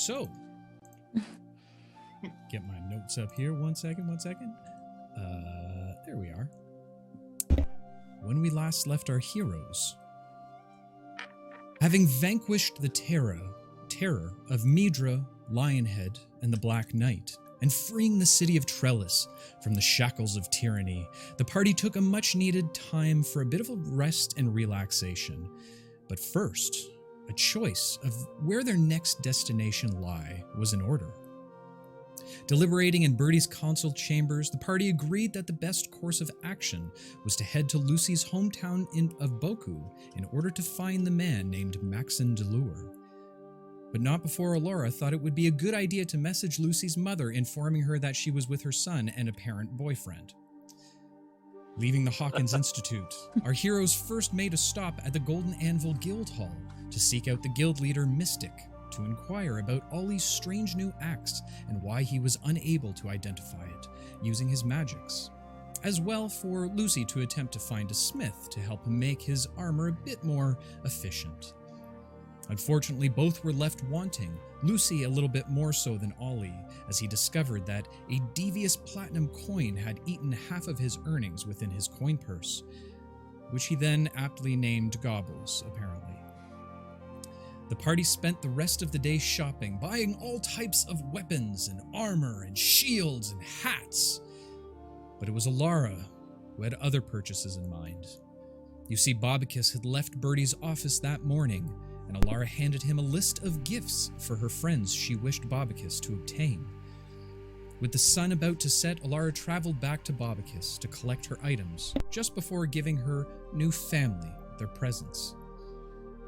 So, get my notes up here. One second. There we are. When we last left our heroes, having vanquished the terror of Midra, Lionhead, and the Black Knight, and freeing the city of Trelis from the shackles of tyranny, the party took a much-needed time for a bit of a rest and relaxation. But first, a choice of where their next destination lie was in order. Deliberating in Birdie's council chambers, the party agreed that the best course of action was to head to Lucy's hometown of Boku in order to find the man named Maxon Delure. But not before Alora thought it would be a good idea to message Lucy's mother, informing her that she was with her son and apparent boyfriend. Leaving the Hawkins Institute, our heroes first made a stop at the Golden Anvil Guild Hall to seek out the guild leader Mystic, to inquire about Ollie's strange new axe and why he was unable to identify it using his magics, as well for Lucy to attempt to find a smith to help him make his armor a bit more efficient. Unfortunately, both were left wanting, Lucy a little bit more so than Ollie, as he discovered that a devious platinum coin had eaten half of his earnings within his coin purse, which he then aptly named Gobbles, apparently. The party spent the rest of the day shopping, buying all types of weapons and armor and shields and hats. But it was Alara who had other purchases in mind. You see, Bobicus had left Birdie's office that morning, and Alara handed him a list of gifts for her friends she wished Bobicus to obtain. With the sun about to set, Alara traveled back to Bobicus to collect her items, just before giving her new family their presents.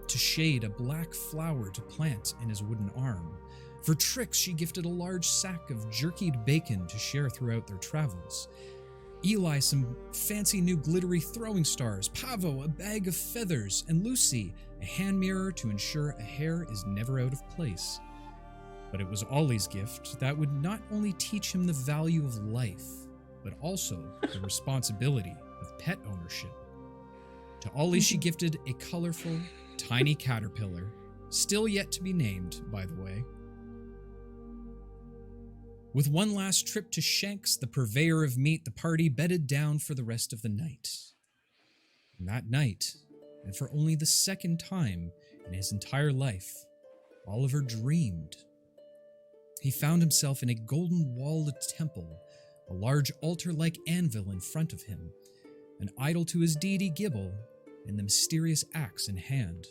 To shade a black flower to plant in his wooden arm. For Trix, she gifted a large sack of jerkied bacon to share throughout their travels. Eli some fancy new glittery throwing stars, Pavo a bag of feathers, and Lucy a hand mirror to ensure a hair is never out of place. But it was Ollie's gift that would not only teach him the value of life, but also the responsibility of pet ownership. To Ollie, she gifted a colorful, tiny caterpillar, still yet to be named, by the way. With one last trip to Shanks, the purveyor of meat, the party bedded down for the rest of the night. And that night, and for only the second time in his entire life, Oliver dreamed. He found himself in a golden-walled temple, a large altar-like anvil in front of him, an idol to his deity Gibble, and the mysterious axe in hand.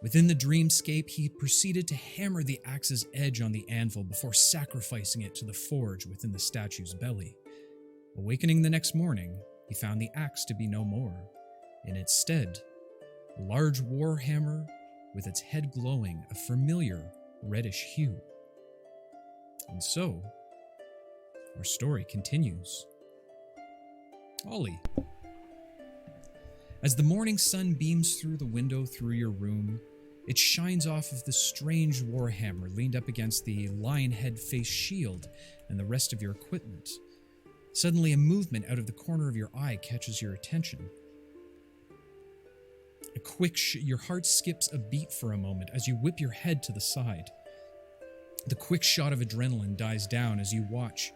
Within the dreamscape, he proceeded to hammer the axe's edge on the anvil before sacrificing it to the forge within the statue's belly. Awakening the next morning, he found the axe to be no more. In its stead, a large war hammer with its head glowing a familiar reddish hue. And so, our story continues. Ollie. As the morning sun beams through the window through your room, it shines off of the strange warhammer leaned up against the lion head face shield and the rest of your equipment. Suddenly, a movement out of the corner of your eye catches your attention. Your heart skips a beat for a moment as you whip your head to the side. The quick shot of adrenaline dies down as you watch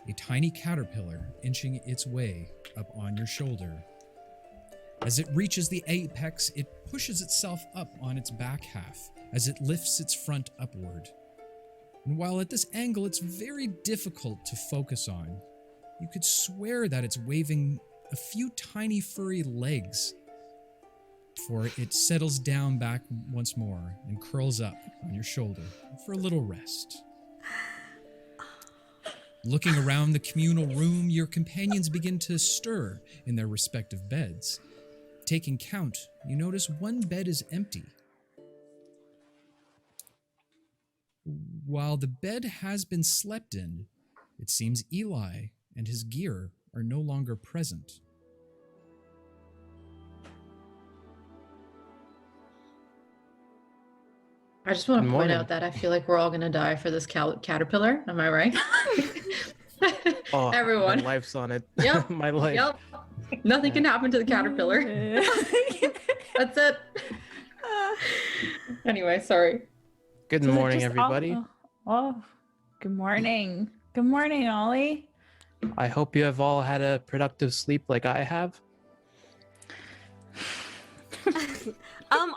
a tiny caterpillar inching its way up on your shoulder. As it reaches the apex, it pushes itself up on its back half as it lifts its front upward. And while at this angle it's very difficult to focus on, you could swear that it's waving a few tiny furry legs before it settles down back once more and curls up on your shoulder for a little rest. Looking around the communal room, your companions begin to stir in their respective beds. Taking count, you notice one bed is empty. While the bed has been slept in, it seems Eli and his gear are no longer present. I just want to point out that I feel like we're all going to die for this caterpillar. Am I right? Oh, everyone. My life's on it. Yep. My life. Yep. Nothing can happen to the caterpillar. That's it. Anyway, sorry. Good So morning, just everybody. Good morning. Good morning, Ollie. I hope you have all had a productive sleep like I have.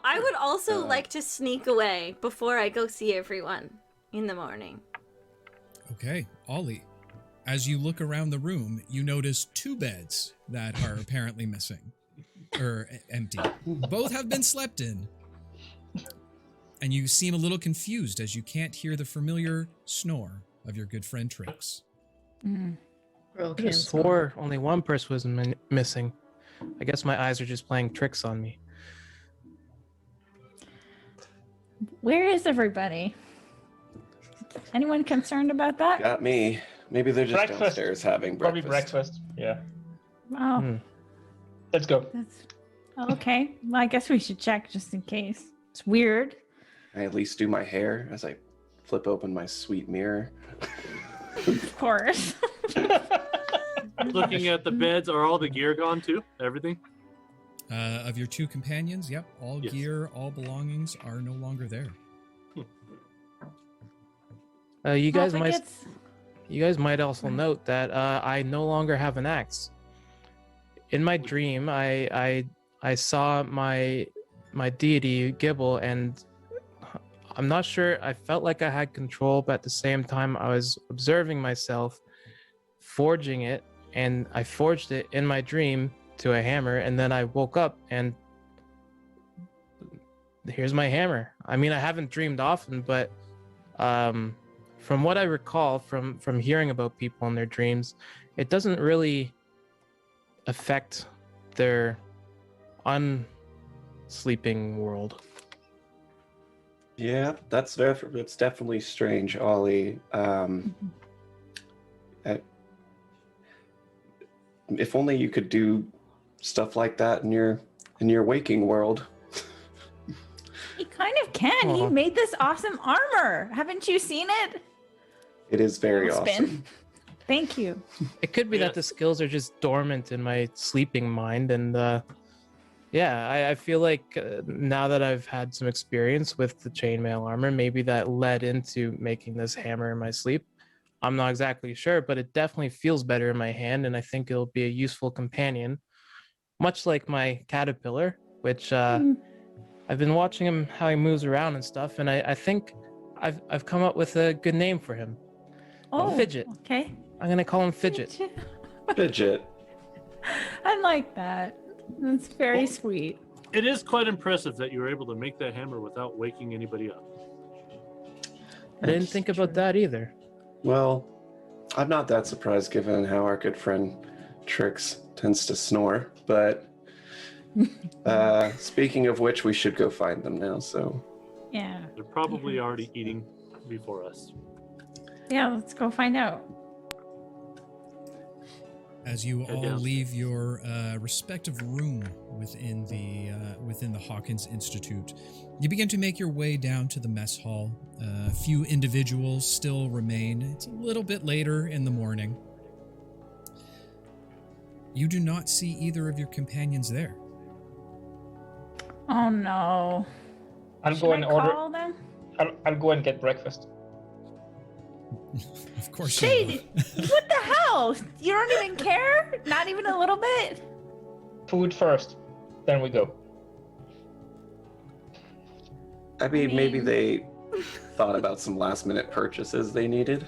I would also like to sneak away before I go see everyone in the morning. Okay, Ollie. As you look around the room, you notice 2 beds that are apparently missing. Or empty. Both have been slept in. And you seem a little confused as you can't hear the familiar snore of your good friend Trix. Girl I can't just swore only one person was missing. I guess my eyes are just playing tricks on me. Where is everybody? Anyone concerned about that? Got me. Maybe they're just downstairs having breakfast. Probably breakfast. Yeah. Oh, Let's go. that's okay. Well, I guess we should check just in case. It's weird. I at least do my hair as I flip open my sweet mirror. Of course. Looking at the beds, are all the gear gone too? Everything? Of your 2 companions, yep, all Yes. gear, all belongings are no longer there. You Well, guys if it might gets- you guys might also note that I no longer have an axe. In my dream, I saw my deity Gibble, and I'm not sure. I felt like I had control, but at the same time, I was observing myself forging it, and I forged it in my dream to a hammer, and then I woke up and here's my hammer. I mean, I haven't dreamed often, but from what I recall from hearing about people in their dreams, it doesn't really affect their unsleeping world. Yeah, that's definitely strange, Ollie. If only you could do stuff like that in your waking world. He kind of can. He made this awesome armor. Haven't you seen it? It is very Little spin. awesome. Thank you. It could be that the skills are just dormant in my sleeping mind, and I feel like now that I've had some experience with the chainmail armor, maybe that led into making this hammer in my sleep. I'm not exactly sure, but it definitely feels better in my hand, and I think it'll be a useful companion, much like my caterpillar, which I've been watching him, how he moves around and stuff, and I think I've come up with a good name for him. Oh, Fidget. Okay. I'm gonna call him Fidget. Fidget. I like that. That's very sweet. It is quite impressive that you were able to make that hammer without waking anybody up. I didn't think about that either. Well, I'm not that surprised given how our good friend Trix tends to snore, but speaking of which, we should go find them now, so. Yeah. They're probably already eating before us. Yeah, let's go find out. As you Head all down. leave your respective room within the Hawkins Institute, you begin to make your way down to the mess hall. A few individuals still remain. It's a little bit later in the morning. You do not see either of your companions there. Oh no. I'll Should go I and order. call them? I'll go and get breakfast. Of course. Shade, what the hell? You don't even care? Not even a little bit? Food first, then we go. I mean, maybe they thought about some last-minute purchases they needed.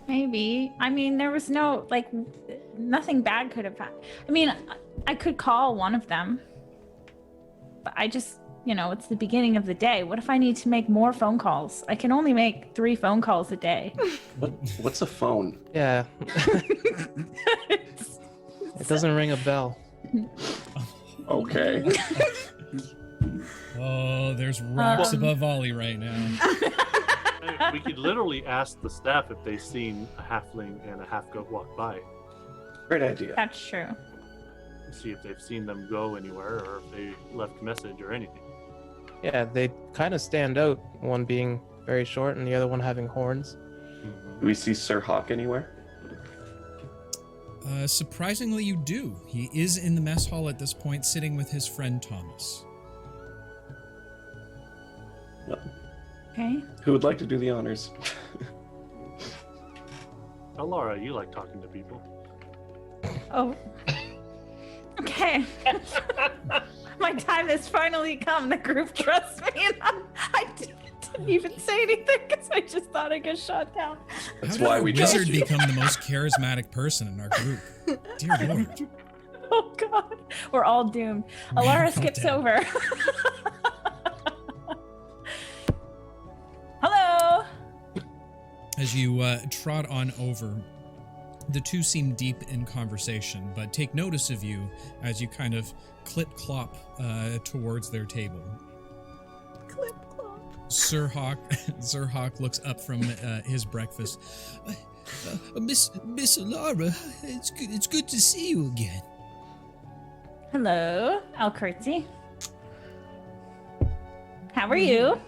Maybe. I mean, there was no, nothing bad could have happened. I mean, I could call one of them. But I just, it's the beginning of the day. What if I need to make more phone calls? I can only make 3 phone calls a day. What's a phone? Yeah. It doesn't ring a bell. Okay. Oh, there's rocks above Ollie right now. We could literally ask the staff if they've seen a halfling and a half-goat walk by. Great idea. That's true. See if they've seen them go anywhere or if they left a message or anything. Yeah, they kind of stand out, one being very short and the other one having horns. Do we see Sir Hawk anywhere? Surprisingly, you do. He is in the mess hall at this point, sitting with his friend Thomas. Okay. Who would like to do the honors? Oh, Laura, you like talking to people. Oh. Okay. My time has finally come. The group trusts me, and I didn't even say anything because I just thought I got shot down. That's How why did we a trust wizard you. become the most charismatic person in our group? Dear Lord. Oh God, we're all doomed. We're Alara all skips dead. over. Hello. As you trot on over, the two seem deep in conversation, but take notice of you as you kind of clip-clop towards their table. Clip-clop. Sir Hawk looks up from his breakfast. Miss Alara, it's good to see you again. Hello. I'll curtsy. How are you?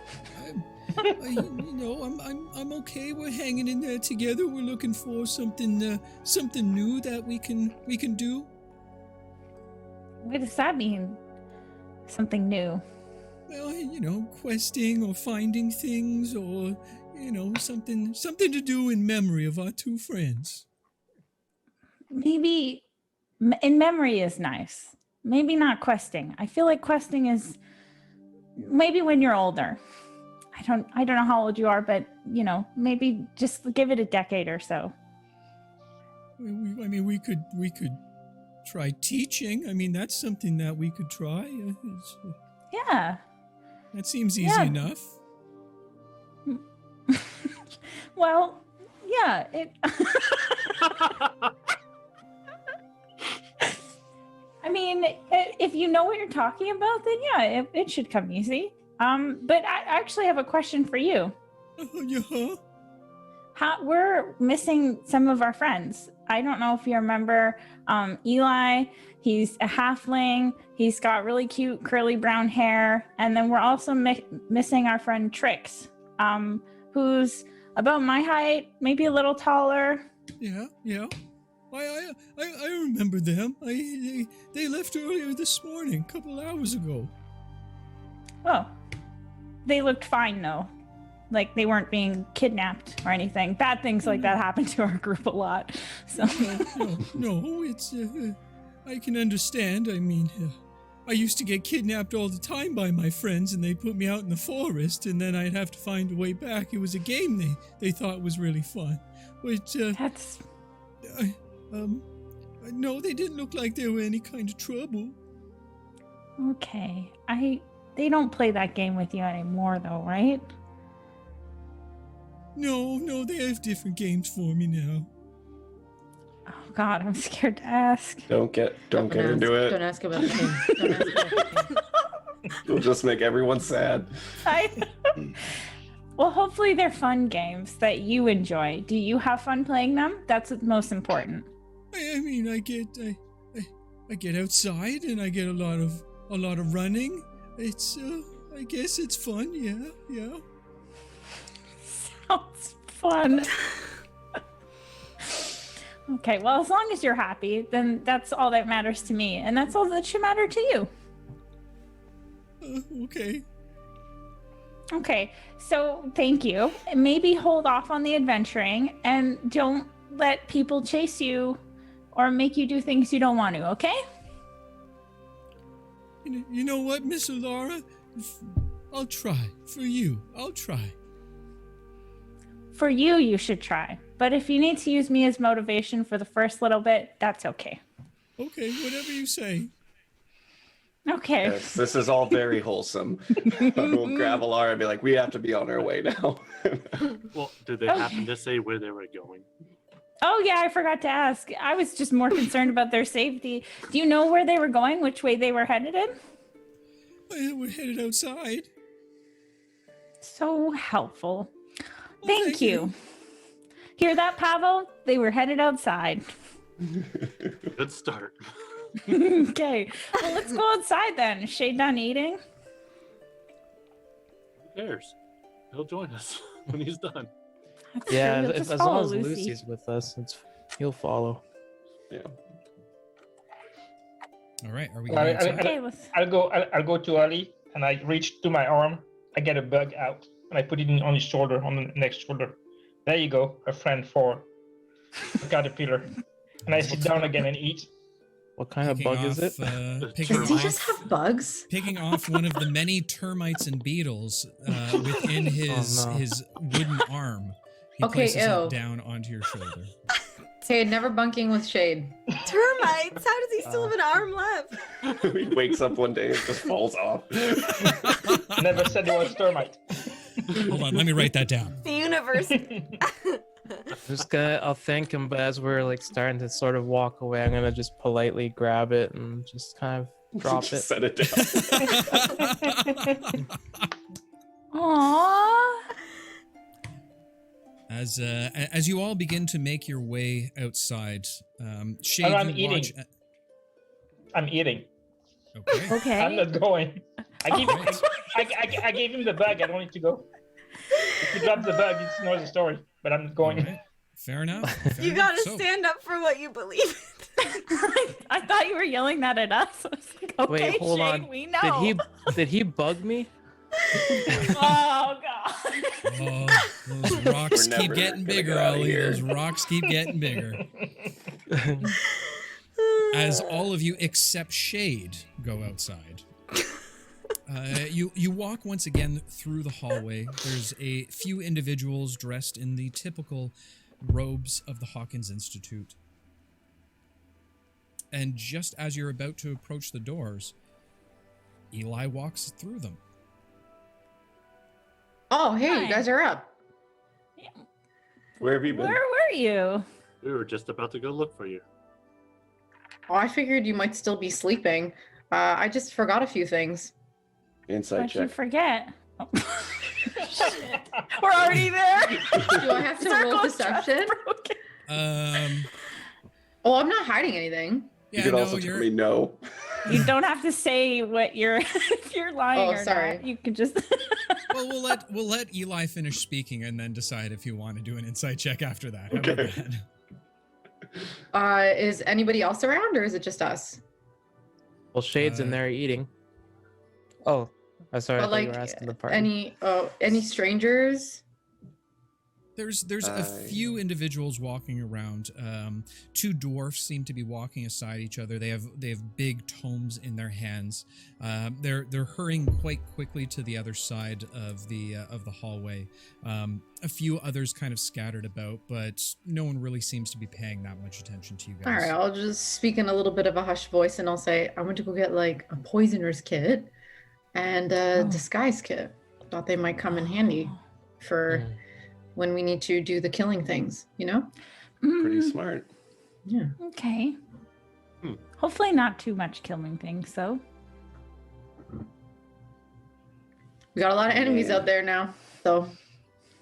I'm okay. We're hanging in there together. We're looking for something new that we can do. What does that mean? Something new. Well, questing or finding things, or something to do in memory of our two friends. Maybe in memory is nice. Maybe not questing. I feel like questing is maybe when you're older. I don't know how old you are, but maybe just give it a decade or so. We could try teaching. I mean, that's something that we could try. Yeah. That seems easy enough. Well, yeah. I mean, if you know what you're talking about, then yeah, it should come easy. But I actually have a question for you. Yeah. We're missing some of our friends. I don't know if you remember Eli. He's a halfling. He's got really cute curly brown hair. And then we're also missing our friend Trix, who's about my height, maybe a little taller. Yeah. I remember them. They left earlier this morning, a couple hours ago. Oh, they looked fine though. Like they weren't being kidnapped or anything. Bad things like that happen to our group a lot. So no, it's I can understand. I mean, I used to get kidnapped all the time by my friends, and they put me out in the forest, and then I'd have to find a way back. It was a game they thought was really fun. But that's no, they didn't look like they were any kind of trouble. okay. They don't play that game with you anymore, though, right? No, they have different games for me now. Oh God, I'm scared to ask. Don't get into it. Don't ask about the game. Don't ask about the game. You'll just make everyone sad. Well, hopefully they're fun games that you enjoy. Do you have fun playing them? That's what's most important. I mean, I get outside and I get a lot of running. It's I guess it's fun. Yeah. Sounds fun. Okay, well, as long as you're happy, then that's all that matters to me, and that's all that should matter to you. Okay. Okay, so thank you. Maybe hold off on the adventuring, and don't let people chase you or make you do things you don't want to, okay? You know what, Miss Alara? I'll try. For you, I'll try. For you, you should try. But if you need to use me as motivation for the first little bit, that's okay. Okay, whatever you say. Okay. Yes, this is all very wholesome. We'll grab Alara and be like, we have to be on our way now. Well, did they happen to say where they were going? Oh, yeah, I forgot to ask. I was just more concerned about their safety. Do you know where they were going, which way they were headed in? We're headed outside. So helpful. Well, Thank you. Hear that, Pavel? They were headed outside. Good start. Okay. Well, let's go outside then. Is Shay done eating? Who cares? He'll join us when he's done. That's Yeah, true. if, Just as follow long as Lucy. Lucy's with us, he'll follow. Yeah. All right, are we going outside? Okay, I'll go too early, and I reach to my arm. I get a bug out, and I put it on his shoulder, on the next shoulder. There you go, a friend for a caterpillar. And I sit down again and eat. What kind of bug is it? Does he just have bugs? Picking off one of the many termites and beetles within his wooden arm. He places it down onto your shoulder. Hey, never bunking with Shade. Termites? How does he still have an arm left? He wakes up one day and just falls off. Never said it was termite. Hold on, let me write that down. The universe. I'll thank him, but as we're like starting to sort of walk away, I'm gonna just politely grab it and just kind of drop it. Set it down. Aww. As you all begin to make your way outside, Shade, I'm you watch. eating. I'm eating. Okay. Okay. I'm not going. I gave him the bag. I don't need to go. If you drop the bag, it's another story. But I'm not going. Right. Fair enough. You gotta stand up for what you believe. I thought you were yelling that at us. I was like, okay, Wait, hold Shane, on. we know. Did he bug me? Oh god. Oh, those rocks We're keep never getting gonna bigger, get outta Ollie. here. Those rocks keep getting bigger. As all of you except Shade go outside. You walk once again through the hallway. There's a few individuals dressed in the typical robes of the Hawkins Institute. And just as you're about to approach the doors, Eli walks through them. Oh, hey, Hi. you guys are up. Where have you been? Where were you? We were just about to go look for you. Oh, I figured you might still be sleeping. I just forgot a few things. Insight What'd you check. forget? Oh. Shit. We're already there. Do I have to roll deception? Oh, I'm not hiding anything. You could also tell me no. You don't have to say what you're if you're lying or sorry. not. You can just Well, we'll let Eli finish speaking and then decide if you want to do an insight check after that. How about that? Is anybody else around or is it just us? Well, Shade's in there eating. Oh, I'm sorry. I But thought you were asking the party. any strangers? There's a few individuals walking around. Two dwarfs seem to be walking aside each other. They have big tomes in their hands. They're hurrying quite quickly to the other side of the hallway. A few others kind of scattered about, but no one really seems to be paying that much attention to you guys. All right, I'll just speak in a little bit of a hushed voice and I'll say I went to go get like a poisoner's kit and a disguise kit. Thought they might come in handy for when we need to do the killing things, you know? Pretty smart. Yeah. Okay. Hopefully not too much killing things, so. We got a lot of enemies out there now, so.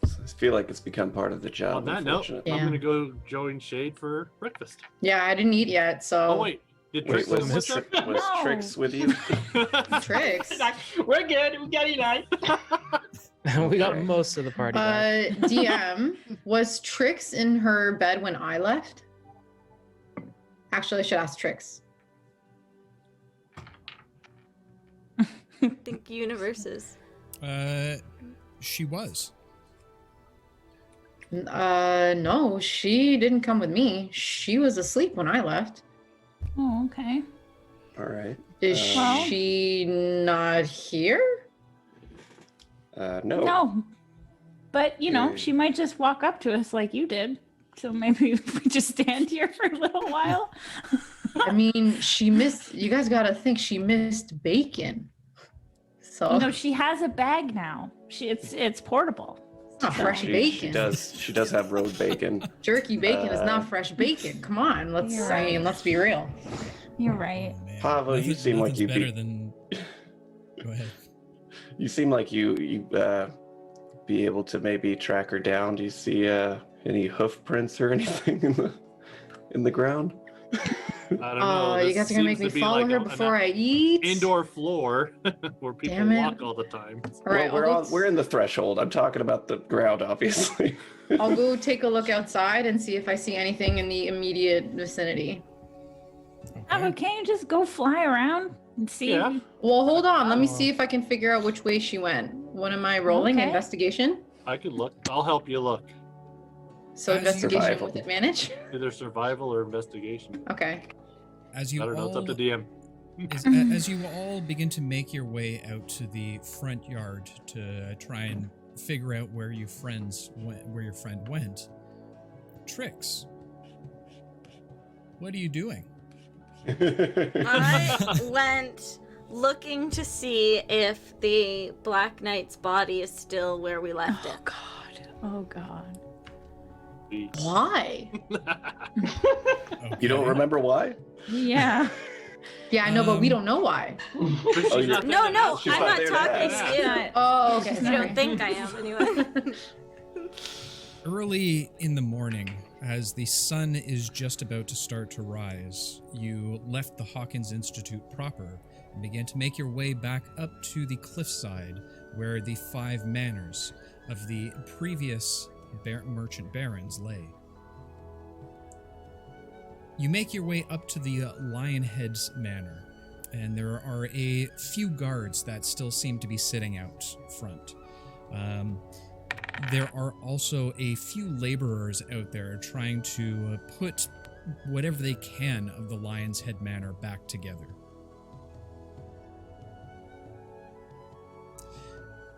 I feel like it's become part of the job. On that note, unfortunately. I'm gonna go join Shade for breakfast. Yeah, I didn't eat yet, so. Oh wait, did Wait, Trix was, come with her? was Trix with you? Tricks. We're good. We got Eli. We got most of the party back. DM, was Trix in her bed when I left? Actually, I should ask Trix. Think universes. She was. No, she didn't come with me. She was asleep when I left. Oh, okay. All right. Is Well- she not here? No. No. But, you know, Okay. she might just walk up to us like you did. So maybe we just stand here for a little while. I mean, she missed. You guys gotta think she missed bacon. So No, she has a bag now. It's portable. it's not fresh She bacon. does have road bacon. Jerky bacon is not fresh bacon. Come on, let's. You're I mean, let's be real. You're right. Oh, man. Pavo, you seem like nothing's you'd better be. than. Go ahead. You seem like you be able to maybe track her down. Do you see any hoof prints or anything in the ground? I don't know. You this guys are gonna make seems me to be follow like her an before I eat. indoor floor where people Damn it. walk all the time. All right, Well, we're in the threshold. I'm talking about the ground, obviously. I'll go take a look outside and see if I see anything in the immediate vicinity. Can't you just go fly around and see? Yeah. Well, hold on. Let me see if I can figure out which way she went. What am I rolling? Okay. Investigation? I could look. I'll help you look. So As investigation survival. with advantage? Either survival or investigation. Okay. As you I don't know. It's up to all DM. as you all begin to make your way out to the front yard to try and figure out where your friend went, Trix, what are you doing? I went looking to see if the Black Knight's body is still where we left it. God. Oh God. Why? You don't remember why? Yeah. Yeah, I know, but we don't know why. Oh, She's not No, there no, She's I'm not not there to talking ask. to you. Not- Oh, okay. You sorry. don't think I am, anyway. Early in the morning, as the sun is just about to start to rise, you left the Hawkins Institute proper and began to make your way back up to the cliffside where the 5 manors of the previous merchant barons lay. You make your way up to the Lionhead's Manor, and there are a few guards that still seem to be sitting out front. There are also a few laborers out there trying to put whatever they can of the Lion's Head Manor back together.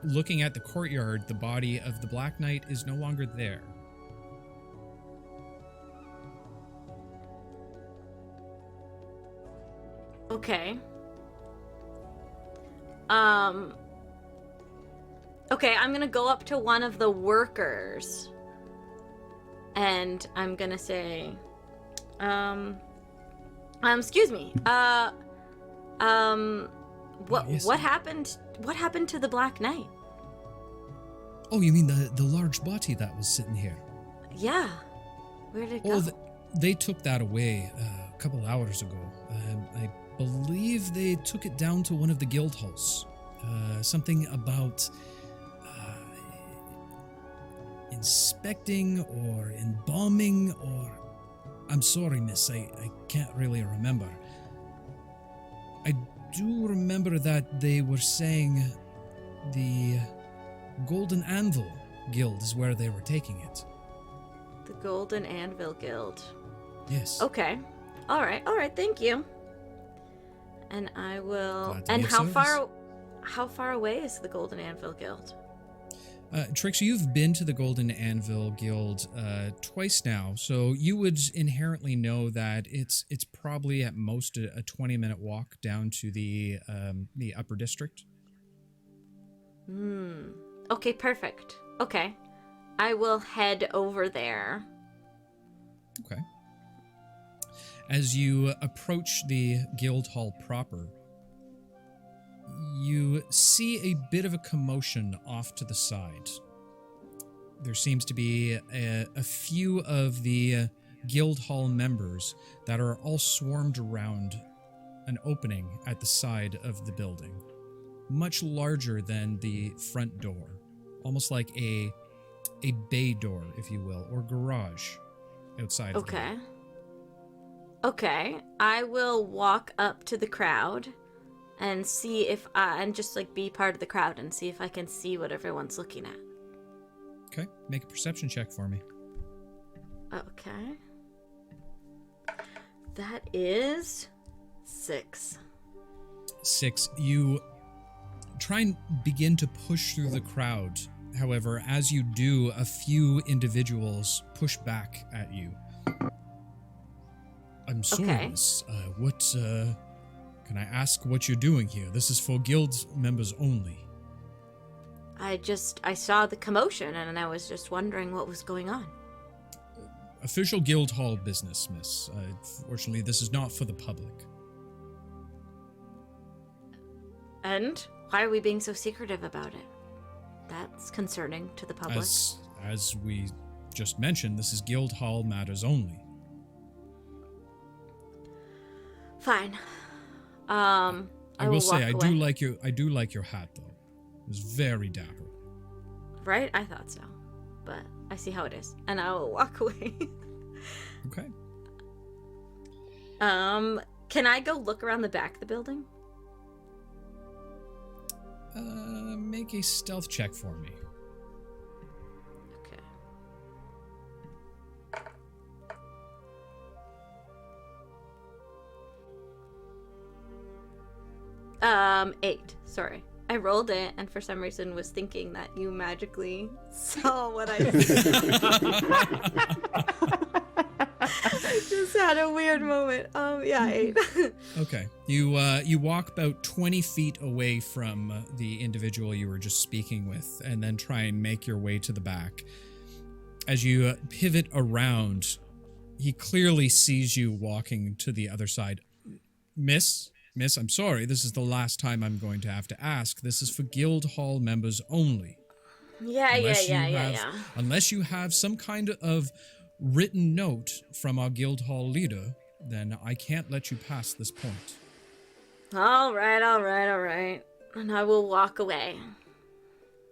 Looking at the courtyard, the body of the Black Knight is no longer there. Okay. Okay, I'm gonna go up to one of the workers. And I'm gonna say, excuse me. Yes. What happened to the Black Knight? Oh, you mean the large body that was sitting here? Yeah. Where did it go? Oh, they took that away a couple hours ago. I believe they took it down to one of the guild halls. Something about inspecting or embalming or... I'm sorry, miss, I can't really remember. I do remember that they were saying the Golden Anvil Guild is where they were taking it. The Golden Anvil Guild. Yes. Okay. All right, thank you. And I will... Glad to And be of how far away is the Golden Anvil Guild? Trix, you've been to the Golden Anvil Guild twice now, so you would inherently know that it's probably at most a 20-minute walk down to the upper district. Okay, perfect. Okay. I will head over there. Okay. As you approach the guild hall proper, you see a bit of a commotion off to the side. There seems to be a few of the guild hall members that are all swarmed around an opening at the side of the building, much larger than the front door, almost like a bay door, if you will, or garage outside of the door. Okay, I will walk up to the crowd and see if and just like be part of the crowd and see if I can see what everyone's looking at. Okay, make a perception check for me. Okay. That is 6. 6. You try and begin to push through the crowd. However, as you do, a few individuals push back at you. I'm sorry, Okay. miss. Can I ask what you're doing here? This is for guild members only. I saw the commotion and I was just wondering what was going on. Official guild hall business, miss. Fortunately, this is not for the public. And why are we being so secretive about it? That's concerning to the public. As we just mentioned, this is guild hall matters only. Fine. I will say walk I away. do like your hat though. It was very dapper. Right? I thought so. But I see how it is. And I will walk away. Okay. Can I go look around the back of the building? Make a stealth check for me. Okay. 8. Sorry. I rolled it and for some reason was thinking that you magically saw what I I just had a weird moment. Yeah, 8. Okay. You walk about 20 feet away from the individual you were just speaking with and then try and make your way to the back. As you pivot around, he clearly sees you walking to the other side. Miss, I'm sorry. This is the last time I'm going to have to ask. This is for Guild Hall members only. Yeah. Unless you have some kind of written note from our Guild Hall leader, then I can't let you pass this point. All right. And I will walk away.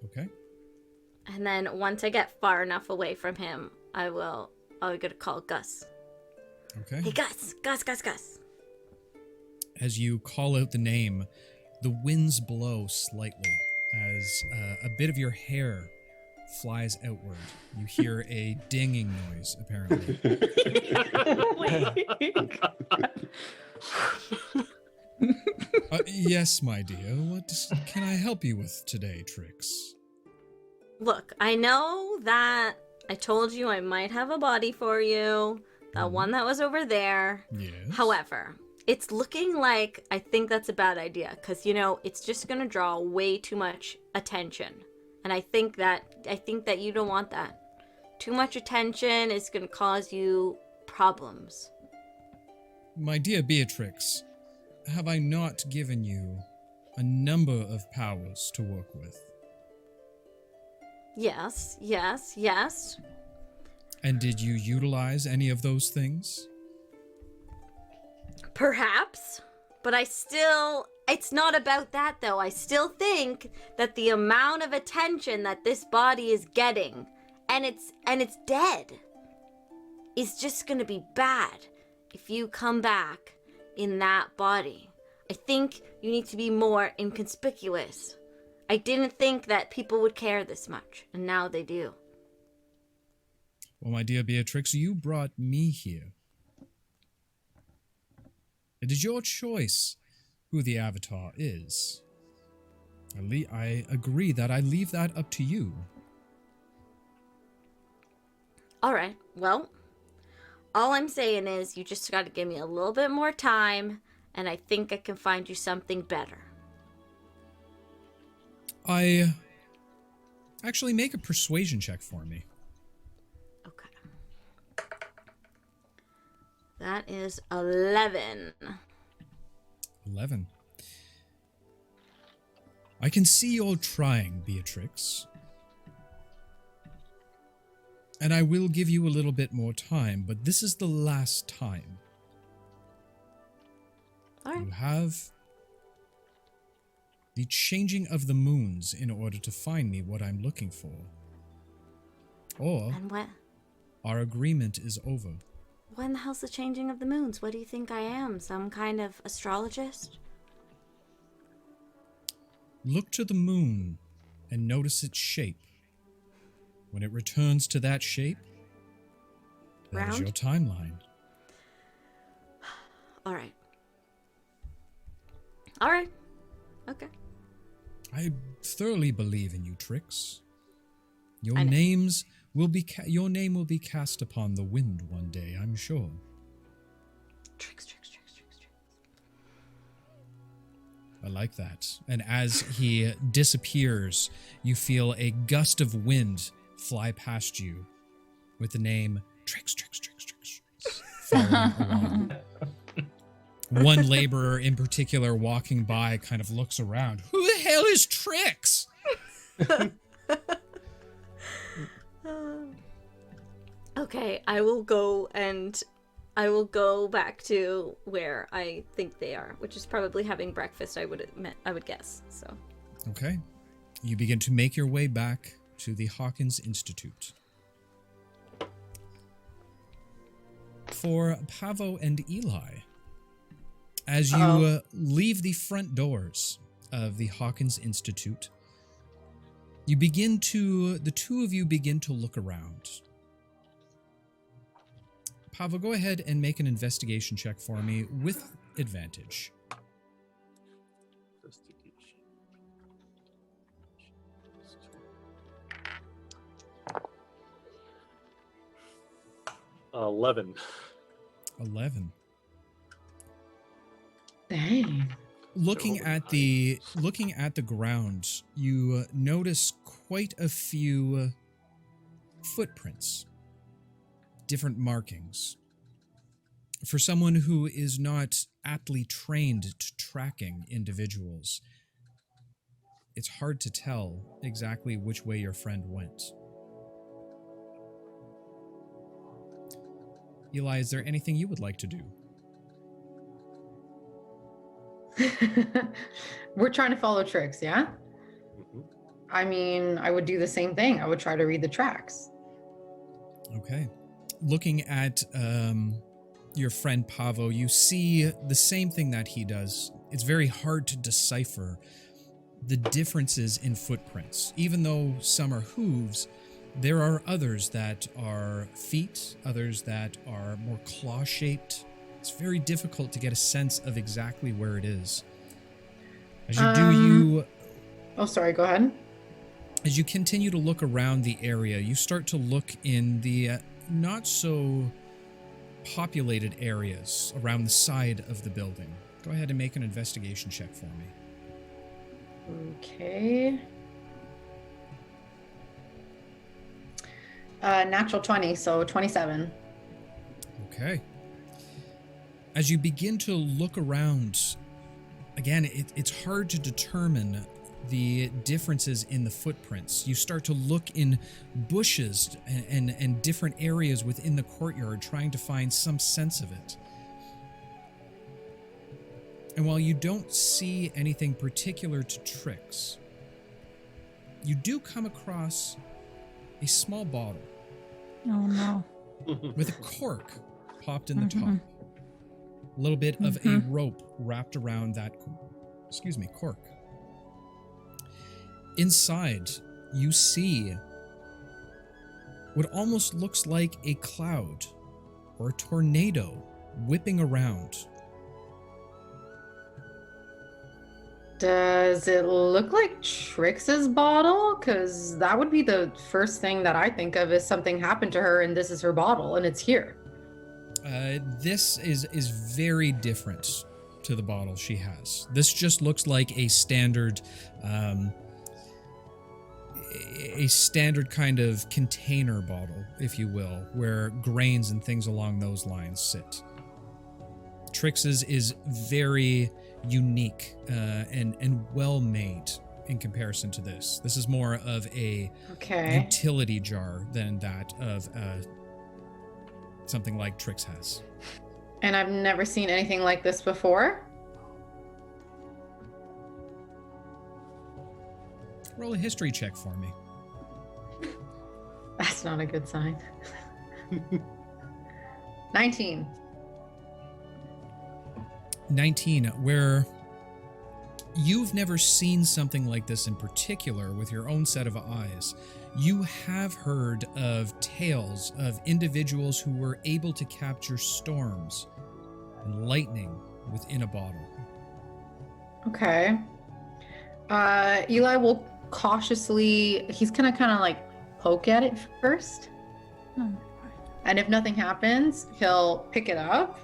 Okay. And then once I get far enough away from him, I'll get a call Gus. Okay. Hey, Gus. As you call out the name, the winds blow slightly as a bit of your hair flies outward. You hear a dinging noise, apparently. Yes, my dear. What can I help you with today, Trix? Look, I know that I told you I might have a body for you. That one that was over there. Yes. However, it's looking like I think that's a bad idea because, it's just going to draw way too much attention. And I think that you don't want that. Too much attention is going to cause you problems. My dear Beatrix, have I not given you a number of powers to work with? Yes. And did you utilize any of those things? Perhaps, but it's not about that though. I still think that the amount of attention that this body is getting, and it's dead, is just gonna be bad if you come back in that body. I think you need to be more inconspicuous. I didn't think that people would care this much, and now they do. Well, my dear Beatrix, you brought me here. It is your choice who the Avatar is. I agree that I leave that up to you. All right, well, all I'm saying is you just got to give me a little bit more time, and I think I can find you something better. Actually, make a persuasion check for me. Okay. That is 11. 11. I can see you're trying, Beatrix. And I will give you a little bit more time, but this is the last time. All right. You have the changing of the moons in order to find me what I'm looking for. Or And what? our agreement is over. When the hell's the changing of the moons? What do you think I am? Some kind of astrologist? Look to the moon and notice its shape. When it returns to that shape, that is Round? your timeline. All right. All right. Okay. I thoroughly believe in you, Trix. Your I know. name will be cast upon the wind one day, I'm sure. Tricks. I like that. And as he disappears, you feel a gust of wind fly past you with the name Trix following along. One laborer in particular walking by kind of looks around. Who the hell is Trix? Okay, I will go back to where I think they are, which is probably having breakfast, I would guess. So. Okay. You begin to make your way back to the Hawkins Institute. For Pavo and Eli, as you leave the front doors of the Hawkins Institute. The two of you begin to look around. Pavel, go ahead and make an investigation check for me with advantage. Investigation. 11. 11. Dang. Looking at the ground, you notice quite a few footprints, different markings. For someone who is not aptly trained to tracking individuals, it's hard to tell exactly which way your friend went. Eli, is there anything you would like to do? We're trying to follow tricks, yeah? Mm-hmm. I mean, I would do the same thing. I would try to read the tracks. Okay. Looking at your friend Pavo, you see the same thing that he does. It's very hard to decipher the differences in footprints. Even though some are hooves, there are others that are feet, others that are more claw-shaped. It's very difficult to get a sense of exactly where it is. As you Oh, sorry, go ahead. As you continue to look around the area, you start to look in the not so populated areas around the side of the building. Go ahead and make an investigation check for me. Okay. Natural 20, so 27. Okay. As you begin to look around, again, it's hard to determine the differences in the footprints. You start to look in bushes and different areas within the courtyard, trying to find some sense of it. And while you don't see anything particular to Trix, you do come across a small bottle. Oh no. With a cork popped in the top. A little bit of a rope wrapped around that, cork. Inside, you see what almost looks like a cloud or a tornado whipping around. Does it look like Trix's bottle? Because that would be the first thing that I think of is something happened to her and this is her bottle and it's here. This is very different to the bottle she has. This just looks like a standard kind of container bottle, if you will, where grains and things along those lines sit. Trix's is very unique and well made in comparison to this. This is more of a utility jar than that of something like Trix has. And I've never seen anything like this before. Roll a history check for me. That's not a good sign. 19. 19, where you've never seen something like this in particular with your own set of eyes. You have heard of tales of individuals who were able to capture storms and lightning within a bottle. Okay. Eli will cautiously, he's gonna kind of like poke at it first. And if nothing happens, he'll pick it up.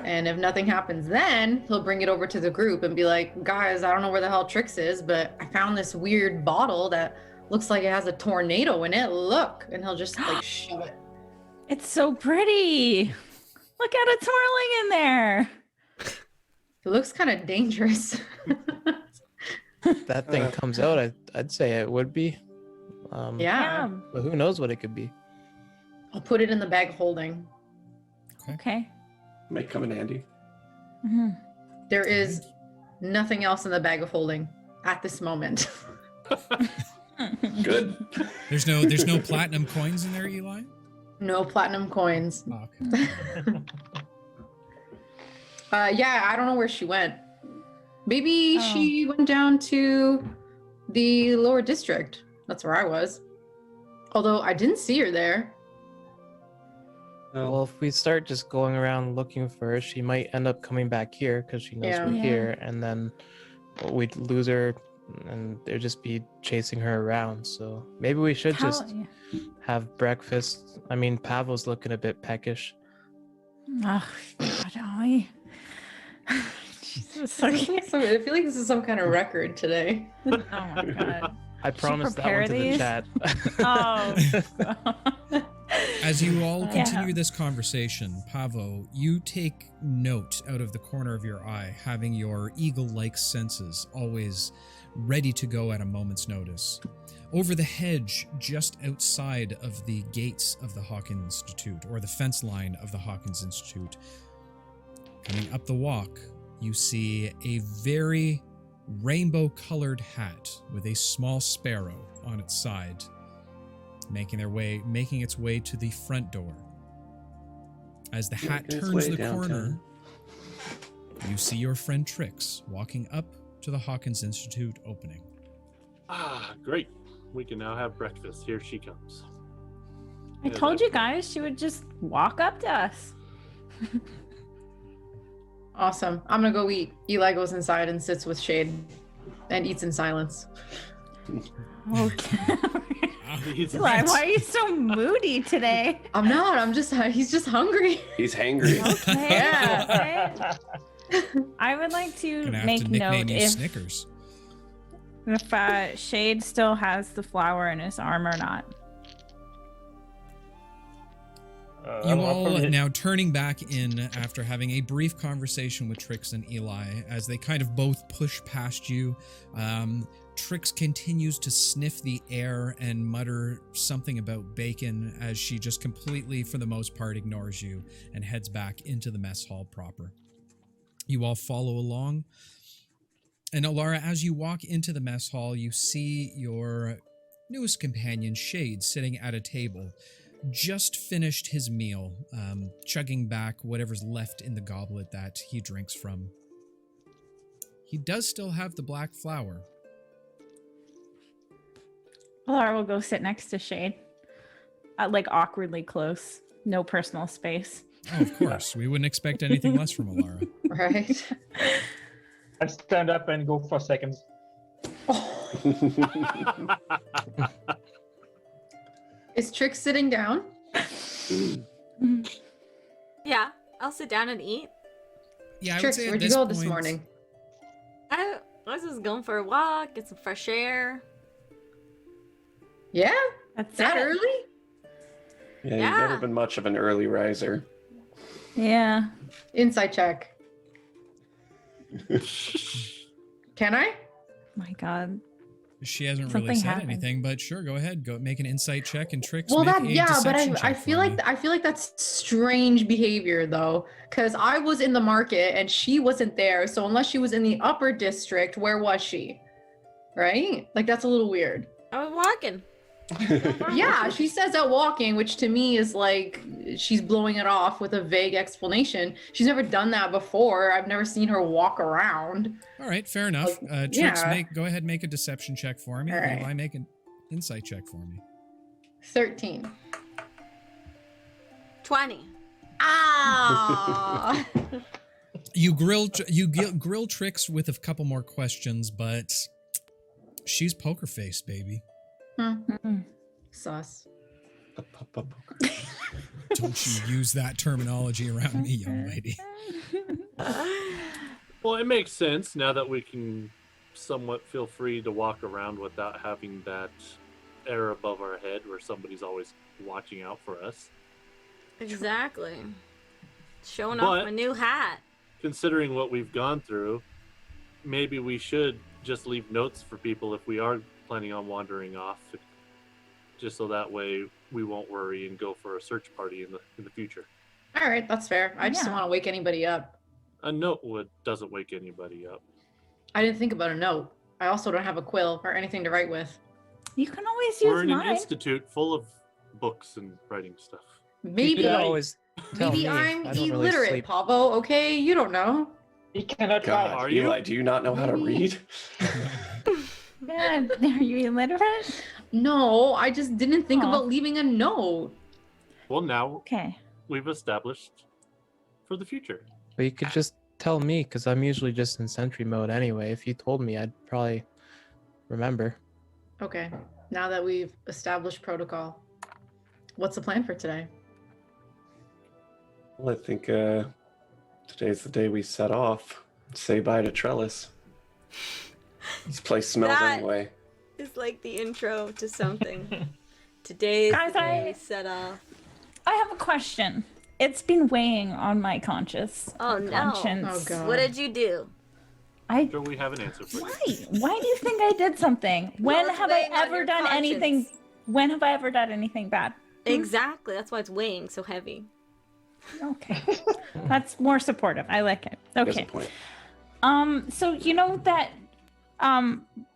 And if nothing happens, then he'll bring it over to the group and be like, guys, I don't know where the hell Trix is, but I found this weird bottle that looks like it has a tornado in it. Look. And he'll just like shove it. It's so pretty. Look at it twirling in there. It looks kind of dangerous. If that thing comes out, I'd say it would be. Yeah. But who knows what it could be? I'll put it in the bag of holding. Okay. Might come in handy. There is nothing else in the bag of holding at this moment. Good. There's no platinum coins in there, Eli? No platinum coins. Okay. Yeah, I don't know where she went. Maybe she went down to the lower district. That's where I was. Although I didn't see her there. Well, if we start just going around looking for her, she might end up coming back here because she knows we're Yeah. here, and then we'd lose her, and they'd just be chasing her around. So maybe we should just have breakfast. I mean, Pavo's looking a bit peckish. Oh, God, Ollie. Jesus, okay. So I feel like this is some kind of record today. Oh my God. I promised that one to the these? chat. Oh. As you all continue this conversation, Pavo, you take note out of the corner of your eye, having your eagle-like senses always ready to go at a moment's notice. Over the hedge, just outside of the gates of the Hawkins Institute, or the fence line of the Hawkins Institute, coming up the walk, you see a very rainbow-colored hat with a small sparrow on its side, making its way to the front door. As the hat Making its turns way the downtown. corner, you see your friend Trix walking up to the Hawkins Institute opening. Ah, great. We can now have breakfast. Here she comes. I told you guys she would just walk up to us. Awesome. I'm gonna go eat. Eli goes inside and sits with Shade and eats in silence. Okay. He's- Eli, why are you so moody today? I'm not. He's just hungry. He's hangry. Okay. Yeah. Okay. I would like to Gonna have make to nickname note you if Snickers. Shade still has the flower in his arm or not. You all now turning back in after having a brief conversation with Trix and Eli as they kind of both push past you. Trix continues to sniff the air and mutter something about bacon as she just completely, for the most part, ignores you and heads back into the mess hall proper. You all follow along. And Alara, as you walk into the mess hall, you see your newest companion, Shade, sitting at a table. Just finished his meal, chugging back whatever's left in the goblet that he drinks from. He does still have the black flower. Alara will go sit next to Shade. Like awkwardly close. No personal space. Oh, of course. We wouldn't expect anything less from Alara. Right. I stand up and go for seconds. Is Trix sitting down? Yeah, I'll sit down and eat. Yeah, I would Trix, say at where'd you this go point, this morning? I was just going for a walk, get some fresh air. Yeah? That's That it. early? Yeah, you've Yeah. never been much of an early riser. Yeah. Insight check. Can I? My God. She hasn't Something really said happened. anything, but sure, go ahead. Go make an insight check, and Trix Well, make that a yeah, but deception I check feel for like me. I feel like that's strange behavior though, because I was in the market and she wasn't there. So unless she was in the upper district, where was she? Right? Like that's a little weird. I was walking. Yeah, she says out walking, which to me is like she's blowing it off with a vague explanation. She's never done that before. I've never seen her walk around. All right, fair enough. Trix, yeah. go ahead, make a deception check for me. All right. Eli, make an insight check for me. 13. 20. Ah. You grill Trix with a couple more questions, but she's poker face, baby. Sus. Don't you use that terminology around me, young lady. Well, it makes sense now that we can somewhat feel free to walk around without having that air above our head where somebody's always watching out for us. Exactly. Showing off But- my new hat. Considering what we've gone through, maybe we should just leave notes for people if we are planning on wandering off, just so that way we won't worry and go for a search party in the future. All right, that's fair. I just don't want to wake anybody up. A note doesn't wake anybody up. I didn't think about a note. I also don't have a quill or anything to write with. You can always We're use in an mine. institute full of books and writing stuff. You Maybe could always tell maybe me. I'm I don't really illiterate, sleep. Pavo. Okay, you don't know. He cannot God, write. Are you? Eli, do you not know how to read? Yeah, are you illiterate? No, I just didn't think Aw. about leaving a note. Well, now Okay. we've established for the future. But you could just tell me, because I'm usually just in sentry mode anyway. If you told me, I'd probably remember. Okay, now that we've established protocol, what's the plan for today? Well, I think today's the day we set off. Say bye to Trelis. This place smells That- anyway. It's like the intro to something. Today is Guys, the day I- we set off. I have a question. It's been weighing on my conscience. Oh no. Conscience. Oh, God. What did you do? Sure, we have an answer for you. Why? Why do you think I did something? When it's have I weighing on ever your done anything? conscience. When have I ever done anything bad? Exactly. That's why it's weighing so heavy. Okay. That's more supportive. I like it. There's Okay. a point. So you know that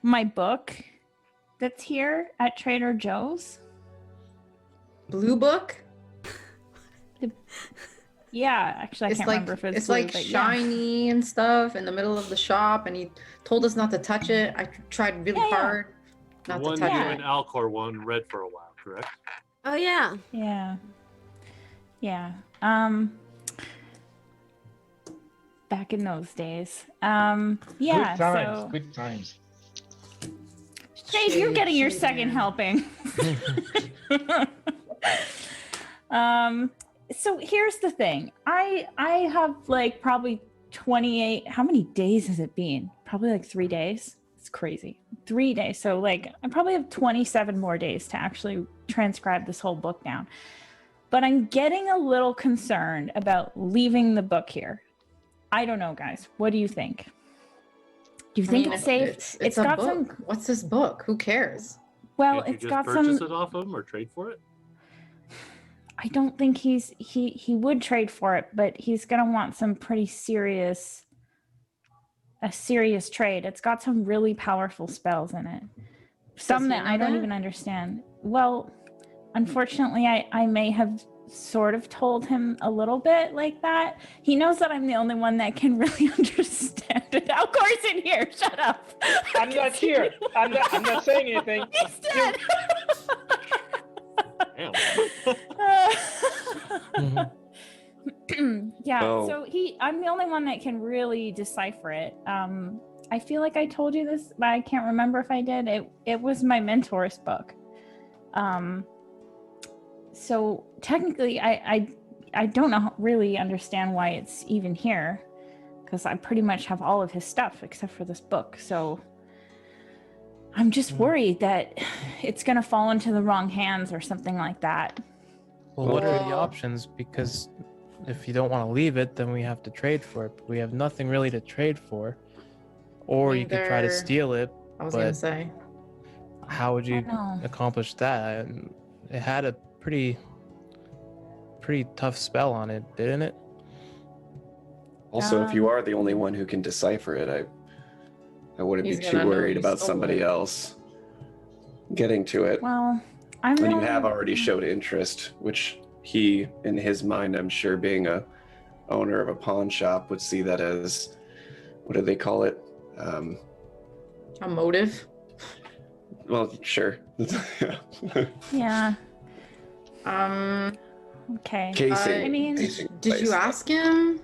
my book that's here at Trader Joe's? Blue book? Yeah, actually I It's can't like remember if it's it's blue, like but yeah. shiny and stuff in the middle of the shop, and he told us not to touch it. I tried really Yeah, yeah. hard The not one to you touch Yeah. it. and Alcor one read for a while, correct? Oh yeah. Yeah. Yeah. Back in those days. Yeah, Good times. so Good times. Dave, you're getting your Shade, second man. helping. So here's the thing. I have like probably 28. How many days has it been? Probably like 3 days. It's crazy. 3 days. So like I probably have 27 more days to actually transcribe this whole book down. But I'm getting a little concerned about leaving the book here. I don't know, guys. What do you think? Do you think it's safe? It's a got book. some. What's this book? Who cares? Well, Can't you it's just got purchase some. it off him or trade for it? I don't think he would trade for it, but he's gonna want some pretty serious trade. It's got some really powerful spells in it. Some he that know I don't that? even understand. Well, unfortunately, I may have sort of told him a little bit like that. He knows that I'm the only one that can really understand it. Of course, in here. Shut up. I'm not here. I'm not saying anything. He's dead. Damn. Yeah, Oh. so I'm the only one that can really decipher it. I feel like I told you this, but I can't remember if I did. It was my mentor's book. So technically I don't know really understand why it's even here, because I pretty much have all of his stuff except for this book. So I'm just worried that it's gonna fall into the wrong hands or something like that. Well, what are the Well- options? Because if you don't want to leave it, then we have to trade for it. But we have nothing really to trade for. Or you could try to Either- steal it. I was gonna But- say. How would I you know. accomplish that? And it had a pretty tough spell on it, didn't it? Also, if you are the only one who can decipher it, I wouldn't be He's too gonna know worried you about stole somebody it. else getting to it. Well, I'm the And you only- have already showed interest, which he, in his mind, I'm sure, being a owner of a pawn shop, would see that as, what do they call it? A motive. Well, sure. Yeah. Um, Okay. Casing. I mean, casing did you place. ask him?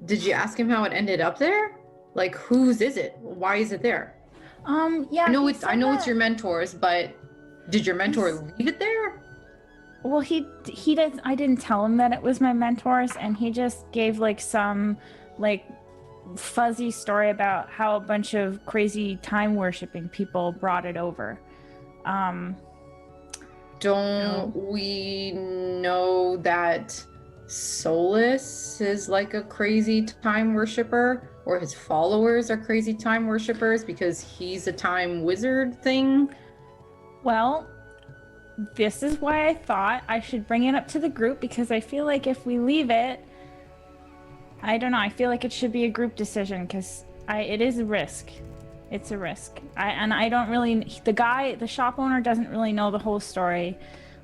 Did you ask him how it ended up there? Like, whose is it? Why is it there? Yeah. I know he it's said it's that- your mentor's, but did your mentor leave it there? Well, he did. I didn't tell him that it was my mentor's, and he just gave like some like fuzzy story about how a bunch of crazy time worshipping people brought it over. Don't we know that Solus is like a crazy time worshiper, or his followers are crazy time worshippers because he's a time wizard thing? Well, this is why I thought I should bring it up to the group, because I feel like if we leave it, I don't know, I feel like it should be a group decision, because it is a risk. It's a risk. I don't really, the shop owner doesn't really know the whole story.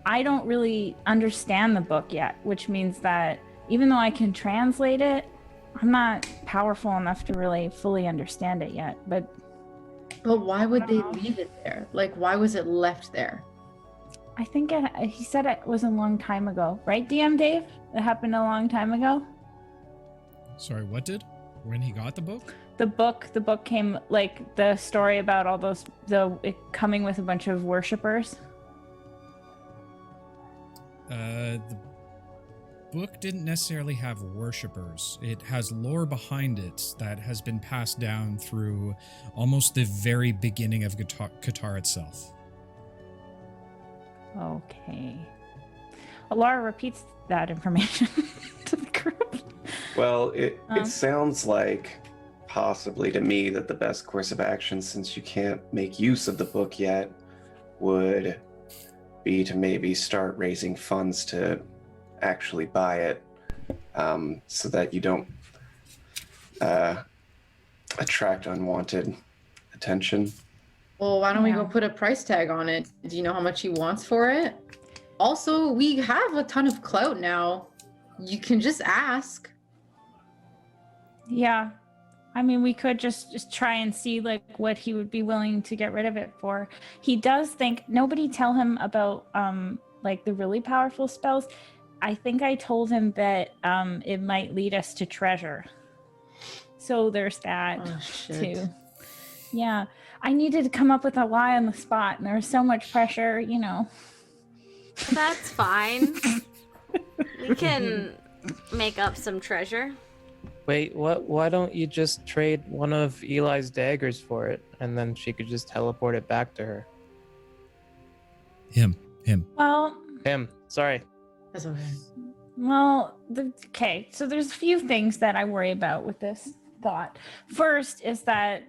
I don't really understand the book yet, which means that even though I can translate it, I'm not powerful enough to really fully understand it yet. But why would they Wow. leave it there? Like, why was it left there? I think he said it was a long time ago, right, DM Dave? It happened a long time ago. Sorry, what did? When he got the book? The book came, like, the story about all those it coming with a bunch of worshippers. The book didn't necessarily have worshippers. It has lore behind it that has been passed down through almost the very beginning of Qatar itself. Okay. Laura repeats that information to the group. Well, it sounds like possibly to me that the best course of action, since you can't make use of the book yet, would be to maybe start raising funds to actually buy it, so that you don't attract unwanted attention. Well, why don't we go Yeah. put a price tag on it? Do you know how much he wants for it? Also, we have a ton of clout now. You can just ask. Yeah. I mean, we could just try and see like what he would be willing to get rid of it for. He does think nobody tell him about like the really powerful spells. I think I told him that it might lead us to treasure. So there's that Oh, shit. too. Yeah. I needed to come up with a lie on the spot and there was so much pressure, you know. That's fine. We can make up some treasure. Wait, what? Why don't you just trade one of Eli's daggers for it, and then she could just teleport it back to her? Him. Well, Him. Sorry. That's okay. okay. So there's a few things that I worry about with this thought. First is that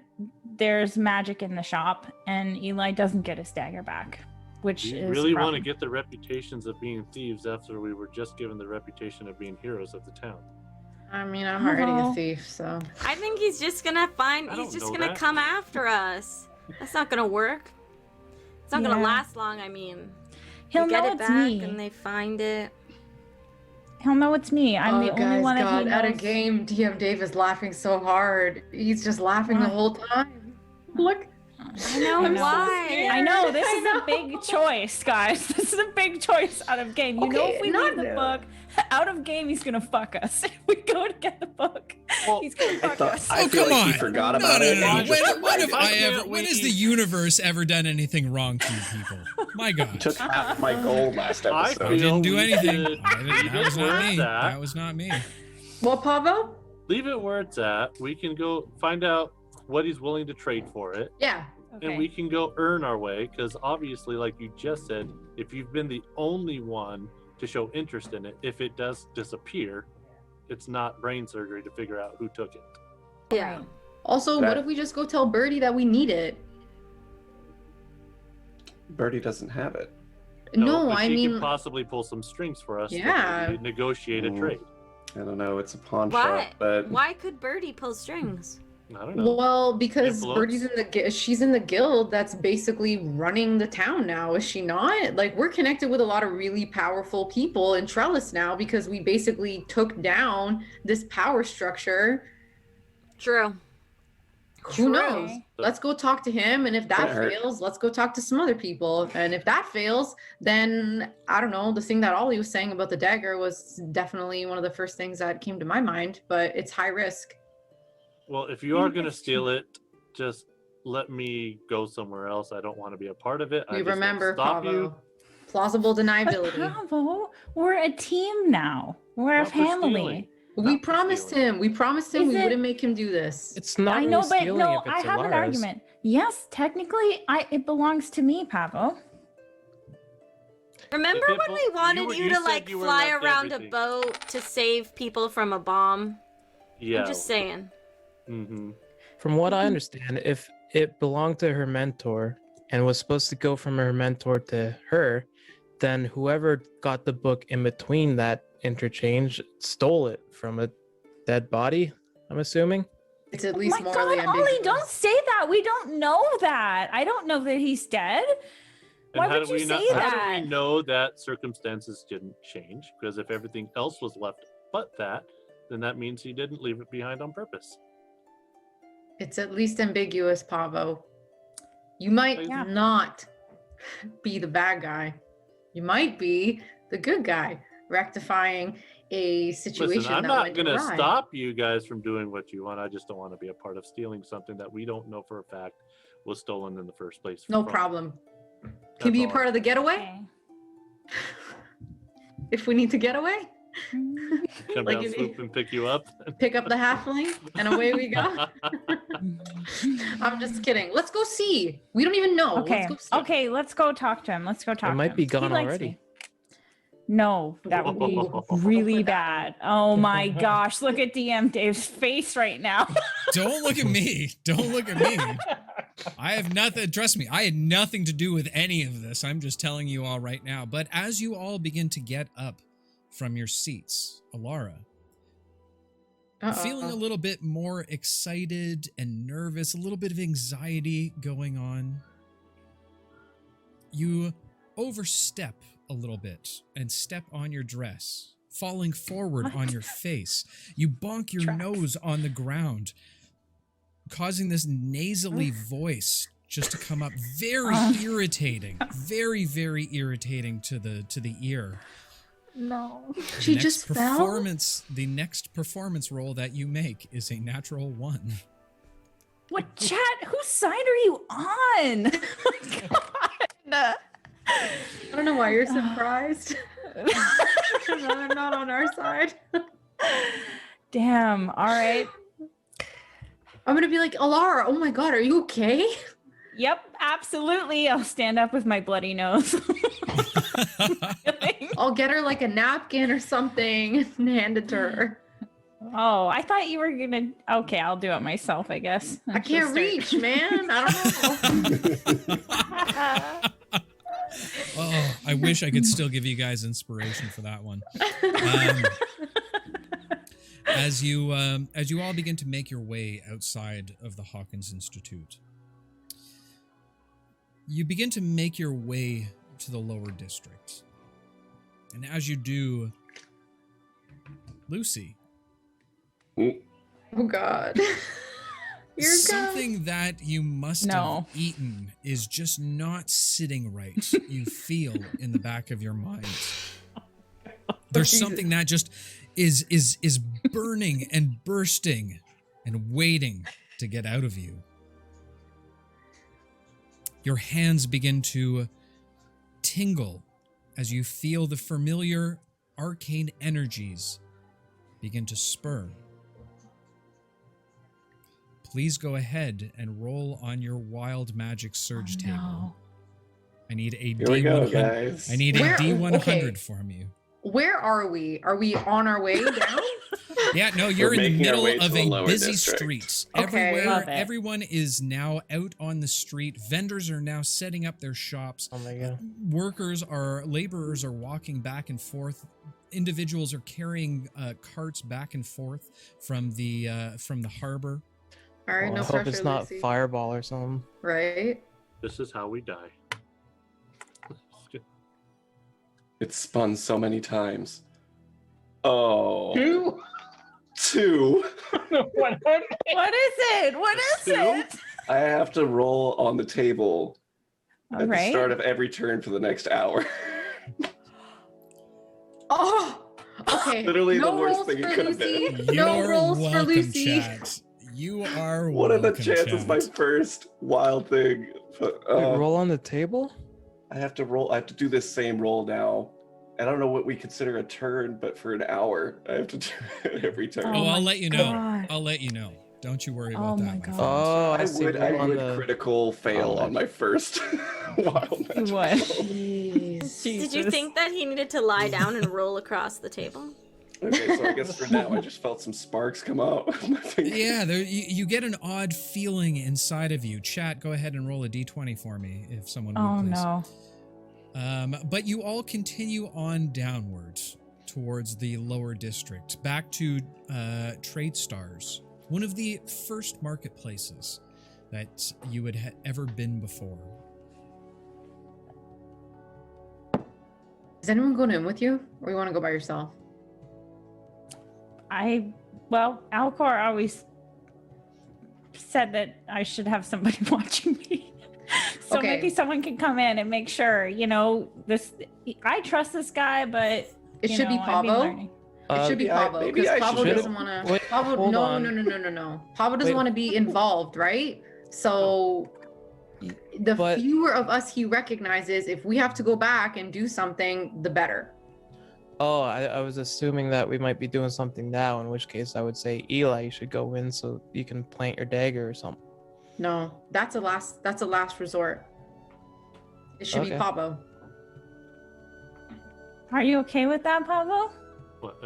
there's magic in the shop, and Eli doesn't get his dagger back, which You is really a want to problem. get the reputations of being thieves after we were just given the reputation of being heroes of the town. I mean, I'm already a Oh. thief, so. I think he's just gonna find. I He's don't just know gonna that. come after us. That's not gonna work. It's not gonna Yeah. last long. I mean, He'll they get know it it's back me. and they find it. He'll know it's me. I'm the only one that he knows. At a game, DM Dave is laughing so hard. He's just laughing the Why? whole time. Look. I know I'm so why. scared. I know this I is know. a big choice, guys. This is a big choice out of game. You know, Okay, if we not leave the now. book out of game, he's gonna fuck us. If we go to get the book, Well, he's gonna fuck us. I feel come like on. he forgot No, about no, it. no, and no. he just When went have right I in. ever? When has the universe ever done anything wrong to you people? My God. Took half my gold last I episode. I feel- didn't do we anything. should That was not me. that. That was not me. What, Pavo? Leave it where it's at. We can go find out what he's willing to trade for it, Yeah. and we can go earn our way. Because obviously, like you just said, if you've been the only one to show interest in it, if it does disappear, it's not brain surgery to figure out who took it. Yeah. Also, That- what if we just go tell Birdie that we need it? Birdie doesn't have it. No, but I she mean, can possibly pull some strings for us. to Yeah. maybe negotiate a Mm. trade. I don't know. It's a pawn Why? shop, but Why could Birdie pull strings? I don't know. well, because Influence. Birdie's in she's in the guild that's basically running the town now, is she not? Like, we're connected with a lot of really powerful people in Trelis now because we basically took down this power structure. True. Who knows? True. Let's go talk to him, and if that Can't hurt. fails, let's go talk to some other people. And if that fails, then I don't know. The thing that Ollie was saying about the dagger was definitely one of the first things that came to my mind, but it's high risk. Well, if you are going to steal it, just let me go somewhere else. I don't want to be a part of it. I We just won't remember, stop you. Pavo. Plausible But deniability. Bravo, we're a team now. We're a Not for family. stealing. We Not for promised stealing. him. We promised him Is we it- wouldn't make him do this. It's not I know, really but stealing no, if I it's have an Alara's. argument. Yes, technically, it belongs to me, Pavo. Remember If it when we bel- wanted you were- you you to said like you were fly left around everything. a boat to save people from a bomb? Yeah. I'm just saying. Mm-hmm. From what Mm-hmm. I understand, if it belonged to her mentor and was supposed to go from her mentor to her, then whoever got the book in between that interchange stole it from a dead body, I'm assuming. It's at Oh least my morally God, Ollie, ambiguous. don't say that. We don't know that. I don't know that he's dead. And Why how would do you we know, say How that? do we know that circumstances didn't change? Because if everything else was left but that, then that means he didn't leave it behind on purpose. It's at least ambiguous, Pavo. You might Yeah. not be the bad guy. You might be the good guy, rectifying a situation Listen, I'm that not went going to awry. stop you guys from doing what you want. I just don't want to be a part of stealing something that we don't know for a fact was stolen in the first place. No from- problem. That's Can be a all. part of the getaway Okay. if we need to get away. Come Like down, if swoop, and pick you up. Pick up the halfling and away we go. I'm just kidding. Let's go see. We don't even know. Okay. Let's go see. Okay, let's go talk to him. Let's go talk to might him. be He gone likes already. me. No, that would be really bad. Oh my gosh. Look at DM Dave's face right now. Don't look at me. Don't look at me. I have nothing, trust me, I had nothing to do with any of this. I'm just telling you all right now. But as you all begin to get up from your seats, Alara, feeling a little bit more excited and nervous, a little bit of anxiety going on, you overstep a little bit and step on your dress, falling forward on your face. You bonk your nose on the ground, causing this nasally voice just to come up, very irritating, very, very irritating to the ear. No. She just fell? The next performance roll that you make is a natural 1. What chat? Whose side are you on? God. I don't know why you're surprised. They're not on our side. Damn. All right. I'm gonna be like, Alara, oh my god, are you okay? Yep, absolutely. I'll stand up with my bloody nose. I'll get her like a napkin or something and hand it to her. Oh, I thought you were gonna. Okay, I'll do it myself, I guess. I can't reach, man. I don't know. Oh, I wish I could still give you guys inspiration for that one. As you all begin to make your way outside of the Hawkins Institute, you begin to make your way to the lower district. And as you do, Lucy. Oh god. You're Something that you must have eaten is just not sitting right. You feel in the back of your mind. There's something that just is burning and bursting and waiting to get out of you. Your hands begin to tingle as you feel the familiar arcane energies begin to spur. Please go ahead and roll on your wild magic surge table. I need a Here we go, D100. guys. I need a Where- D100 okay. from you. Where are we? Are we on our way down? Yeah, no, you're in the making our middle way to of the a lower busy district. street. Okay. Everywhere, Love it. everyone is now out on the street. Vendors are now setting up their shops. Oh my god. Laborers are walking back and forth. Individuals are carrying carts back and forth from the harbor. All right, Well, no I hope pressure, it's not Lucy. Fireball or something. Right? This is how we die. It's spun so many times. Oh. 2? 2. 100? What is it? What is Two? it? I have to roll on the table All at the right. start of every turn for the next hour. Oh, okay. Literally the no worst rolls thing it for could have Lucy. been. No You're rolls for welcome, Lucy. chat. You are What are the welcome, chances chat. my first wild thing? Wait, roll on the table? I have to do this same roll now. I don't know what we consider a turn, but for an hour, I have to do it every turn. Oh, I'll my let you know. God. I'll let you know. Don't you worry about Oh that. my my God. friend. Oh, I I see. would Roll on the- critical fail Oh, on my first wild magic. What? roll. Jeez. Did you think that he needed to lie down and roll across the table? Okay, so I guess for now, I just felt some sparks come out of my fingers. Yeah, you get an odd feeling inside of you. Chat, go ahead and roll a d20 for me if someone would, Oh please. no. But you all continue on downwards towards the lower district, back to Trade Stars, one of the first marketplaces that you had ever been before. Is anyone going in with you, or you want to go by yourself? Alcor always said that I should have somebody watching me. So Okay. maybe someone can come in and make sure, I trust this guy, but It should be I've been Pablo. learning. It should be Pablo maybe because I Pablo should doesn't go. want to. Wait, Pablo, hold no. Pablo doesn't Wait. want to be involved, right? So the But- fewer of us he recognizes, if we have to go back and do something, the better. Oh, I was assuming that we might be doing something now, in which case I would say, Eli, you should go in so you can plant your dagger or something. No, that's a last resort. It should be Okay. Pablo. Are you okay with that, Pablo? What,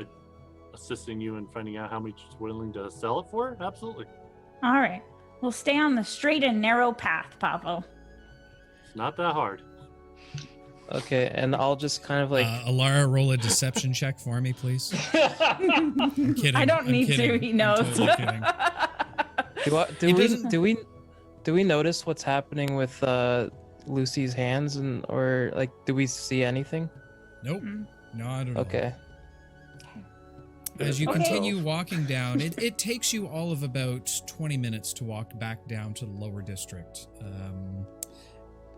assisting you in finding out how much he's willing to sell it for? Absolutely. All right. We'll stay on the straight and narrow path, Pablo. It's not that hard. Okay, and I'll just kind of like Alara, roll a deception check for me, please. I'm kidding. I don't I'm need kidding. to. He I'm knows. totally kidding. do we notice what's happening with Lucy's hands, and or like do we see anything? Nope. Not at all. Okay. As you Okay. continue walking down, it takes you all of about 20 minutes to walk back down to the lower district.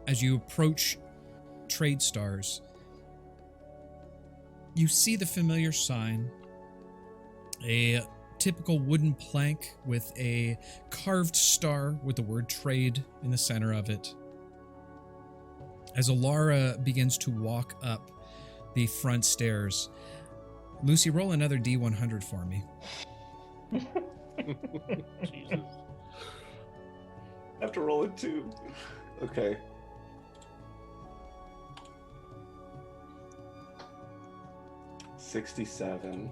As you approach Trade Stars, you see the familiar sign, a typical wooden plank with a carved star with the word trade in the center of it. As Alara begins to walk up the front stairs, Lucy, roll another D100 for me. Jesus. I have to roll it too. Okay. $67.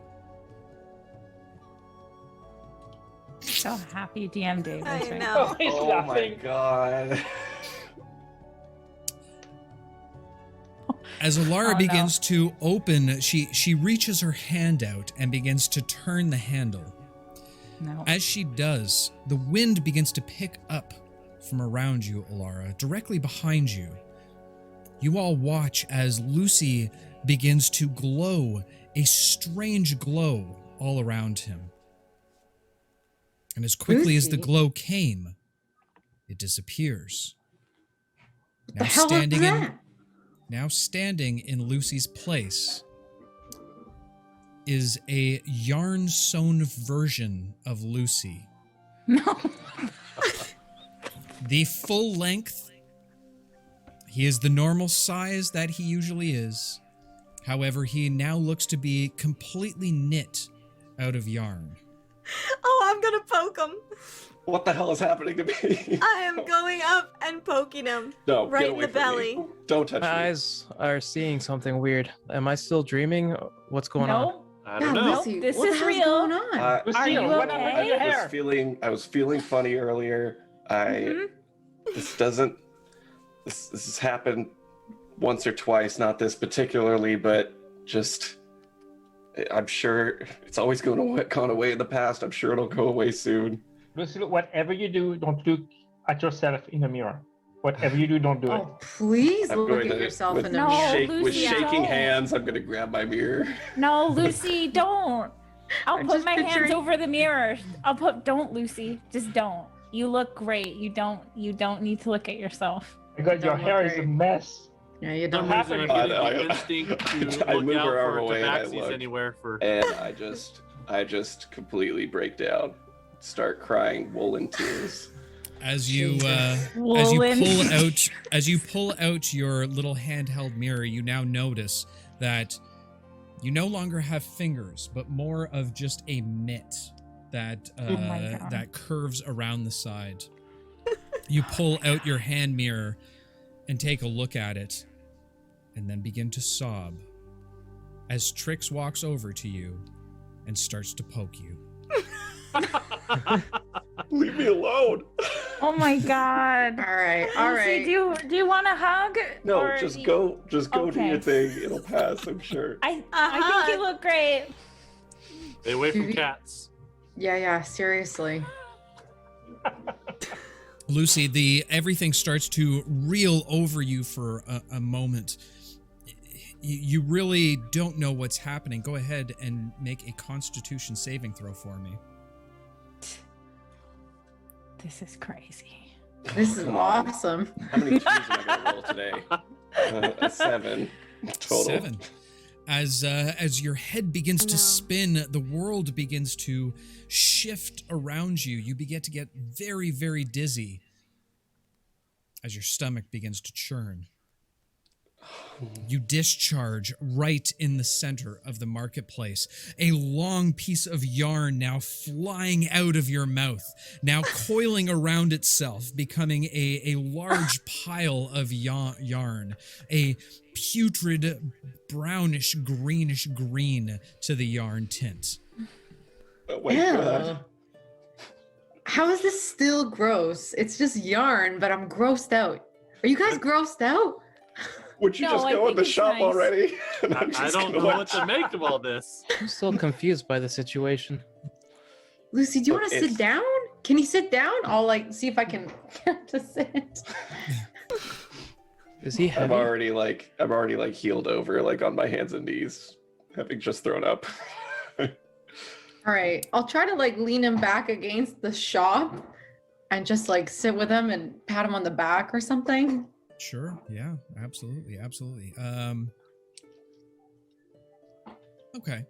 So happy DM Dave I is right know. He's Oh my laughing. god. As Alara Oh, begins to open, she reaches her hand out and begins to turn the handle. No. As she does, the wind begins to pick up from around you, Alara, directly behind you. You all watch as Lucy begins to glow, a strange glow all around him. And as quickly as the Lucy? glow came, it disappears. The hell was that? Now standing in Lucy's place is a yarn-sewn version of Lucy. No. The full length. He is the normal size that he usually is. However, he now looks to be completely knit out of yarn. Oh, I'm gonna poke him. What the hell is happening to me? I am going up and poking him. No, Right get in away the from belly. me. Don't touch My me. eyes are seeing something weird. Am I still dreaming? What's going on? No. I don't know. Nope, Lucy, this what is the hell's real. going on? Are Lucille, you what happened to okay? your I hair? was feeling funny earlier. This has happened once or twice, not this particularly, but just I'm sure it's always gone away in the past. I'm sure it'll go away soon. Lucille, whatever you do, don't look at yourself in the mirror. Whatever you do, don't do it. Oh, please I'm look going at to yourself with, in the No, mirror. with Lucy, shaking don't. hands. I'm gonna grab my mirror. No, Lucy, don't. I'll I'm put just my hands picturing- over the mirror. Don't, Lucy. Just don't. You look great. You don't need to look at yourself. Because your Don't hair look is a great. mess. Yeah, you For some don't have reason, to. I'm I- getting the instinct to I look move out her arm for away and I tabaxis look. anywhere for. And I just completely break down, start crying woolen tears. As you Woolen. pull out your little handheld mirror, you now notice that you no longer have fingers, but more of just a mitt that my God. that curves around the side. You pull out your hand mirror and take a look at it, and then begin to sob as Trix walks over to you and starts to poke you. Leave me alone. Oh my God. All right, all Lucy, right. do you want a hug? No, Or just you- go do Okay. your thing. It'll pass, I'm sure. I Uh-huh. think you look great. Stay away from cats. Yeah, seriously. Lucy, everything starts to reel over you for a moment. You really don't know what's happening. Go ahead and make a Constitution saving throw for me. This is crazy. This is awesome. How many twos am I going to roll today? A 7 total. 7. As your head begins to spin, the world begins to shift around you. You begin to get very, very dizzy as your stomach begins to churn. You discharge right in the center of the marketplace. A long piece of yarn now flying out of your mouth, now coiling around itself, becoming a large pile of yarn, a putrid brownish greenish green to the yarn tint. Oh my God. How is this still gross? It's just yarn, but I'm grossed out. Are you guys grossed out? Would you just go in the shop already? I don't know what to make of all this. I'm still confused by the situation. Lucy, do you want to sit down? Can you sit down? I'll like see if I can get to sit. Is he heavy? I'm already healed over, like on my hands and knees, having just thrown up. All right, I'll try to like lean him back against the shop and just like sit with him and pat him on the back or something. Sure. Yeah, absolutely. Okay.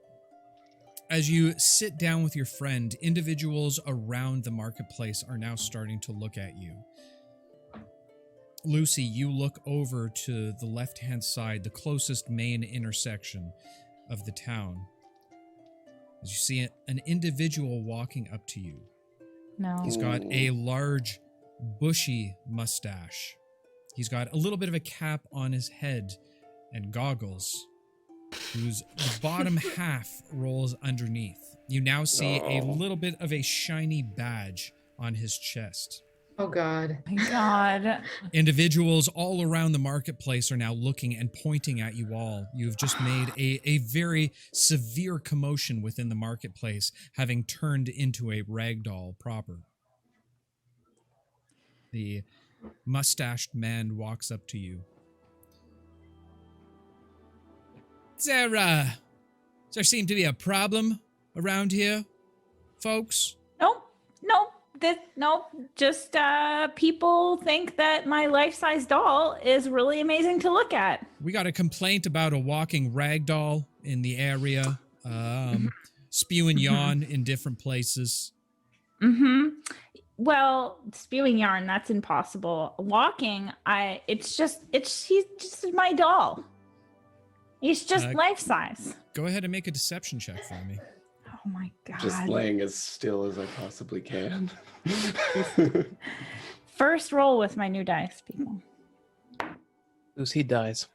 As you sit down with your friend, individuals around the marketplace are now starting to look at you. Lucy, you look over to the left-hand side, the closest main intersection of the town. As you see an individual walking up to you. No. He's got a large, bushy mustache. He's got a little bit of a cap on his head and goggles, whose the bottom half rolls underneath. You now see a little bit of a shiny badge on his chest. Oh, God. My God. Individuals all around the marketplace are now looking and pointing at you all. You've just made a very severe commotion within the marketplace, having turned into a ragdoll proper. The mustached man walks up to you. Does there seem to be a problem around here, folks? Nope. Just people think that my life-size doll is really amazing to look at. We got a complaint about a walking rag doll in the area, spewing yarn in different places. Well, spewing yarn, that's impossible. Walking, he's just my doll. He's just life-size. Go ahead and make a deception check for me. Oh my God. Just laying as still as I possibly can. First roll with my new dice, people. Lucy dies.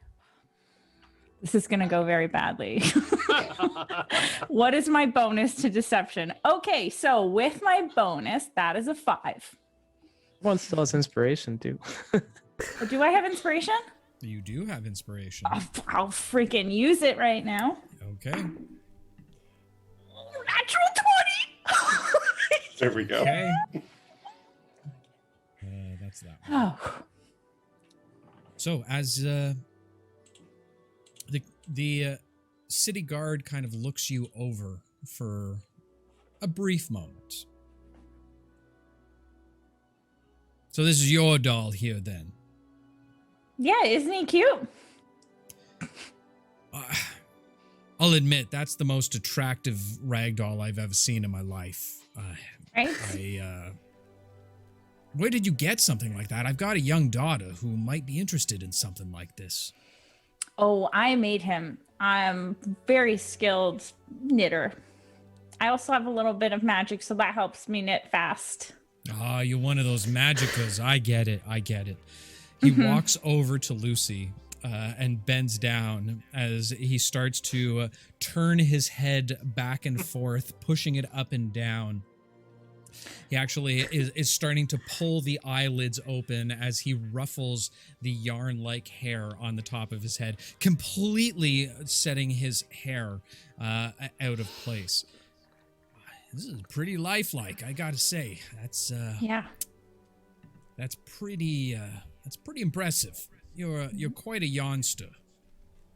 This is going to go very badly. What is my bonus to deception? Okay, so with my bonus, that is a 5. One still has inspiration, too. Do I have inspiration? You do have inspiration. I'll freaking use it right now. Okay. Natural 20! There we go. Okay. That's that one. Oh. So as the city guard kind of looks you over for a brief moment. So this is your doll here then? Yeah, isn't he cute? I'll admit, that's the most attractive ragdoll I've ever seen in my life. Right? Where did you get something like that? I've got a young daughter who might be interested in something like this. Oh, I made him. I'm very skilled knitter. I also have a little bit of magic, so that helps me knit fast. Ah, you're one of those magicas. I get it. He walks over to Lucy and bends down as he starts to turn his head back and forth, pushing it up and down. He actually is starting to pull the eyelids open as he ruffles the yarn-like hair on the top of his head, completely setting his hair out of place. This is pretty lifelike, I gotta say. That's pretty impressive. You're quite a yarnster.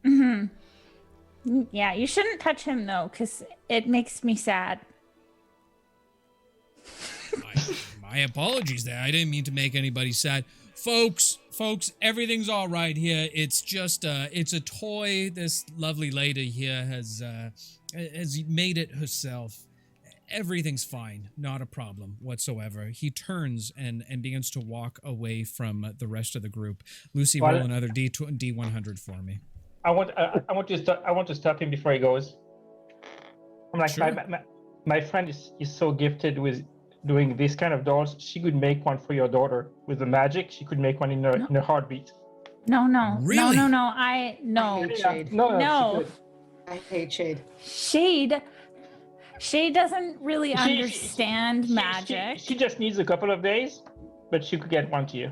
Mm-hmm. Yeah, you shouldn't touch him though, because it makes me sad. My apologies there. I didn't mean to make anybody sad. Folks, everything's all right here. It's just, it's a toy. This lovely lady here has made it herself. Everything's fine. Not a problem whatsoever. He turns and begins to walk away from the rest of the group. Lucy, roll another D100 for me. I want to stop him before he goes. I'm like, Sure. my friend is so gifted with doing this kind of dolls. She could make one for your daughter with the magic. She could make one in a heartbeat. No. Really? No. I hate Shade. No. I hate Shade. Shade doesn't really understand magic. She just needs a couple of days, but she could get one to you.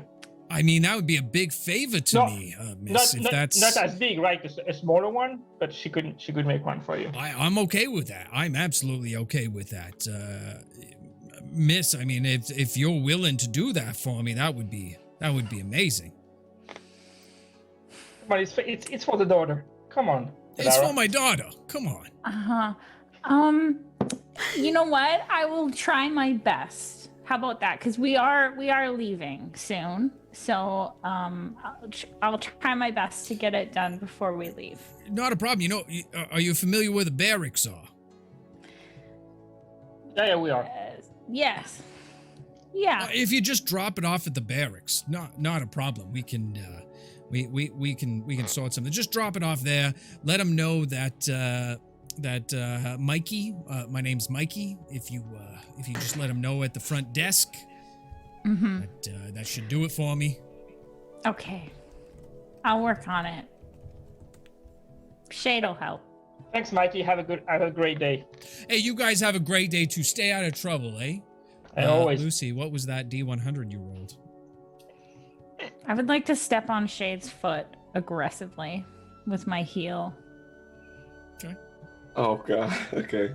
I mean, that would be a big favor to me, miss. Not as big, right? A smaller one, but she could make one for you. I'm okay with that. I'm absolutely okay with that. Miss, I mean, if you're willing to do that for me, that would be amazing. But it's for the daughter. Come on. It's Lara. for my daughter. Come on. You know what? I will try my best. How about that? Because we are leaving soon, so I'll try my best to get it done before we leave. Not a problem. You know, are you familiar where the barracks are? Yeah, we are. Yes. Yeah. If you just drop it off at the barracks, not a problem. We can we can sort something. Just drop it off there. Let them know that Mikey, my name's Mikey. If you just let him know at the front desk, that should do it for me. Okay. I'll work on it. Shade'll help. Thanks, Mikey. Have a great day. Hey, you guys have a great day too. Stay out of trouble, eh? Always. Lucy, what was that D100 you rolled? I would like to step on Shade's foot aggressively with my heel. Okay. Oh god. Okay.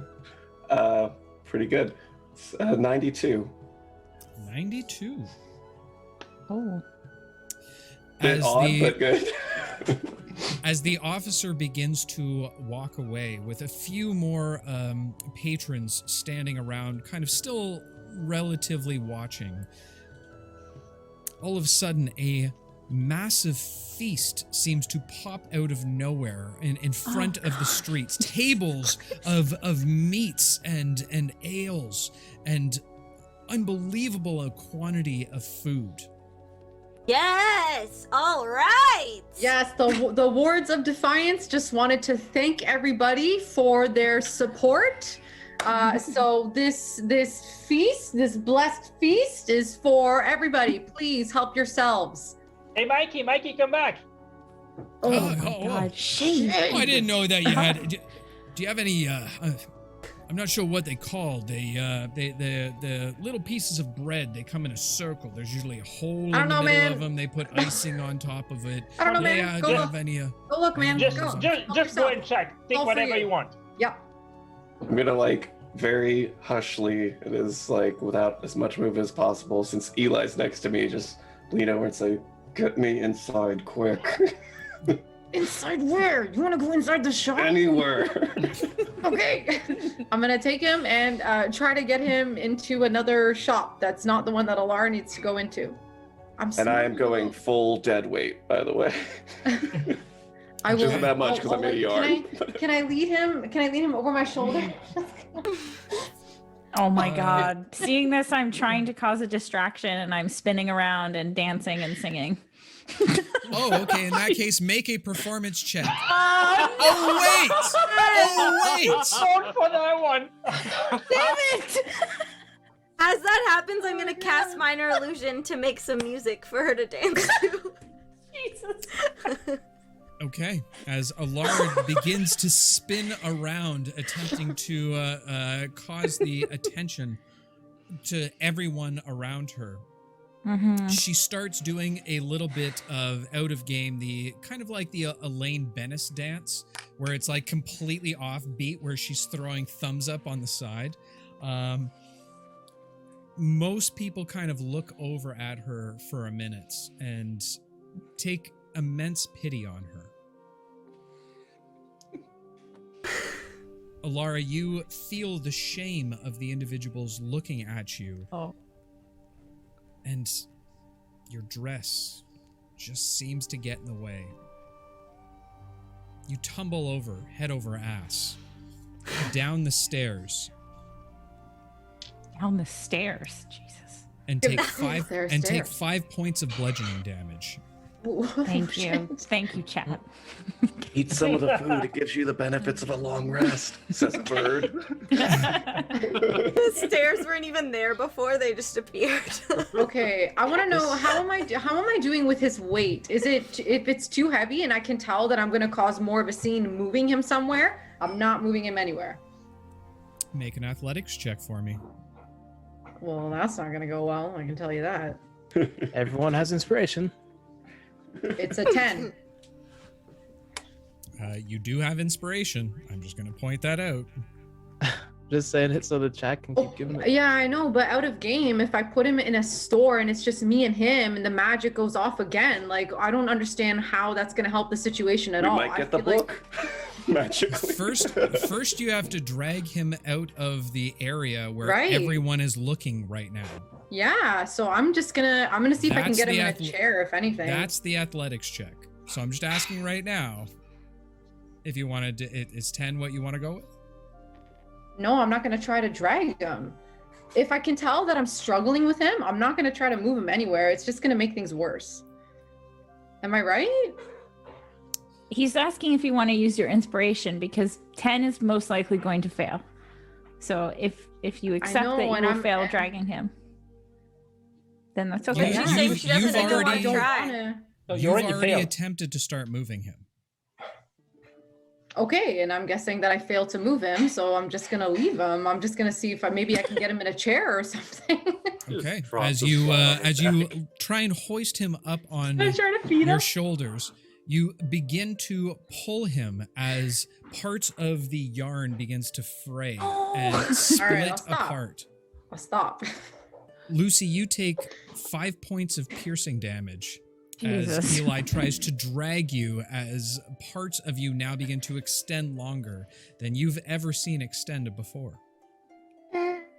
Pretty good. It's, 92. 92. Oh. Bit odd, but good. As the officer begins to walk away with a few more patrons standing around, kind of still relatively watching, all of a sudden a massive feast seems to pop out of nowhere in front of the streets. Tables of meats and ales and unbelievable quantity of food. Yes, all right. Yes, the Wards of Defiance just wanted to thank everybody for their support. So this feast, this blessed feast, is for everybody. Please help yourselves. Hey, Mikey, come back. Oh my God, Shade. Oh, I didn't know that you had. Do you have any? I'm not sure what they call the little pieces of bread. They come in a circle. There's usually a hole in the middle of them. They put icing on top of it. I don't know, man. Yeah, Go do you look. have any? Go look, man. Just go and check. Take All for whatever you. you want. Yep. I'm gonna very hushly, it is without as much movement as possible, since Eli's next to me, just lean over and say, "Get me inside quick." Inside where? You want to go inside the shop? Anywhere. Okay. I'm gonna take him and try to get him into another shop that's not the one that Alara needs to go into. And I am going full dead weight, by the way. I will. Just that much because I'm in a yard. Can I lead him? Can I lead him over my shoulder? Oh my God. Seeing this, I'm trying to cause a distraction and I'm spinning around and dancing and singing. Oh, okay. In that case, make a performance check. Oh, wait! Oh, wait! Going for that one. damn it! As that happens, I'm gonna cast Minor Illusion to make some music for her to dance to. Jesus. Okay, as Alard begins to spin around, attempting to cause the attention to everyone around her, she starts doing a little bit of out of game, the kind of like the Elaine Bennis dance, where it's completely off beat, where she's throwing thumbs up on the side. Most people kind of look over at her for a minute and take immense pity on her. Alara, you feel the shame of the individuals looking at you. Oh. And your dress just seems to get in the way. You tumble over, head over ass, down the stairs. Down the stairs, Jesus. And take take 5 points of bludgeoning damage. Thank you. Thank you, chat. Eat some of the food. It gives you the benefits of a long rest, says a bird. The stairs weren't even there before; they just appeared. Okay, I want to know how am I doing with his weight? Is it if it's too heavy and I can tell that I'm going to cause more of a scene moving him somewhere? I'm not moving him anywhere. Make an athletics check for me. Well, that's not going to go well. I can tell you that. Everyone has inspiration. It's a 10. You do have inspiration. I'm just going to point that out. Just saying it so the chat can keep giving it. Yeah, I know, but out of game, if I put him in a store and it's just me and him and the magic goes off again, like, I don't understand how that's going to help the situation at all. We might get the book magically. First, you have to drag him out of the area where everyone is looking right now. Yeah, so I'm gonna see if I can get him in a chair, if anything. That's the athletics check. So I'm just asking right now if you wanted to. Is 10 what you want to go with? No, I'm not gonna try to drag him. If I can tell that I'm struggling with him, I'm not gonna try to move him anywhere. It's just gonna make things worse. Am I right? He's asking if you want to use your inspiration because 10 is most likely going to fail. So if you accept that you will fail dragging him, then that's okay. You've already failed. attempted to start moving him. Okay, and I'm guessing that I failed to move him, so I'm just gonna leave him. I'm just gonna see if maybe I can get him in a chair or something. Okay. As you try and hoist him up on your shoulders, you begin to pull him as parts of the yarn begins to fray and split apart. I'll stop. Lucy, you take 5 points of piercing damage as Eli tries to drag you as parts of you now begin to extend longer than you've ever seen extended before.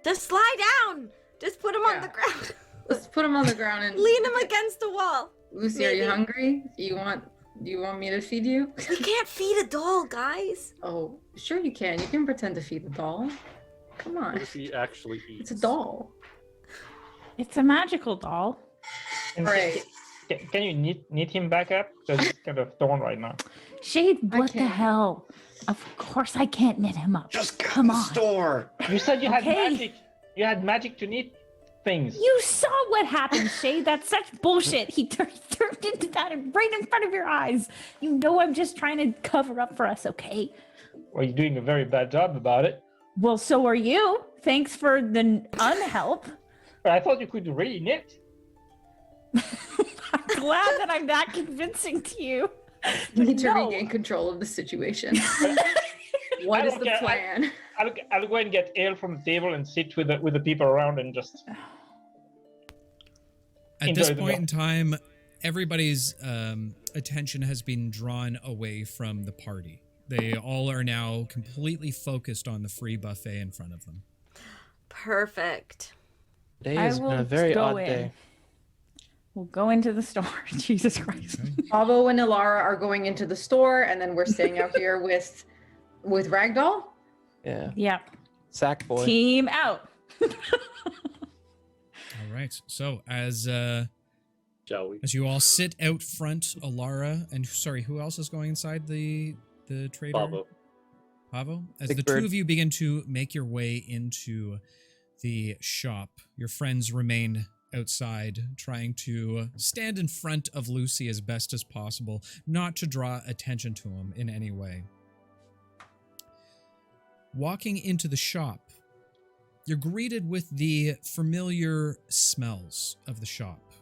Just slide down. Just put him on the ground. Let's put him on the ground and lean him against the wall. Lucy, are you hungry? Do you want me to feed you? You can't feed a doll, guys. Oh, sure you can. You can pretend to feed a doll. Come on. What if he actually eats? It's a doll. It's a magical doll. Right. Can you knit him back up? Because he's kind of torn right now. Shade, what the hell? Of course I can't knit him up. Just come on. Store. You said you had magic. You had magic to knit things. You saw what happened, Shade. That's such bullshit. He turned into that right in front of your eyes. You know I'm just trying to cover up for us, okay? Well, you're doing a very bad job about it. Well, so are you. Thanks for the unhelp. But I thought you could really knit. I'm glad that I'm that convincing to you. You need to regain control of the situation. What is the plan? I'll go and get ale from the table and sit with the people around and just. At this point in time, everybody's attention has been drawn away from the party. They all are now completely focused on the free buffet in front of them. Perfect. Today has been a very odd day. We'll go into the store. Jesus Christ. Pavo and Alara are going into the store, and then we're staying out here with Ragdoll. Yeah. Yep. Sack boy. Team out. All right. So as Shall we? as you all sit out front, Alara and who else is going inside the trader? Pavo. As Big the Bird. two of you begin to make your way into the shop, your friends remain outside, trying to stand in front of Lucy as best as possible, not to draw attention to him in any way. Walking into the shop, you're greeted with the familiar smells of the shop.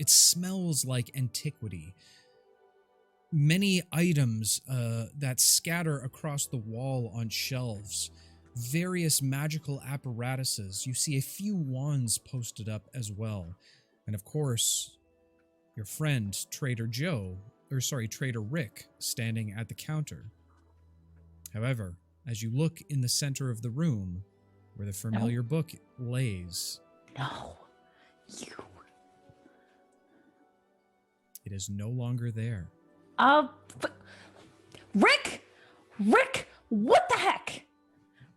It smells like antiquity. Many items that scatter across the wall on shelves. Various magical apparatuses. You see a few wands posted up as well. And of course, your friend, Trader Rick, standing at the counter. However, as you look in the center of the room where the familiar book lays. No. You. It is no longer there. Rick! Rick! What the heck?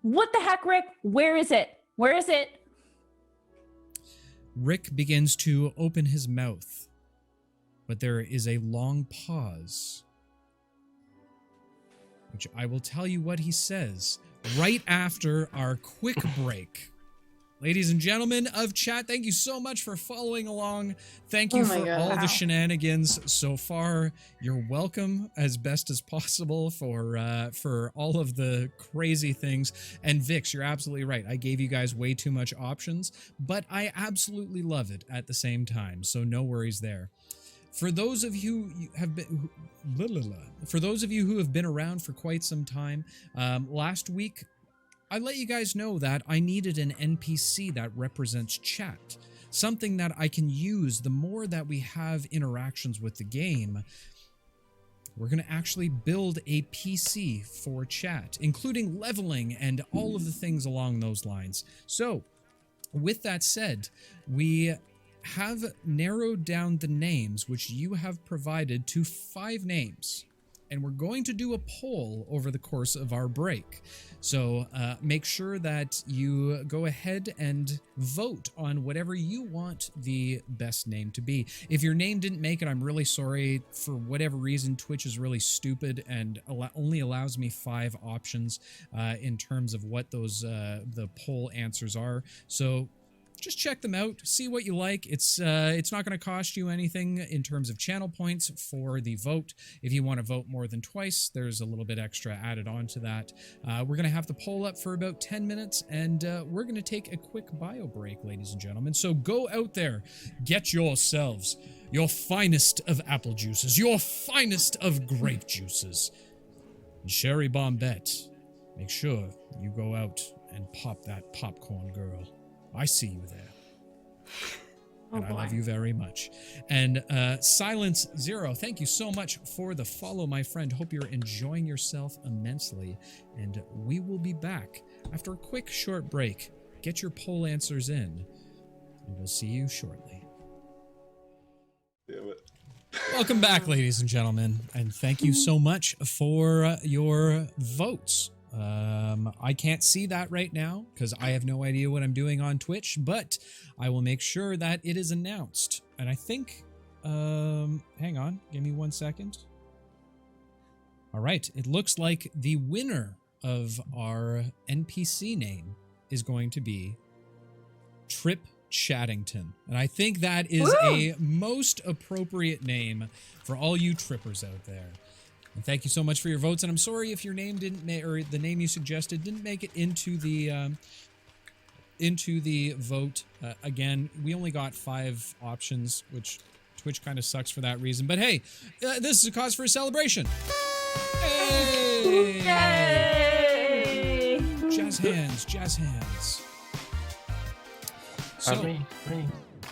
What the heck, Rick? Where is it? Where is it? Rick begins to open his mouth, but there is a long pause, which I will tell you what he says right after our quick break. Ladies and gentlemen of chat, thank you so much for following along. Thank you for all the shenanigans so far. You're welcome as best as possible for all of the crazy things. And Vix, you're absolutely right. I gave you guys way too much options, but I absolutely love it at the same time. So no worries there. For those of you who have been, who have been around for quite some time, last week I let you guys know that I needed an NPC that represents chat, something that I can use the more that we have interactions with the game. We're going to actually build a PC for chat, including leveling and all of the things along those lines. So, with that said, we have narrowed down the names which you have provided to 5 names. And we're going to do a poll over the course of our break. So make sure that you go ahead and vote on whatever you want the best name to be. If your name didn't make it, I'm really sorry. For whatever reason, Twitch is really stupid and only allows me 5 options in terms of what those the poll answers are. So just check them out, see what you like. It's not going to cost you anything in terms of channel points for the vote. If you want to vote more than twice, there's a little bit extra added on to that. We're going to have the poll up for about 10 minutes, and we're going to take a quick bio break, ladies and gentlemen. So go out there, get yourselves your finest of apple juices, your finest of grape juices, and Sherry Bombette. Make sure you go out and pop that popcorn, girl. I see you there. And I love you very much. And Silence Zero, thank you so much for the follow, my friend. Hope you're enjoying yourself immensely. And we will be back after a quick short break. Get your poll answers in. And we'll see you shortly. Damn it. Welcome back, ladies and gentlemen. And thank you so much for your votes. I can't see that right now because I have no idea what I'm doing on Twitch, but I will make sure that it is announced. And I think, hang on, give me 1 second. All right, it looks like the winner of our NPC name is going to be Trip Chattington. And I think that is a most appropriate name for all you trippers out there. And thank you so much for your votes. And I'm sorry if your name didn't make, or the name you suggested didn't make it into the vote. Again, we only got 5 options, which Twitch kind of sucks for that reason. But hey, this is a cause for a celebration. Hey! Yay! Jazz hands, jazz hands. So,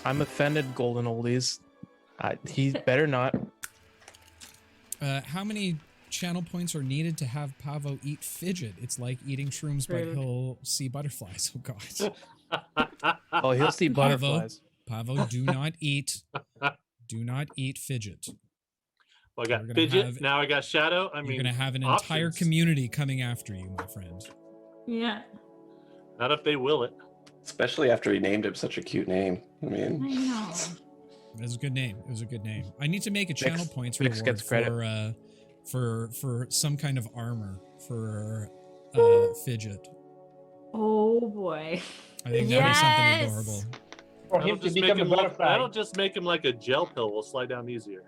I'm offended, Golden Oldies. He better not. how many channel points are needed to have Pavo eat fidget? It's like eating shrooms, but he'll see butterflies. Oh, God. Oh, he'll see butterflies. Pavo, do not eat fidget. Well, I got fidget. Now I got shadow. I mean, you're going to have an entire community coming after you, my friend. Yeah. Not if they will it. Especially after he named him such a cute name. I mean, I know. It was a good name. It was a good name. I need to make a channel points reward gets credit. for some kind of armor for fidget. Oh boy. I think that'd be something adorable. For him to become a butterfly. That'll just make him like a gel pill. Will slide down easier.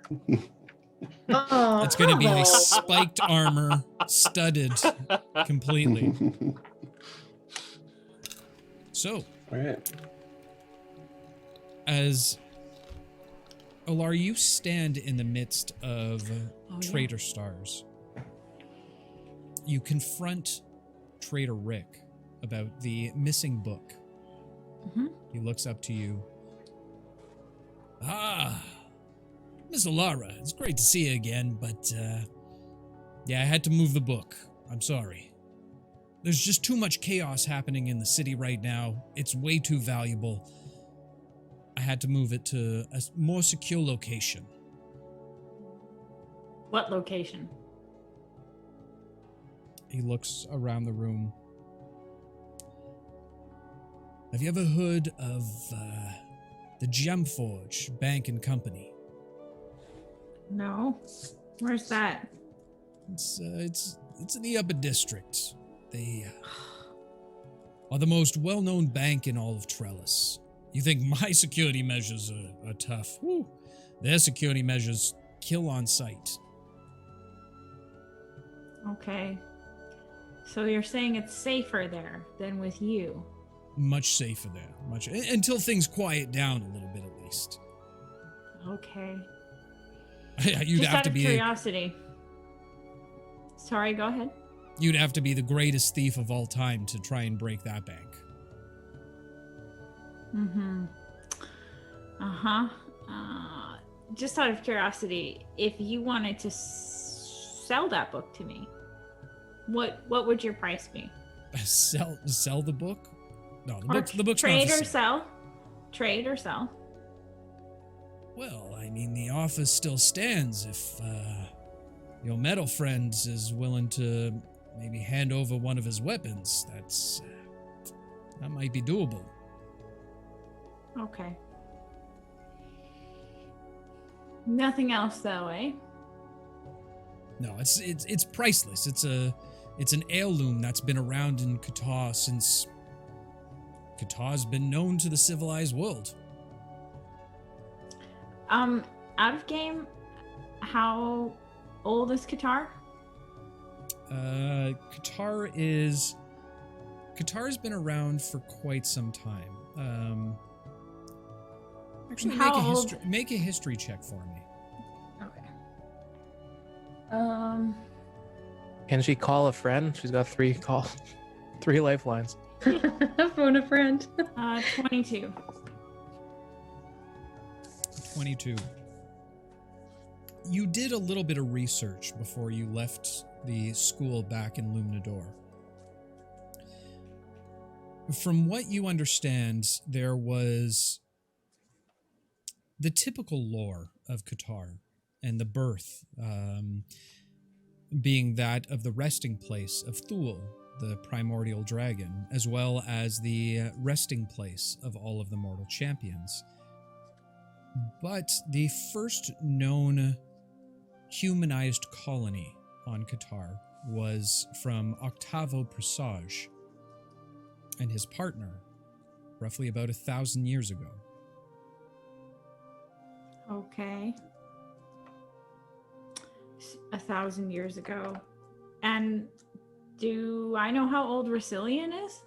Oh. It's going to be a spiked armor, studded completely. So, all right. As Olar, you stand in the midst of Trader Stars. You confront Trader Rick about the missing book. Mm-hmm. He looks up to you. Ah, Miss Olara, it's great to see you again, but yeah, I had to move the book. I'm sorry. There's just too much chaos happening in the city right now. It's way too valuable. I had to move it to a more secure location. What location? He looks around the room. Have you ever heard of the Gemforge Bank and Company? No. Where's that? It's in the Upper District. They are the most well-known bank in all of Trelis. You think my security measures are tough? Woo. Their security measures kill on sight. Okay. So you're saying it's safer there than with you? Much safer there. Much until things quiet down a little bit at least. Okay. You'd Just have out to of be curiosity. Sorry, go ahead. You'd have to be the greatest thief of all time to try and break that bank. Mm-hmm. Uh-huh. Just out of curiosity, if you wanted to sell that book to me, what would your price be? Sell the book? No, the book's trade not for or sell. Trade or sell. Well, I mean, the offer still stands if your metal friend is willing to maybe hand over one of his weapons. That might be doable. Okay. Nothing else though, eh? No, it's priceless. It's an heirloom that's been around in Qatar since Qatar's been known to the civilized world. Out of game, how old is Qatar? Qatar's been around for quite some time. Actually, make a history check for me. Okay. Can she call a friend? She's got 3 lifelines. Phone a friend. 22. 22. You did a little bit of research before you left the school back in Luminador. From what you understand, there was the typical lore of Qatar and the birth being that of the resting place of Thule, the primordial dragon, as well as the resting place of all of the mortal champions. But the first known humanized colony on Qatar was from Octavo Presage and his partner, roughly about 1,000 years ago. Okay. 1,000 years ago. And do I know how old Resilian is?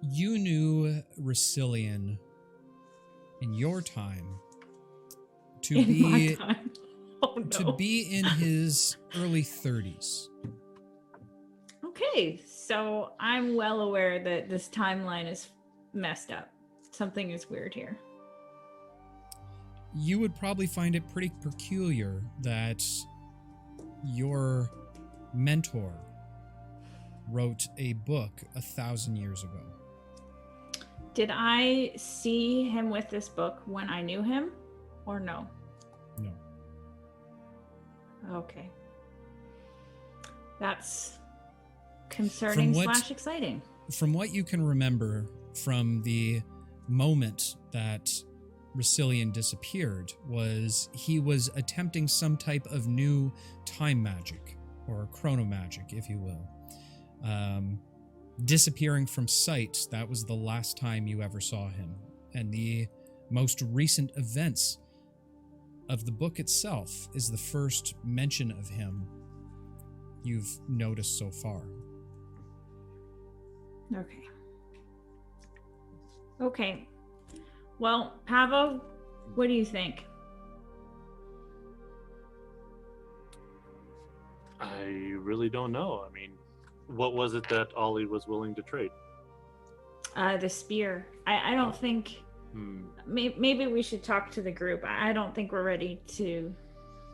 You knew Resilian in your time to be in his early 30s. Okay, so I'm well aware that this timeline is messed up. Something is weird here. You would probably find it pretty peculiar that your mentor wrote a book 1,000 years ago. Did I see him with this book when I knew him, or no? No. Okay. That's concerning / exciting. From what you can remember from the moment that Resilian disappeared, was he was attempting some type of new time magic, or chrono magic, if you will. Disappearing from sight, that was the last time you ever saw him. And the most recent events of the book itself is the first mention of him you've noticed so far. Okay. Well, Pavo, what do you think? I really don't know. I mean, what was it that Ollie was willing to trade? The spear. I don't think... Maybe we should talk to the group. I don't think we're ready to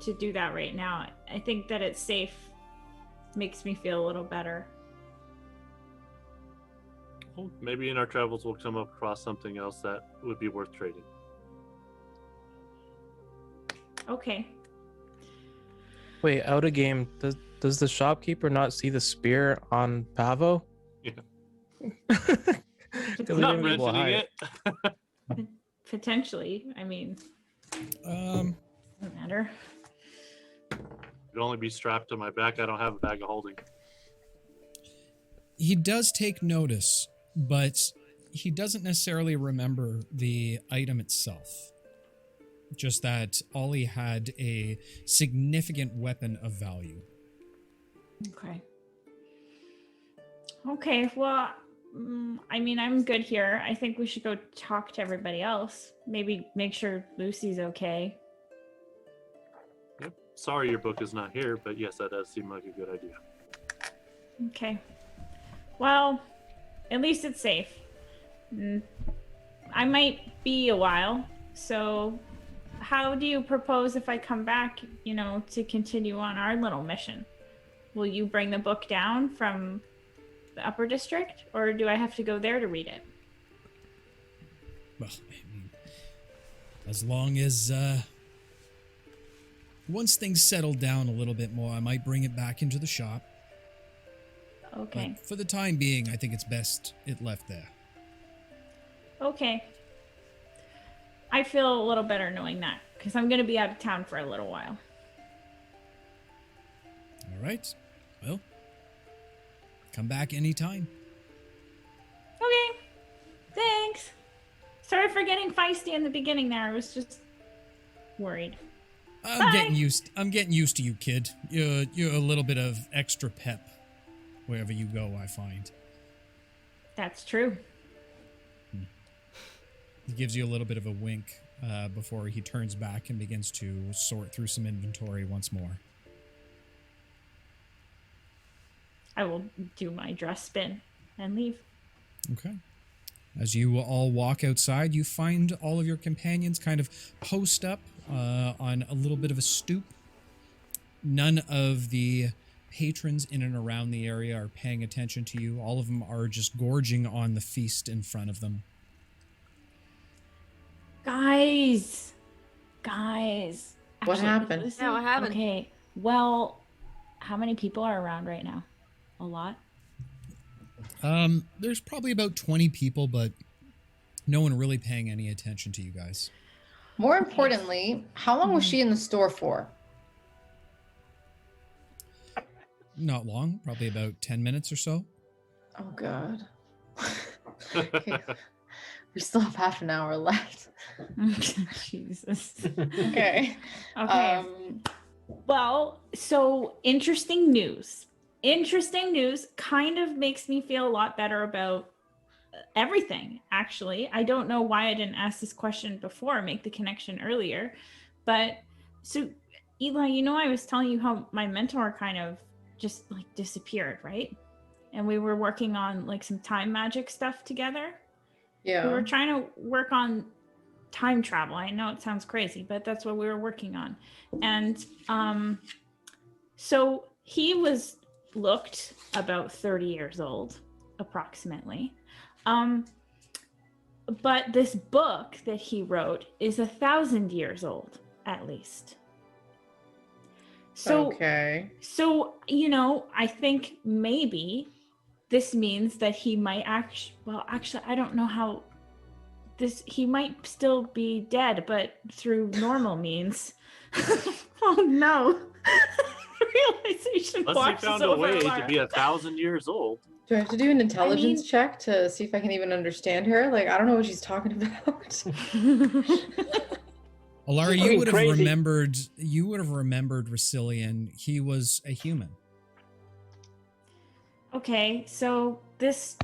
to do that right now. I think that it's safe. Makes me feel a little better. Well, maybe in our travels we'll come across something else that would be worth trading. Okay. Wait, out of game. Does the shopkeeper not see the spear on Pavo? Yeah. Not mentioning it. Potentially. I mean, doesn't matter. It'd only be strapped to my back. I don't have a bag of holding. He does take notice, but he doesn't necessarily remember the item itself. Just that Ollie had a significant weapon of value. Okay. Okay, well, I mean, I'm good here. I think we should go talk to everybody else. Maybe make sure Lucy's okay. Yep. Sorry your book is not here, but yes, that does seem like a good idea. Okay. Well, at least it's safe. I might be a while, so how do you propose if I come back, to continue on our little mission? Will you bring the book down from the upper district, or do I have to go there to read it? Well, I mean, as long as, once things settle down a little bit more, I might bring it back into the shop. Okay. But for the time being, I think it's best it left there. Okay. I feel a little better knowing that, because I'm going to be out of town for a little while. All right. Well, come back anytime. Okay. Thanks. Sorry for getting feisty in the beginning there. I was just worried. I'm getting used to you, kid. You're a little bit of extra pep wherever you go, I find. That's true. He gives you a little bit of a wink before he turns back and begins to sort through some inventory once more. I will do my dress spin and leave. Okay. As you all walk outside, you find all of your companions kind of post up on a little bit of a stoop. None of the patrons in and around the area are paying attention to you. All of them are just gorging on the feast in front of them. Guys. What happened? Listen. Yeah, what happened? Okay. Well, how many people are around right now? A lot? There's probably about 20 people, but no one really paying any attention to you guys. More importantly, how long was she in the store for? Not long, probably about 10 minutes or so. Oh, God. Okay. We still have half an hour left. Jesus. Okay. Okay. Well, so interesting news. Interesting news kind of makes me feel a lot better about everything, actually. I don't know why I didn't ask this question before, make the connection earlier. But so, Eli, I was telling you how my mentor kind of just like disappeared, right? And we were working on like some time magic stuff together. Yeah. We were trying to work on time travel. I know it sounds crazy, but that's what we were working on. And so he looked about 30 years old, approximately. But this book that he wrote is 1,000 years old, at least. So, okay. So, I think maybe this means that he might actually, I don't know how he might still be dead, but through normal means. Oh no. Realization Unless he found a way to be 1,000 years old. Do I have to do an intelligence check to see if I can even understand her? Like, I don't know what she's talking about. Alara, you would have remembered Racilian. He was a human. Okay, so this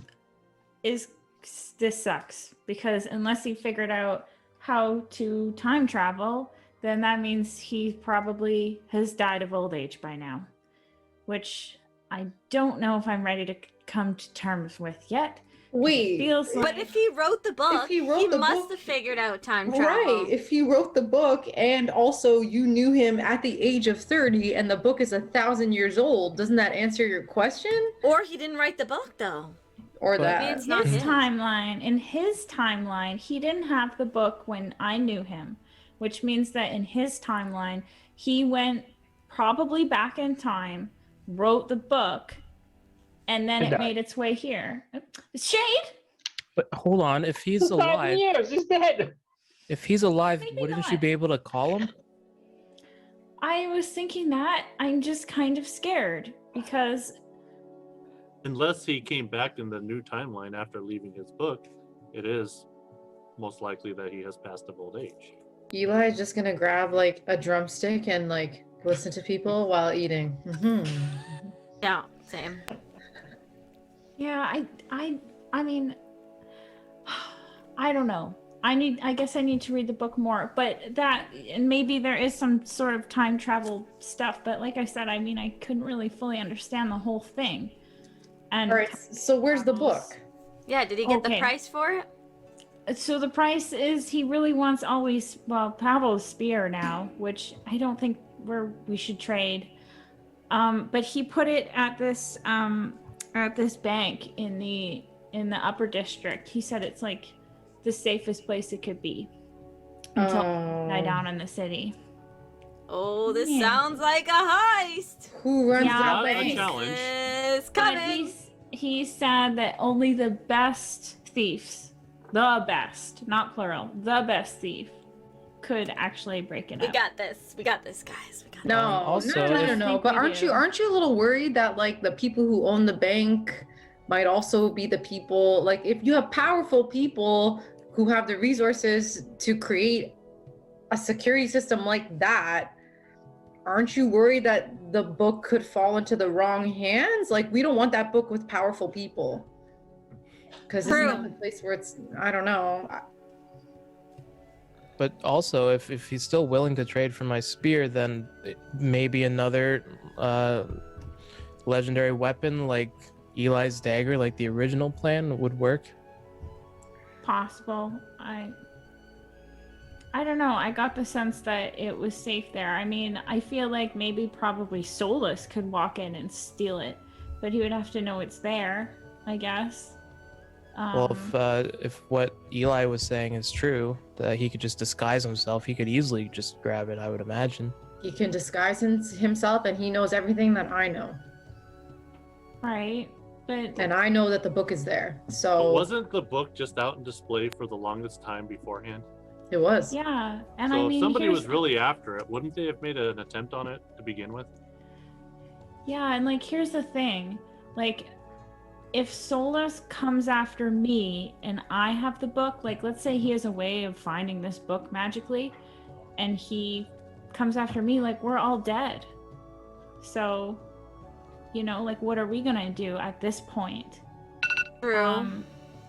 sucks, because unless he figured out how to time travel, then that means he probably has died of old age by now, which I don't know if I'm ready to come to terms with yet, Wait. Feels like But if he wrote the book, he wrote he the must book- have figured out time travel. Right. If he wrote the book and also you knew him at the age of 30 and the book is 1,000 years old, doesn't that answer your question? Or he didn't write the book, though. Or But- that. Maybe it's not his his. timeline. In his timeline, he didn't have the book when I knew him, which means that in his timeline, he went probably back in time, wrote the book, and then And it died. made its way here. Shade? But hold on, if he's 2,000 alive, years, he's dead. if he's alive, Maybe wouldn't you not. be able to call him? I was thinking that. I'm just kind of scared because Unless he came back in the new timeline after leaving his book, it is most likely that he has passed of old age. Eli's just gonna grab like a drumstick and like listen to people while eating. Yeah, same. yeah, I mean I don't know. I guess I need to read the book more, but that, and maybe there is some sort of time travel stuff, but like I said, I mean, I couldn't really fully understand the whole thing. And All right, so where's the book? Yeah, did he get the Okay. price for it? so the price is he really wants always, well, Pablo's spear now, which I don't think we should trade. But he put it at this bank in the upper district. He said it's like the safest place it could be until die down in the city. Oh, this Yeah. sounds like a heist. Who runs Yeah, that That's a bank? challenge. It's But coming. he said that only the best thieves, the best, not plural, the best thief, could actually break it We up. got this. We got this, guys. We got No, Also, no. if- But I think we aren't you a little worried that like the people who own the bank might also be the people, like if you have powerful people who have the resources to create a security system like that, aren't you worried that the book could fall into the wrong hands? Like we don't want that book with powerful people. Because it's True. not the place where it's, I don't know. But also, if he's still willing to trade for my spear, then maybe another legendary weapon like Eli's dagger, like the original plan, would work. Possible. I don't know. I got the sense that it was safe there. I mean, I feel like maybe probably Solus could walk in and steal it, but he would have to know it's there, I guess. Well, if what Eli was saying is true, that he could just disguise himself, he could easily just grab it, I would imagine. He can disguise himself and he knows everything that I know. Right, but And I know that the book is there. But So wasn't the book just out in display for the longest time beforehand? it was. yeah, and So I if mean, somebody here's- was really after it, wouldn't they have made an attempt on it to begin with? Yeah, and like here's the thing. Like if Solus comes after me and I have the book, like let's say he has a way of finding this book magically and he comes after me, like we're all dead. So, you know, like what are we going to do at this point? True.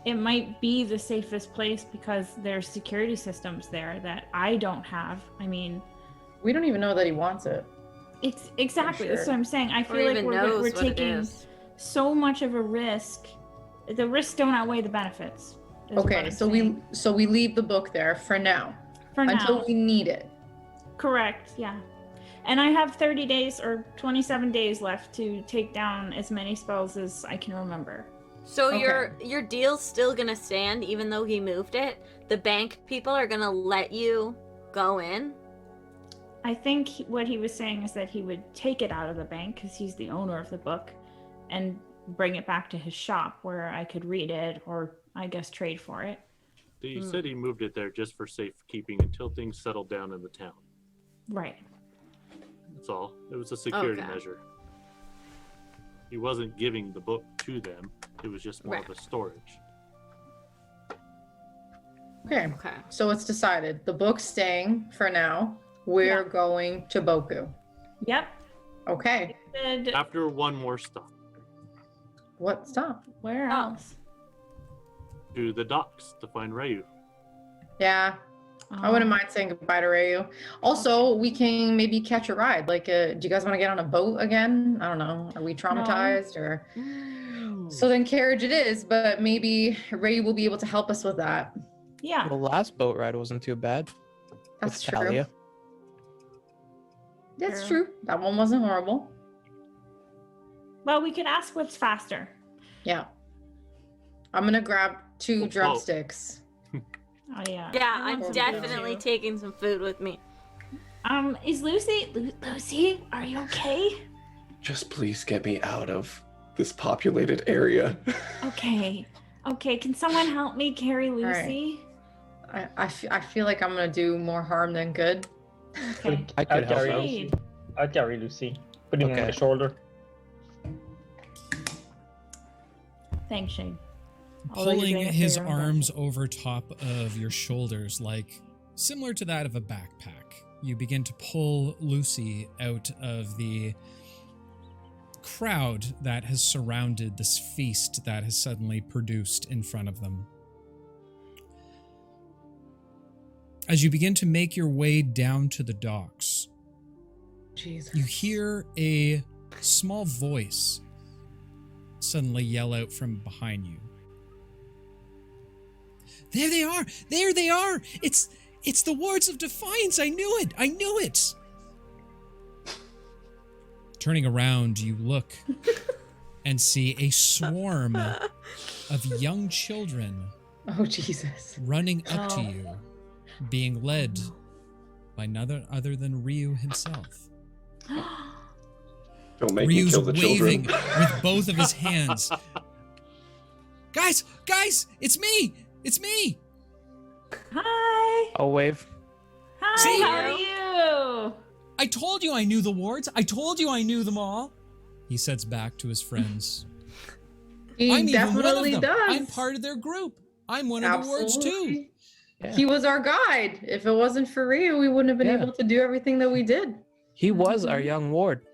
It might be the safest place because there's security systems there that I don't have. I mean, We don't even know that he wants it. it's exactly that's sure. what I'm saying. I or feel like even we're knows what it taking is. so much of a risk. The risks don't outweigh the benefits. is what Okay, I'm so saying. we leave the book there for now. for Until now, we need it. correct, yeah. And I have 30 days or 27 days left to take down as many spells as I can remember. So Okay. your deal's still gonna stand even though he moved it? The bank people are gonna let you go in? I think what he was saying is that he would take it out of the bank because he's the owner of the book and bring it back to his shop where I could read it or I guess trade for it. He said he moved it there just for safekeeping until things settled down in the town. Right. That's all. It was a security Okay. measure. He wasn't giving the book to them. It was just more of a storage. Okay. Okay. So it's decided. The book's staying for now. We're Yeah. going to Boku. Yep. Okay. And After one more stop What stop? where Oh. else? to the docks to find Ryu. Yeah. I wouldn't mind saying goodbye to Rayu. Also, we can maybe catch a ride. Like, do you guys want to get on a boat again? I don't know. Are we traumatized or? So then carriage it is, but maybe Rayu will be able to help us with that. Yeah. The last boat ride wasn't too bad. That's with true. Talia. That's true. That one wasn't horrible. Well, we could ask what's faster. Yeah. I'm gonna grab 2 Oh, drumsticks. Oh yeah. Yeah, I want I'm some definitely food, too. taking some food with me. Is Lucy, are you okay? Just please get me out of this populated area. Okay. Okay, can someone help me carry Lucy? I feel like I'm gonna do more harm than good. Okay. I could help carry out. Lucy. I'll carry Lucy. Put him on Okay. the shoulder. Thanks, Shane. Although you're Pulling doing it for his your own arms over top of your shoulders, like similar to that of a backpack. You begin to pull Lucy out of the crowd that has surrounded this feast that has suddenly produced in front of them. As you begin to make your way down to the docks, Jesus. you hear a small voice suddenly yell out from behind you. There they are! There they are! It's the Wards of Defiance! I knew it! I knew it! Turning around, you look and see a swarm of young children Oh, Jesus. running up to you, being led by none other than Ryu himself. Don't make me Ryu's kill the waving children. with both of his hands. Guys, it's me! It's me! Hi. I'll wave. Hi, See? how are you? I told you I knew the wards. I told you I knew them all. He says back to his friends. He I'm even one of definitely them. does. I'm part of their group. I'm one of the wards too. Absolutely. Yeah. He was our guide. If it wasn't for Ryu, we wouldn't have been Yeah. able to do everything that we did. He was our young ward.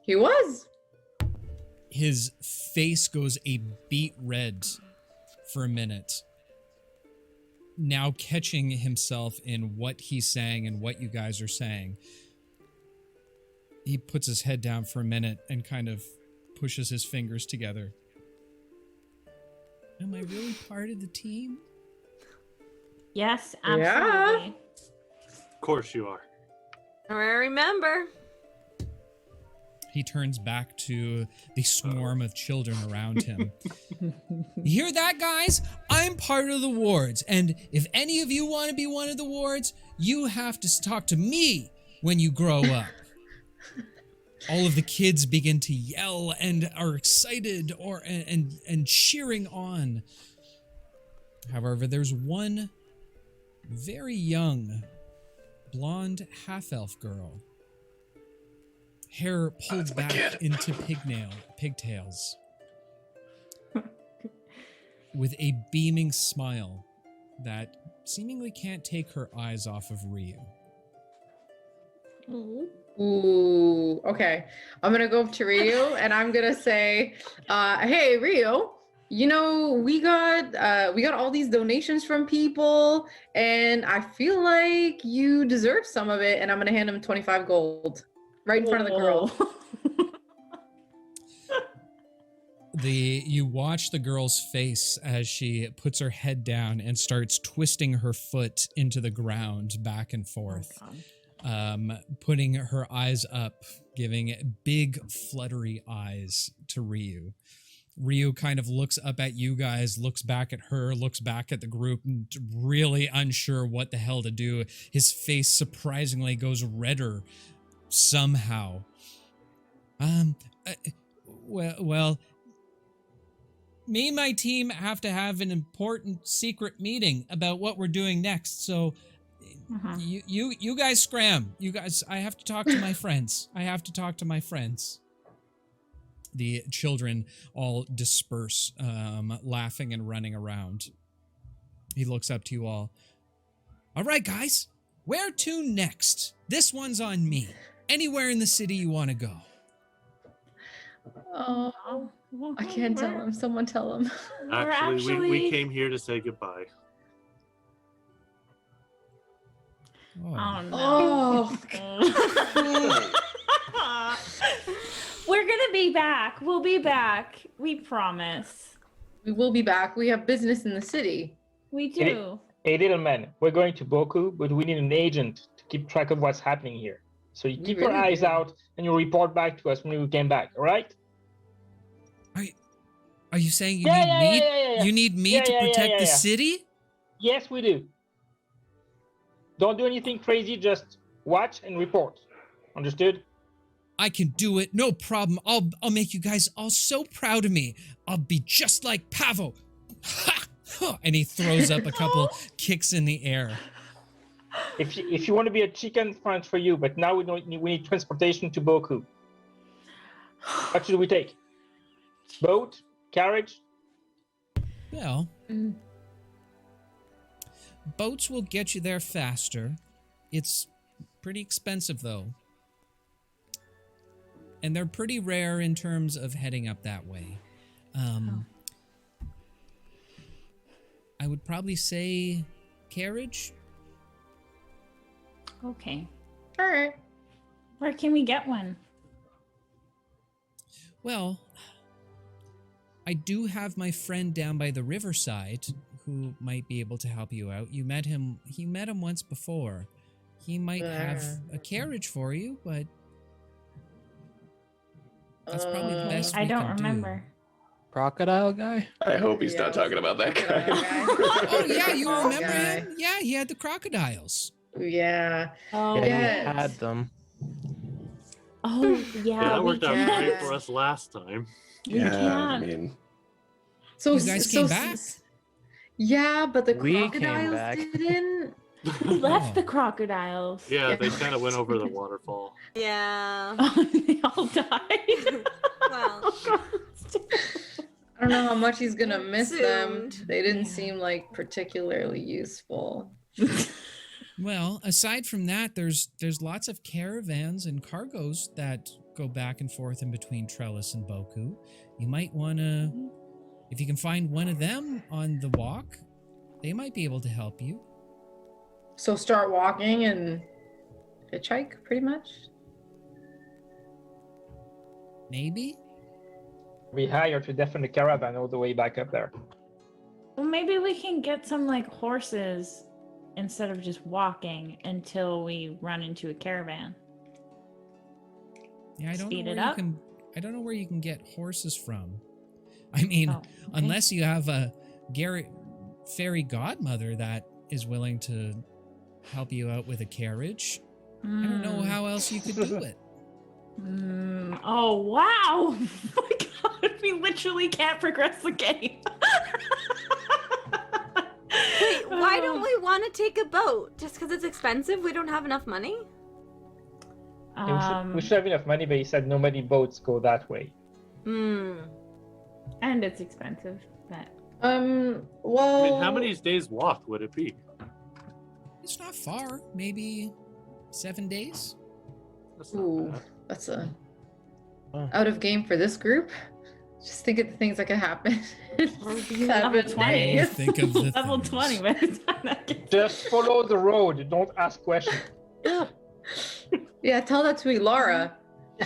He was. His face goes a beet red for a minute. Now catching himself in what he's saying and what you guys are saying. He puts his head down for a minute and kind of pushes his fingers together. Am I really part of the team? Yes, Yeah. absolutely. Of course you are. I remember. He turns back to the swarm of children around him. You hear that, guys? I'm part of the wards, and if any of you want to be one of the wards, you have to talk to me when you grow up. All of the kids begin to yell and are excited and cheering on. However, there's one very young, blonde half-elf girl. Hair pulled back into pigtails. With a beaming smile that seemingly can't take her eyes off of Ryu. Ooh, okay. I'm gonna go up to Ryu and I'm gonna say, hey Ryu, you know, we got all these donations from people and I feel like you deserve some of it, and I'm gonna hand him 25 gold right in front of the girl. You watch the girl's face as she puts her head down and starts twisting her foot into the ground back and forth. Putting her eyes up, giving big fluttery eyes to Ryu. Ryu kind of looks up at you guys, looks back at her, looks back at the group, really unsure what the hell to do. His face surprisingly goes redder somehow. Well, me and my team have to have an important secret meeting about what we're doing next, so you guys scram. You guys, I have to talk to my friends. The children all disperse, laughing and running around. He looks up to you all. All right, guys, where to next? This one's on me. Anywhere in the city you want to go. Oh, I can't tell him. Someone tell him. Actually, we came here to say goodbye. Oh no. Oh, We're gonna be back. We'll be back. We promise. we will be back. We have business in the city. We do. Hey, little man, we're going to Boku, but we need an agent to keep track of what's happening here. So you We keep your really eyes do. out and you report back to us when you came back, all right? Are you saying you Yeah, need yeah, me? yeah, yeah, yeah. You need me Yeah, to yeah, yeah, protect yeah, the yeah. city? Yes, we do. Don't do anything crazy, just watch and report. Understood? I can do it. No problem. I'll make you guys all so proud of me. I'll be just like Pavo. Ha! Huh. And he throws up a couple kicks in the air. If you want to be a chicken, fine for you, but now we need transportation to Boku. What should we take? Boat? Carriage? Well, boats will get you there faster. It's pretty expensive, though. And they're pretty rare in terms of heading up that way. I would probably say carriage. Okay. All right. Where can we get one? Well, I do have my friend down by the riverside who might be able to help you out. You met him. He met him once before. He might have a carriage for you, but that's probably the best I we don't can remember. Crocodile guy? I hope he's not talking about that guy. Oh yeah, you Oh, remember guy. him? Yeah, he had the crocodiles. Yeah. Oh, Yeah, yes. he had them. Oh, Yeah, yeah. that we worked out can't. great for us last time. We Yeah, I can't. mean, So You guys came back? Yeah, but the We came crocodiles back. didn't. We left Oh. the crocodiles. Yeah, they kind of went over the waterfall. Yeah. They all died. Well. I don't know how much he's gonna miss them. Consumed. They didn't Yeah. seem like particularly useful. Well, aside from that, there's lots of caravans and cargoes that go back and forth in between Trelis and Boku. You might want to, if you can find one of them on the walk, they might be able to help you. So start walking and hitchhike, pretty much. Maybe? We hired to defend the caravan all the way back up there. Well, maybe we can get some like horses instead of just walking until we run into a caravan. Yeah, I don't Speed know it where you up? can. I don't know where you can get horses from. I mean, Oh, okay. unless you have a fairy godmother that is willing to help you out with a carriage. I don't know how else you could do it. Oh wow! Oh my god, we literally can't progress the game. Wait, why don't we want to take a boat? Just because it's expensive? We don't have enough money? Yeah, we should have enough money, but he said no many boats go that way. Hmm. And it's expensive. But Well. I mean, how many days' walk would it be? It's not far. Maybe 7 days. That's not Ooh, bad. that's a Oh. out of game for this group. Just think of the things that could happen. Level 20. days. Think of the level things. 20 by the time that gets Just follow the road. Don't ask questions. Yeah, tell that to Ilara.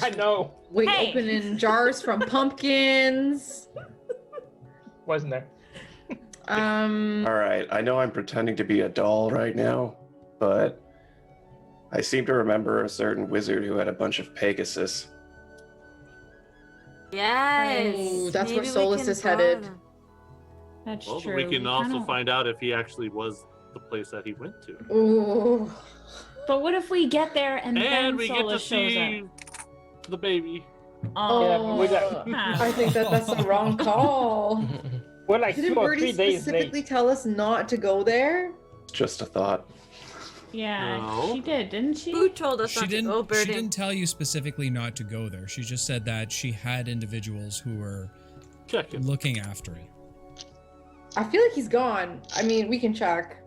I know. Wait, Hey. opening jars from pumpkins. Wasn't there? all right. I know I'm pretending to be a doll right now, but I seem to remember a certain wizard who had a bunch of Pegasus. Yes. Oh, that's where Maybe we Solus can is headed. borrow them. That's Well, true. we can also kinda- find out if he actually was the place that he went to. Ooh. But what if we get there and, then And we get to Solus shows see up? the baby. Oh, we got- I think that's the wrong call. We're like Didn't 2 or Birdie 3 days specifically late. tell us not to go there? Just a thought. Yeah, No. she did, didn't she? Who told us She not to didn't. go, She Birdie? didn't tell you specifically not to go there. She just said that she had individuals who were Check it. looking after it. I feel like he's gone. I mean, we can check.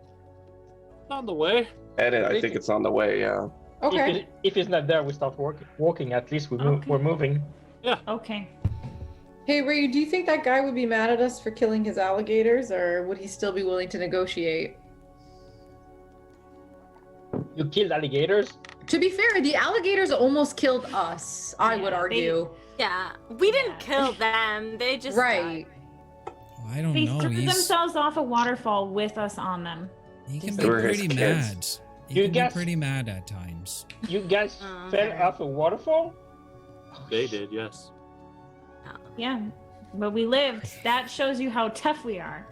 On the way. And I think it's on the way, yeah. Okay. If he's not there, we start walking. At least Okay. we're moving. Okay. Hey, Ray, do you think that guy would be mad at us for killing his alligators, or would he still be willing to negotiate? You killed alligators? To be fair, the alligators almost killed us, I would argue. Yeah, we didn't kill them. They just Right. I don't They know. threw themselves off a waterfall with us on them. He can They be were his pretty kids. mad. He You can guys- be pretty mad at times. You guys Oh, fell okay. off a waterfall? They did, yes. Yeah, but we lived. That shows you how tough we are.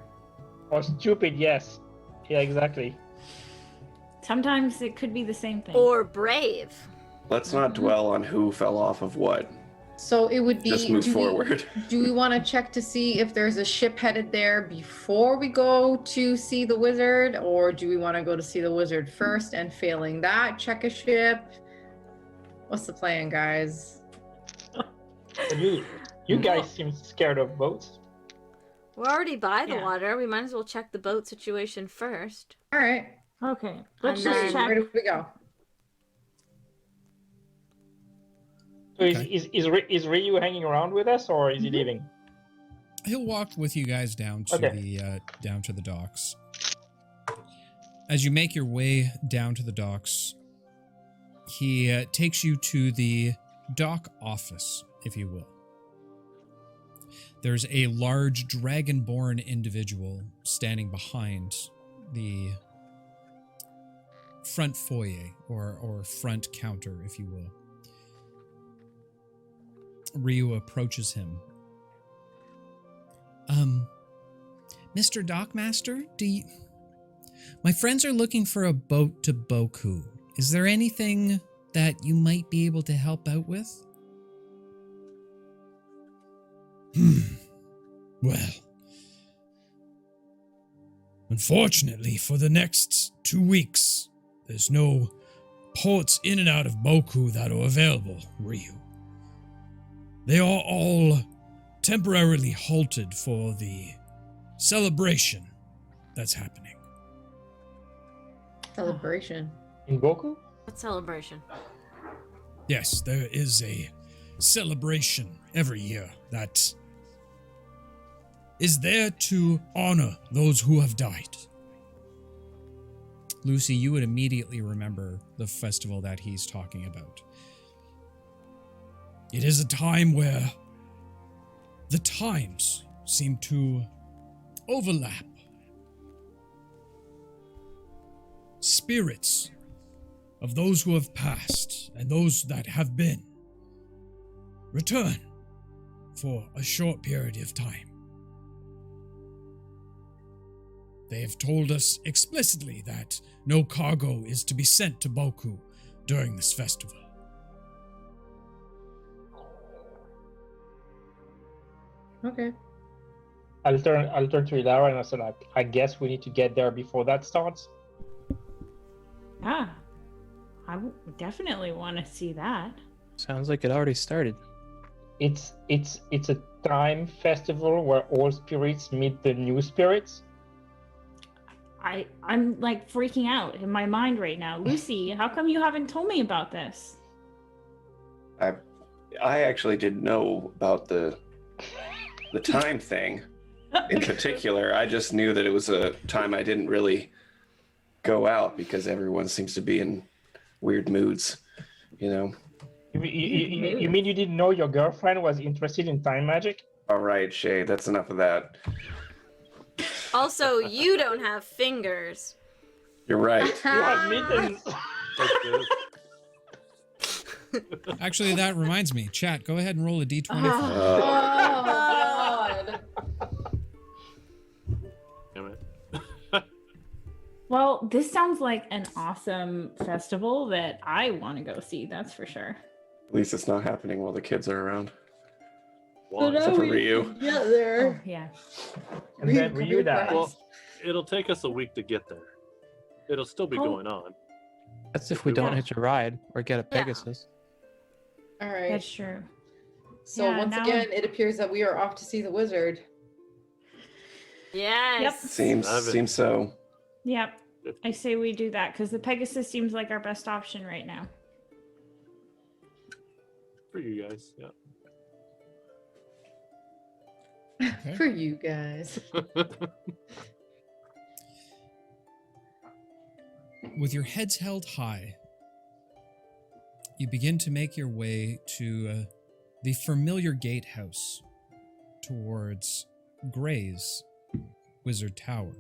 Or stupid, yes. Yeah, exactly. Sometimes it could be the same thing. Or brave. Let's not dwell on who fell off of what. So it would be. Just move do we- forward. Do we want to check to see if there's a ship headed there before we go to see the wizard, or do we want to go to see the wizard first and failing that, check a ship? What's the plan, guys? You guys seem scared of boats. We're already by the Yeah. water. We might as well check the boat situation first. All right. Okay, let's And just then- check. Where do we go? So Okay. is Ryu hanging around with us, or is he leaving? He'll walk with you guys down to the docks. As you make your way down to the docks, he takes you to the dock office, if you will. There's a large dragonborn individual standing behind the front foyer or front counter, if you will. Ryu approaches him. Mr. Dockmaster, my friends are looking for a boat to Boku. Is there anything that you might be able to help out with? Well, unfortunately, for the next 2 weeks, there's no ports in and out of Boku that are available, Ryu. They are all temporarily halted for the celebration that's happening. Celebration. In Boku? What celebration? Yes, there is a celebration every year that is there to honor those who have died. Lucy, you would immediately remember the festival that he's talking about. It is a time where the times seem to overlap. Spirits of those who have passed and those that have been return for a short period of time. They have told us explicitly that no cargo is to be sent to Boku during this festival. Okay. I'll turn to Ilara and I said, I guess we need to get there before that starts. Ah, I definitely want to see that. Sounds like it already started. It's a time festival where all spirits meet the new spirits. I'm like freaking out in my mind right now. Lucy, how come you haven't told me about this? I actually didn't know about the time thing in particular. I just knew that it was a time I didn't really go out because everyone seems to be in weird moods, you know. You mean you didn't know your girlfriend was interested in time magic? All right, Shay, that's enough of that. Also, you don't have fingers. You're right. You have mittens. That's good. Actually, that reminds me. Chat, go ahead and roll a d20. Oh, God. Damn it. Well, this sounds like an awesome festival that I want to go see, that's for sure. At least it's not happening while the kids are around. Why? Except for Ryu. Get Oh, there. yeah. And then Ryu dies. Well, it'll take us a week to get there. It'll still be Oh. going on. That's if we don't hitch a ride or get a Pegasus. All right. That's true. So Yeah, once now- again, it appears that we are off to see the wizard. Yes. Yep. Seems so. Yep. I say we do that because the Pegasus seems like our best option right now. For you guys, yeah. Okay. For you guys. with your heads held high, you begin to make your way to the familiar gatehouse towards Gray's Wizard Tower.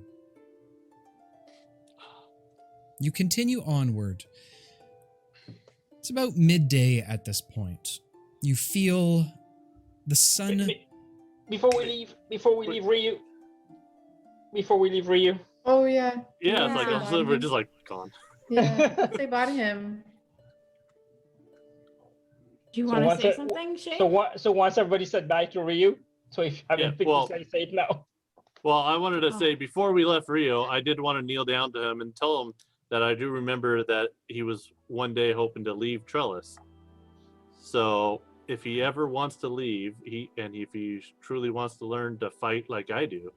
You continue onward. It's about midday at this point. You feel the sun. Before we leave Ryu. Oh yeah. Yeah, it's like Yeah. we're just like gone. Yeah. Say bye to him. Do you So want once to say I- something, Shay? So once everybody said bye to Ryu, so if I haven't picked well- this, I say it now. Well, I wanted to Oh. say before we left Rio, I did want to kneel down to him and tell him that I do remember that he was one day hoping to leave Trelis. So if he ever wants to leave, if he truly wants to learn to fight like I do,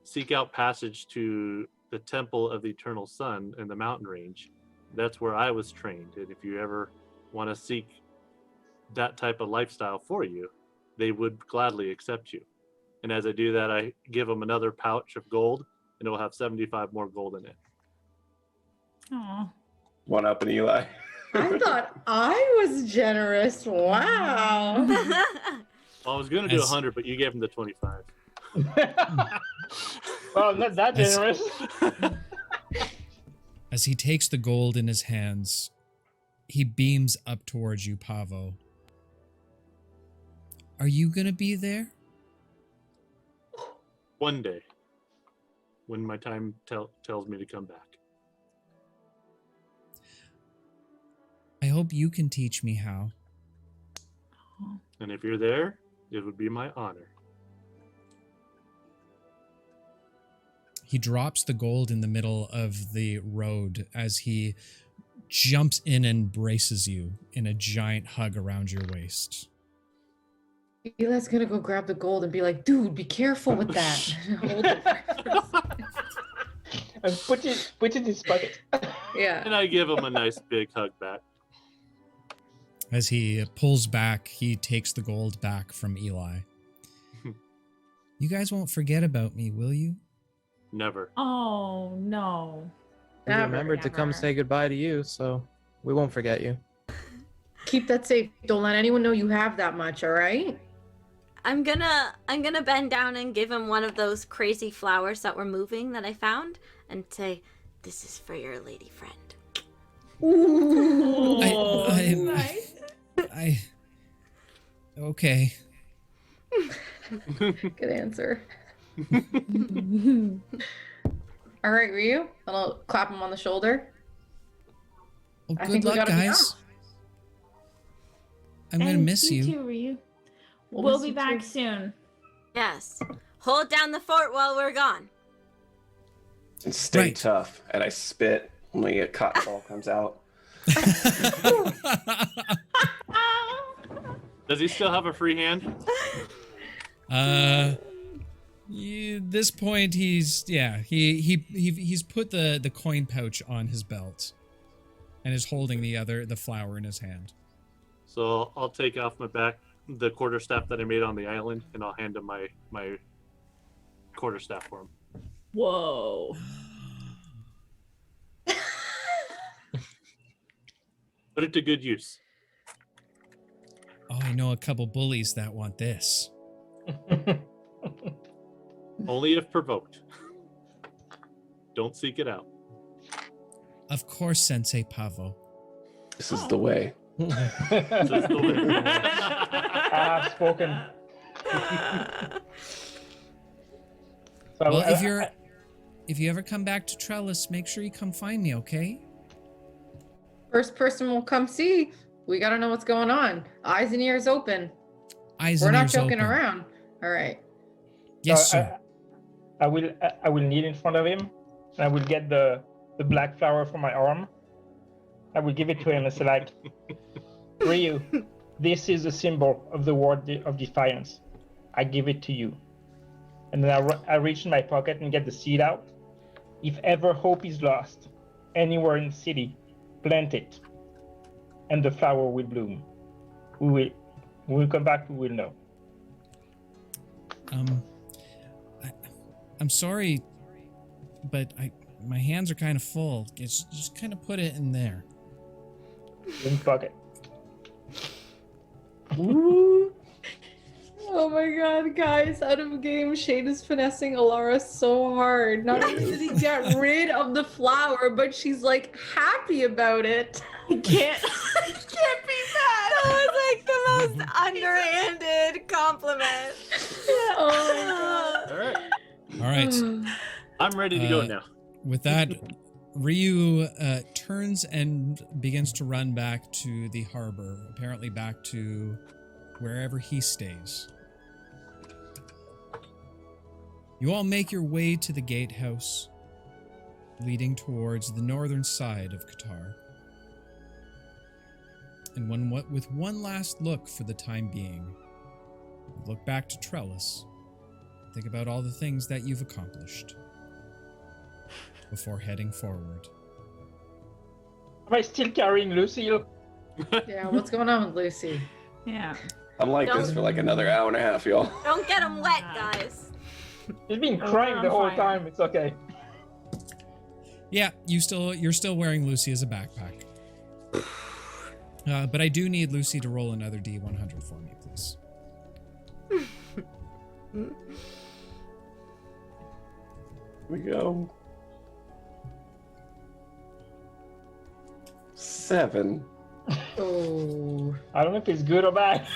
seek out passage to the Temple of the Eternal Sun in the mountain range. That's where I was trained. And if you ever want to seek that type of lifestyle for you, they would gladly accept you. And as I do that, I give him another pouch of gold, and it will have 75 more gold in it. Aw. One up in Eli. I thought I was generous. Wow. Well, I was going to do As- 100, but you gave him the 25. Well, not that As- generous. As he takes the gold in his hands, he beams up towards you, Pavo. Are you gonna be there? One day, when my time tells me to come back. I hope you can teach me how. And if you're there, it would be my honor. He drops the gold in the middle of the road as he jumps in and braces you in a giant hug around your waist. Eli's gonna go grab the gold and be like, dude, be careful with that. Hold it for a second. And put it in his pocket. Yeah. And I give him a nice big hug back. As he pulls back, he takes the gold back from Eli. You guys won't forget about me, will you? Never. Oh, no. We Never, remembered to come never. say goodbye to you, so we won't forget you. Keep that safe. Don't let anyone know you have that much, all right? I'm gonna bend down and give him one of those crazy flowers that were moving that I found and say, "This is for your lady friend." Ooh. Okay. Good answer. All right, Ryu. And I'll clap him on the shoulder. Well, I good think we luck, gotta be guys. off. I'm gonna And miss you. too, Ryu. We'll We'll miss be you back too. soon. Yes. Hold down the fort while we're gone. And stay Right. tough. And I spit when a cotton ball comes out. Does he still have a free hand? This point, he's put the coin pouch on his belt, and is holding the flower in his hand. So I'll take off the quarterstaff that I made on the island, and I'll hand him my quarterstaff for him. Whoa. Put it to good use. Oh, I know a couple bullies that want this. Only if provoked. Don't seek it out. Of course, Sensei Pavo. This is the way. Just the way. I've spoken. So Well, if you ever come back to Trelis, make sure you come find me, okay? First person will come see. We gotta know what's going on. Eyes and ears open. Eyes We're and not ears joking open. around. All right. Yes, sir. I will kneel in front of him, and I will get the black flower from my arm. I will give it to him and say like, Ryu, this is a symbol of the word of defiance. I give it to you. And then I reach in my pocket and get the seed out. If ever hope is lost, anywhere in the city, plant it, and the flower will bloom. We will come back, we will know. I'm sorry, but my hands are kind of full. Just kind of put it in there. In pocket. Oh my god, guys, out of game, Shade is finessing Alara so hard. Not only did he get rid of the flower, but she's like happy about it. I can't be mad. That was like the most underhanded compliment. Oh All right. All right. I'm ready to go now. With that, Ryu turns and begins to run back to the harbor, apparently back to wherever he stays. You all make your way to the gatehouse, leading towards the northern side of Qatar. And with one last look for the time being, you look back to Trelis, think about all the things that you've accomplished before heading forward. Am I still carrying Lucille? Yeah, what's going on with Lucy? Yeah. I'm like this Don't- for like another hour and a half, y'all. Don't get them wet, guys. She's been Oh, crying we're the on whole fire. time. It's okay. Yeah, you're still wearing Lucy as a backpack. But I do need Lucy to roll another D100 for me, please. Here we go. 7. Oh. I don't know if it's good or bad.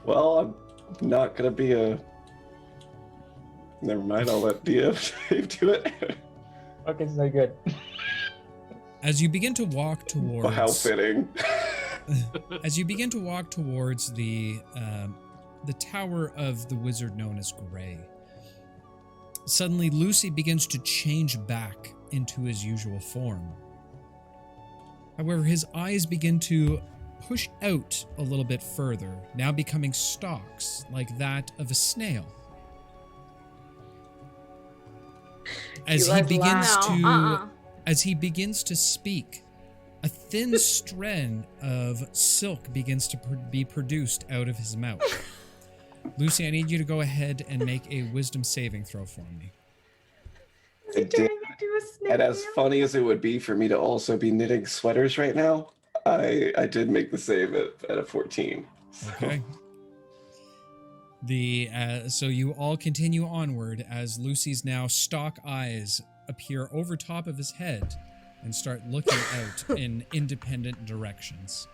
Well, I'm not gonna be a. Never mind. I'll let Dia do it. Okay, it's not good. As you begin to walk towards, Well, how fitting. as you begin to walk towards the tower of the wizard known as Gray, suddenly Lucy begins to change back into his usual form. However, his eyes begin to push out a little bit further, now becoming stalks like that of a snail. As he guys begins laugh. to No, as he begins to speak, a thin strand of silk begins to be produced out of his mouth. Lucy, I need you to go ahead and make a wisdom saving throw for me. Is he I did. turning into a snake? And as funny as it would be for me to also be knitting sweaters right now, I did make the save at a 14. So. Okay. So you all continue onward as Lucy's now stalk eyes appear over top of his head and start looking out in independent directions.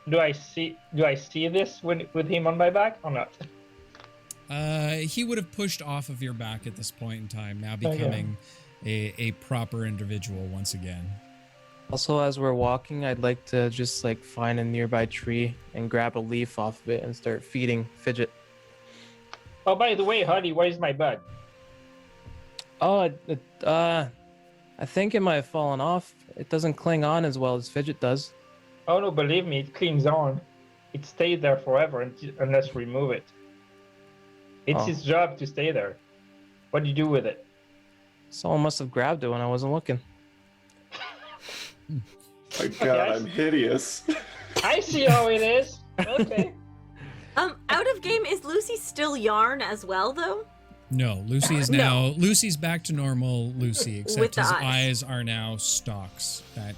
Do I see this with him on my back or not? He would have pushed off of your back at this point in time, now becoming a proper individual once again. Also, as we're walking, I'd like to just like find a nearby tree and grab a leaf off of it and start feeding Fidget. Oh, by the way, Honey, where's my bud? Oh, I think it might have fallen off. It doesn't cling on as well as Fidget does. Oh no, believe me, it clings on. It stays there forever unless we remove it. It's his job to stay there. What do you do with it? Someone must have grabbed it when I wasn't looking. My God, I'm hideous. I see how it is. Okay. Out of game, is Lucy still yarn as well, though? No, Lucy is now Lucy's back to normal Lucy, except With the his eyes. eyes are now stalks that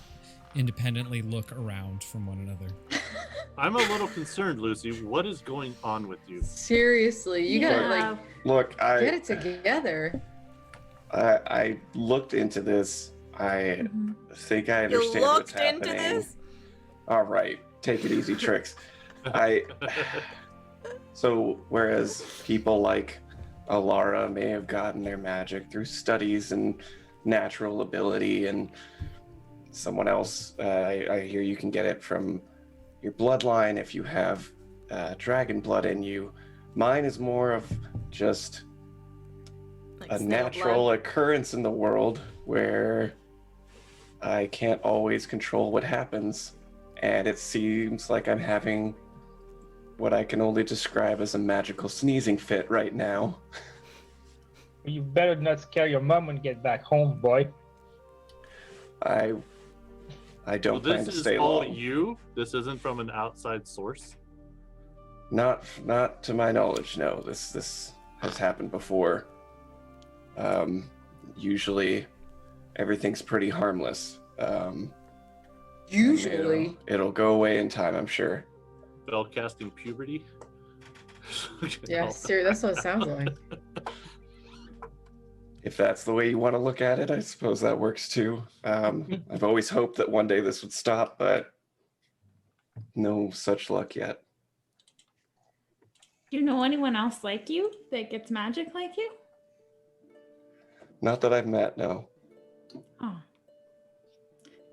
independently look around from one another. I'm a little concerned, Lucy. What is going on with you? Seriously, you gotta like Look, get it together. I looked into this. I think I You understand what's looked into happening. this? All right, take it easy, Tricks. So whereas people like Alara may have gotten their magic through studies and natural ability, and someone else, I hear you can get it from your bloodline if you have dragon blood in you. Mine is more of just Like a snail natural blood? occurrence in the world where I can't always control what happens, and it seems like I'm having what I can only describe as a magical sneezing fit right now. You better not scare your mom when you get back home, boy. I So don't plan this to is stay all long. you? This isn't from an outside source? Not to my knowledge, no. This has happened before. usually everything's pretty harmless. Usually. It'll go away in time, I'm sure. Spell casting puberty. Yeah, seriously, that's what it sounds like. If that's the way you want to look at it, I suppose that works too. I've always hoped that one day this would stop, but no such luck yet. Do you know anyone else like you that gets magic like you? Not that I've met, no. Oh.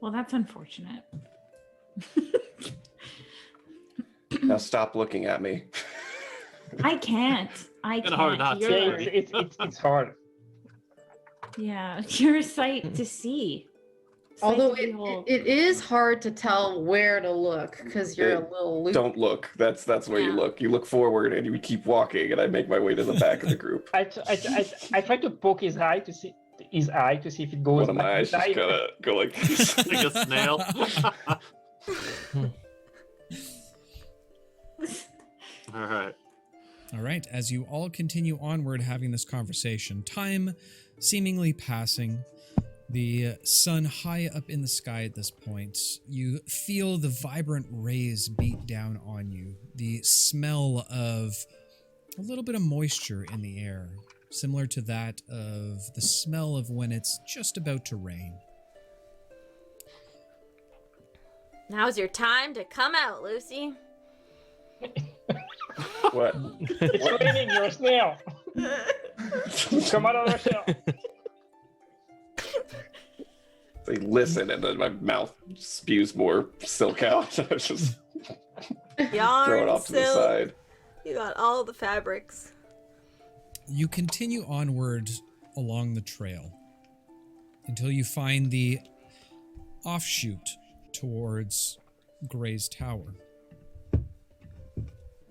Well, that's unfortunate. Now stop looking at me. I can't. Kinda hard not to, You're- right? It's hard. Yeah, you're a sight to see. Sight Although to behold. it is hard to tell where to look because you're a little loose. Don't look. That's where you Yeah. look. You look forward and you keep walking, and I make my way to the back of the group. I try to poke his eye to see if it goes One of my back eyes just inside. gotta go like this. Like a snail. All right. All right, as you all continue onward having this conversation, time seemingly passing, the sun high up in the sky at this point, you feel the vibrant rays beat down on you, the smell of a little bit of moisture in the air, similar to that of the smell of when it's just about to rain. Now's your time to come out, Lucy. What? It's raining, you're a snail. Come out of the shell. They listen, and then my mouth spews more silk out. I just throw it Yarn, off to the silk. side. You got all the fabrics. You continue onward along the trail until you find the offshoot towards Gray's Tower.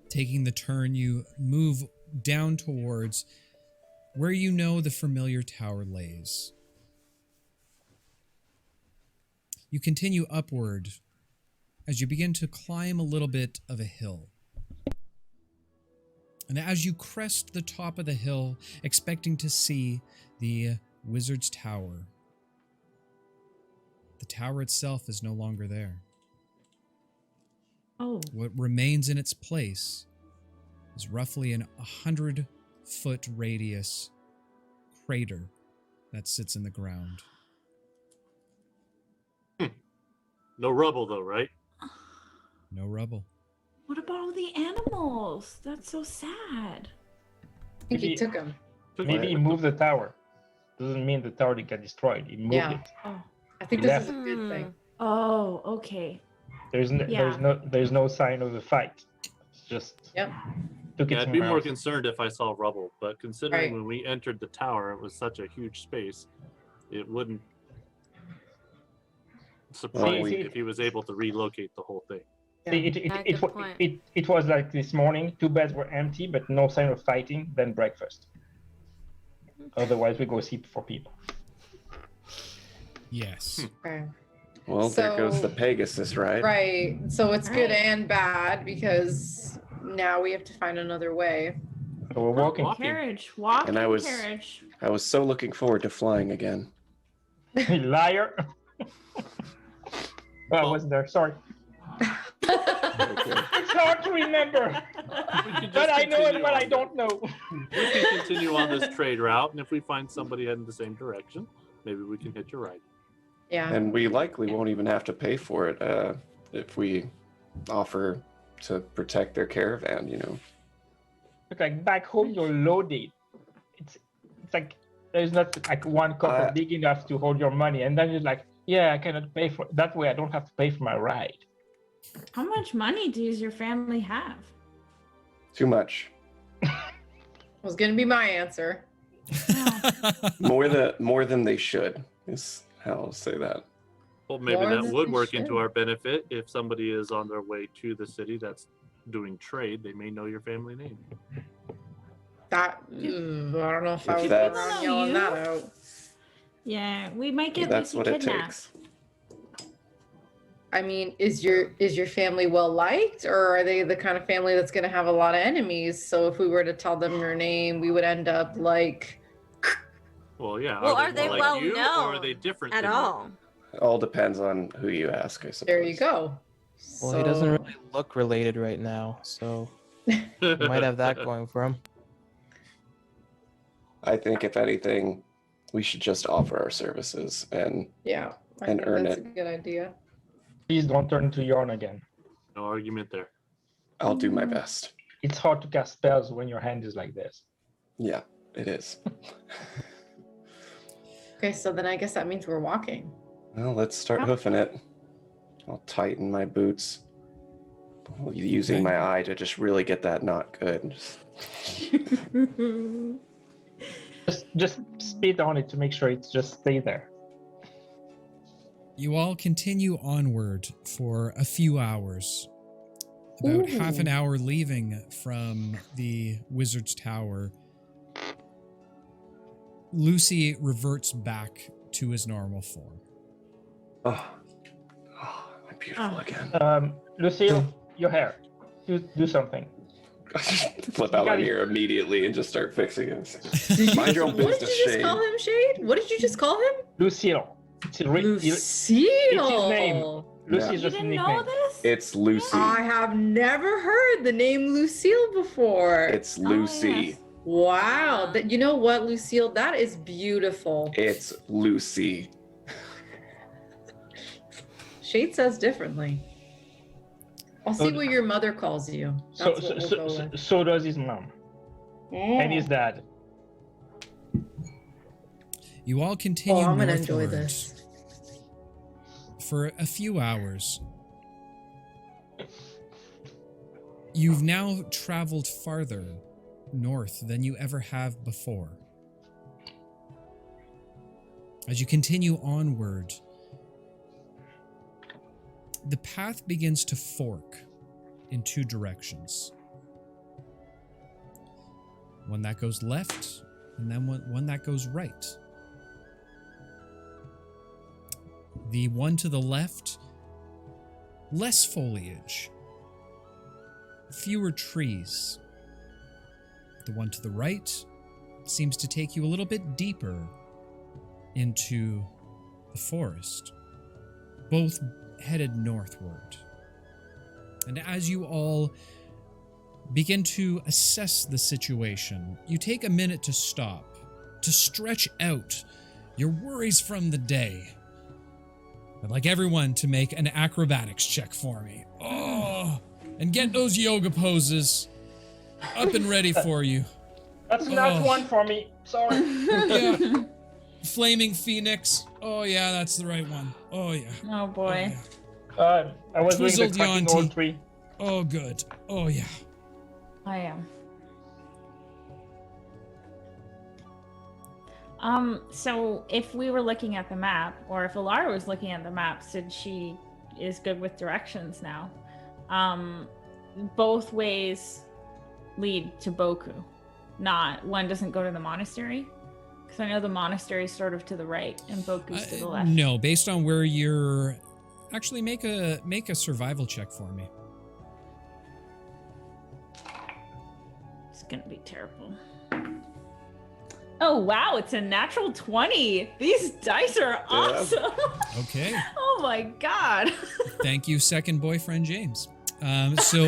Taking the turn, you move down towards where you know the familiar tower lays. You continue upward as you begin to climb a little bit of a hill. And as you crest the top of the hill, expecting to see the Wizard's Tower, the tower itself is no longer there. Oh, What remains in its place is roughly an 100-foot radius crater that sits in the ground. No rubble though, right? No rubble. what about all the animals? That's so sad. I think he Maybe- took him. Maybe he moved the tower. Doesn't mean the tower got destroyed. He moved Yeah. it. Oh, I think He this left. is a good thing. oh, okay. There's no sign of a fight. It's just Yep. took it Yeah, I'd be somewhere more else. concerned if I saw rubble, but considering Right. when we entered the tower, it was such a huge space, it wouldn't surprise we- me if he was able to relocate the whole thing. Yeah, good point. It was like this morning, two beds were empty, but no sign of fighting, then breakfast. Otherwise, we go see for people. Yes. Okay. Well, there goes the So- Pegasus, right? Right. So it's good Right. and bad because now we have to find another way. So we're walking. Walking. Carriage, walking And I was- carriage. I was so looking forward to flying again. Liar. I wasn't there. Sorry. It's hard to remember, We could just but I know it, continue but I on. don't know. We can continue on this trade route, and if we find somebody heading the same direction, maybe we can hitch a ride. Yeah. And we likely won't even have to pay for it if we offer to protect their caravan, you know. But like back home, you're loaded. It's like there's not like one coffer big enough to hold your money, and then you're like, yeah, I cannot pay for that way. I don't have to pay for my ride. How much money does your family have? Too much. Was gonna be my answer. More than they should is how I'll say that. Well, maybe More that than would they work into should. our benefit. If somebody is on their way to the city that's doing trade, they may know your family name. That I don't know if I If was that's- around yelling that out. Yeah, we might get That's Lucy what it kidnapped. takes. I mean, is your family well liked, or are they the kind of family that's gonna have a lot of enemies? So if we were to tell them your name, we would end up like Well, yeah. Well, are more they like well you, known or are they different at than you? all? It all depends on who you ask, I suppose. There you go. Well, he doesn't really look related right now, so he might have that going for him. I think, if anything, we should just offer our services and Yeah, I and think earn that's it. a good idea. Please don't turn into yarn again. No argument there. I'll do my best. It's hard to cast spells when your hand is like this. Yeah, it is. Okay, so then I guess that means we're walking. Well, let's start hoofing it. I'll tighten my boots. Using my eye to just really get that knot good. Just spit on it to make sure it's just stay there. You all continue onward for a few hours. About half an hour leaving from the wizard's tower, Lucy reverts back to his normal form. Oh, I'm beautiful again. Lucille, your hair. Do something. Flip out my mirror immediately and just start fixing it. Mind your own What business, did you just Shade. call him, Shade? What did you just call him? Lucille. Lucille. It's his name. Lucy is You just a didn't know nickname. this? It's Lucy. I have never heard the name Lucille before. It's Lucy. yes. Wow. You know what, Lucille? That is beautiful. It's Lucy. Shade says differently. I'll see what your mother calls you. That's what we'll go with. So does his mom and his dad. You all continue I'm gonna northward enjoy this. for a few hours. You've now traveled farther north than you ever have before. As you continue onward, the path begins to fork in two directions. One that goes left, and then one that goes right. The one to the left, less foliage, fewer trees. The one to the right seems to take you a little bit deeper into the forest, both headed northward. And as you all begin to assess the situation, you take a minute to stop, to stretch out your worries from the day. I'd like everyone to make an acrobatics check for me. Oh, and get those yoga poses up and ready for you. That's not one for me. Sorry. Yeah. Flaming Phoenix. Oh yeah, that's the right one. Oh yeah. Oh boy. I was doing the Twizzled cracking Yanti. roll 3. Oh good. Oh yeah. I am. So if we were looking at the map, or if Alara was looking at the map, since she is good with directions now, both ways lead to Boku. Not one doesn't go to the monastery, because I know the monastery is sort of to the right and Boku's to the left. No, based on where you're. Actually, make a survival check for me. It's gonna be terrible. Oh wow, it's a natural 20. These dice are awesome. Okay. Oh my god. Thank you, second boyfriend James. So,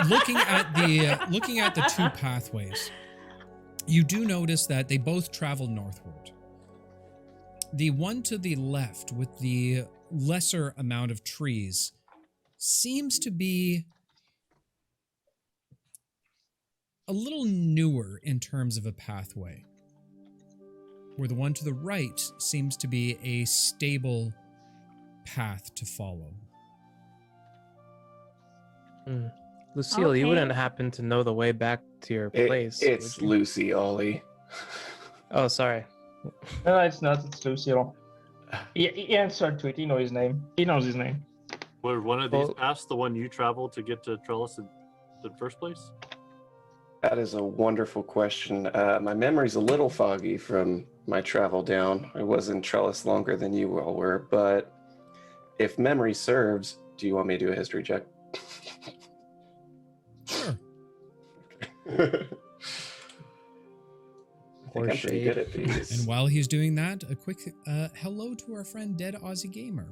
looking at the two pathways, you do notice that they both travel northward. The one to the left, with the lesser amount of trees, seems to be a little newer in terms of a pathway, where the one to the right seems to be a stable path to follow. Lucille, you Okay. wouldn't happen to know the way back to your place. It's would you? Lucy, Ollie. Oh, sorry. No, it's not. It's Lucille. He answered to it. He knows his name. He knows his name. Were one of these Well- paths the one you traveled to get to Trelis in the first place? That is a wonderful question. My memory's a little foggy from my travel down. I was in Trellis longer than you all were, but if memory serves, do you want me to do a history check? Sure. think I'm pretty good at these. And while he's doing that, a quick hello to our friend Dead Aussie Gamer.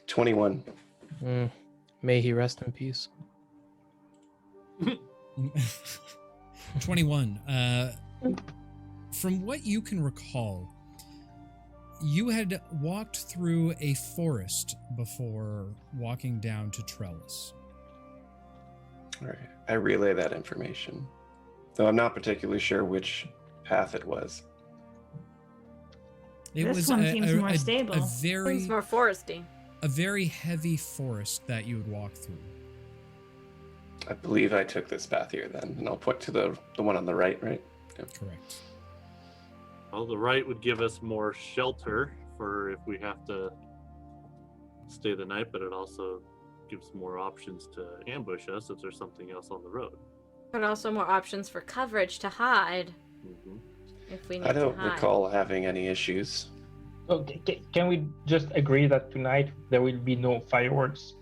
21. May he rest in peace. 21. From what you can recall, you had walked through a forest before walking down to Trelis. All right. I relay that information, though I'm not particularly sure which path it was. It This was one seems more stable. Seems more foresty. a very heavy forest that you would walk through. I believe I took this path here then, and I'll point to the one on the right, right? Yeah. Correct. Well, the right would give us more shelter for if we have to stay the night, but it also gives more options to ambush us if there's something else on the road. But also more options for coverage to hide Mm-hmm. if we need I don't to hide. recall having any issues. Okay, can we just agree that tonight there will be no fireworks?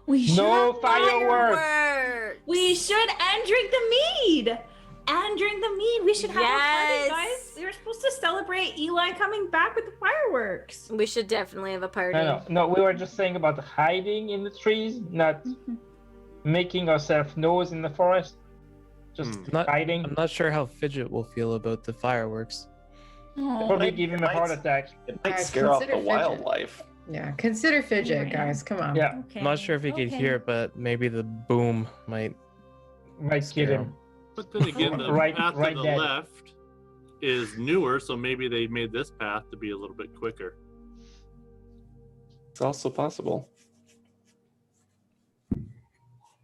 We should. No have fireworks! Fireworks! We should and drink the mead. And drink the mead. We should have a Yes. party, guys. We were supposed to celebrate Eli coming back with the fireworks. We should definitely have a party. No, we were just saying about hiding in the trees, not making ourselves knows in the forest. Just hiding. I'm not sure how Fidget will feel about the fireworks. Probably give him a heart attack. It might Guys, scare off the consider Fidget. wildlife. Yeah, consider Fidget, Right. guys. Come on. Yeah, Okay. I'm not sure if he could hear it, but maybe the boom might might kill scare him. But then again, the Right- path right to the there. left is newer, so maybe they made this path to be a little bit quicker. It's also possible.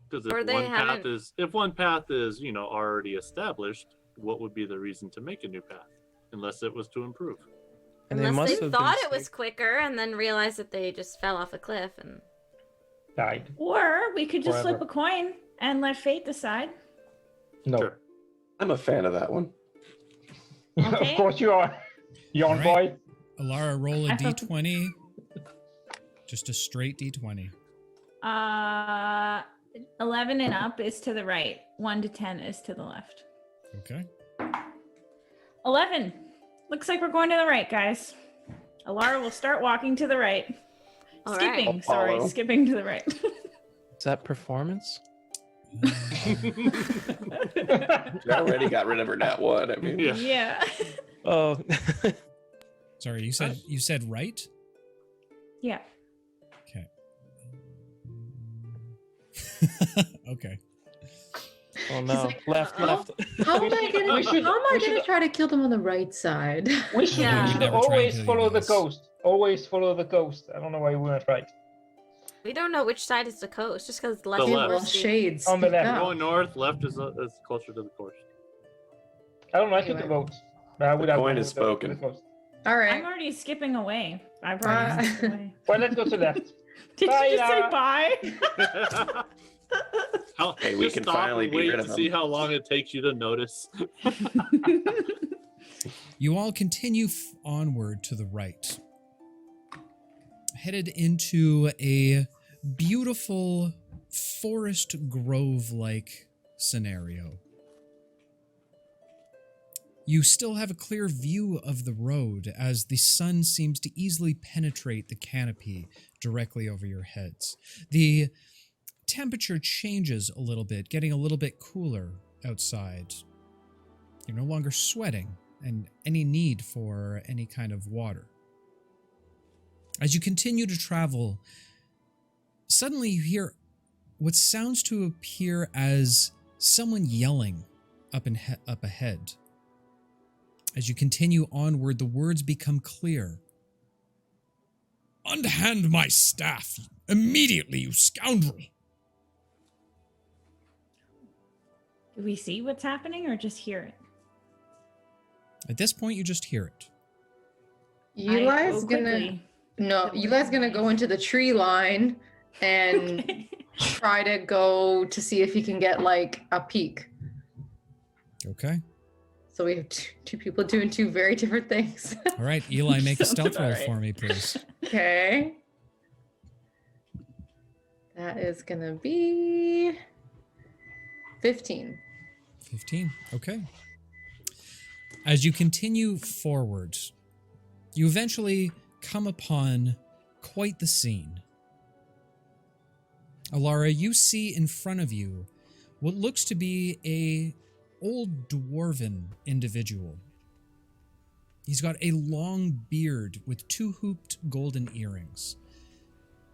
Because Or they haven't- if one path is, already established, what would be the reason to make a new path? Unless it was to improve. And they Unless must they have thought been it was quicker and then realized that they just fell off a cliff and Died. Or we could just Forever. flip a coin and let fate decide. No. Sure. I'm a fan of that one. Okay. Of course you are. Young boy. Alara, roll a I thought- d20. Just a straight d20. 11 and up is to the right. 1 to 10 is to the left. Okay. 11. Looks like we're going to the right, guys. Alara will start walking to the right. All Skipping, right. sorry, Follow. skipping to the right. Is that performance? I already got rid of her nat one. I mean, Yeah. Yeah. Oh, Sorry, you said right? Yeah. Okay. Okay. oh no! like, left. "How- Left. How am I gonna, We should- how am I we gonna should- try to kill them on the right side? We should, Yeah. we should Never tried always to follow the guys. coast. Always follow the coast. I don't know why we weren't right. we don't know which side is the coast just because it's less The left. Well, touristy. shades. On the speak left. out. Going north, left is closer to the coast. I don't know. I took Anyway. a vote. But I would The have coin gone is with the spoken. coast. All I'm right. already skipping away. I've already skipped away. Well, let's go to left. Did Bye, you just say Lara. bye? Hey, we Just can stop finally and be wait rid of to see them. how long it takes you to notice. You all continue onward to the right, headed into a beautiful forest grove-like scenario. You still have a clear view of the road as the sun seems to easily penetrate the canopy directly over your heads. The temperature changes a little bit, getting a little bit cooler outside. You're no longer sweating and any need for any kind of water. As you continue to travel, suddenly you hear what sounds to appear as someone yelling up ahead. As you continue onward, the words become clear. "Unhand my staff immediately, you scoundrel!" Do we see what's happening or just hear it? At this point, you just hear it. Eli's go gonna quickly. no. Eli's gonna go into the tree line and Okay. try to go to see if he can get like a peek. Okay. So we have two people doing two very different things. All right, Eli, make a Sounds stealth about roll right. for me, please. Okay. That is gonna be 15. 15. Okay. As you continue forward, you eventually come upon quite the scene. Alara, you see in front of you what looks to be a old dwarven individual. He's got a long beard with 2 hooped golden earrings.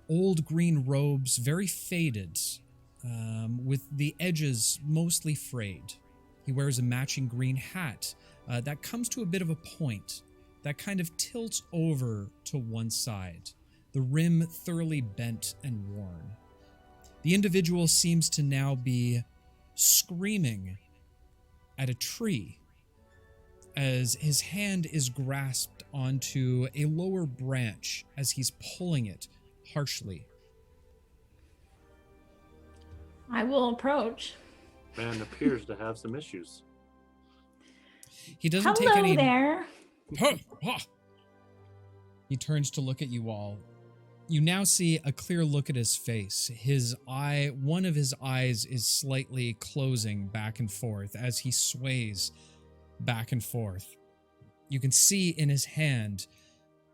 Old green robes, very faded, with the edges mostly frayed. He wears a matching green hat that comes to a bit of a point that kind of tilts over to one side, the rim thoroughly bent and worn. The individual seems to now be screaming at a tree as his hand is grasped onto a lower branch as he's pulling it harshly. I will approach. Man appears to have some issues. He doesn't Hello take any... there. He turns to look at you all. You now see a clear look at his face. One of his eyes is slightly closing back and forth as he sways back and forth. You can see in his hand,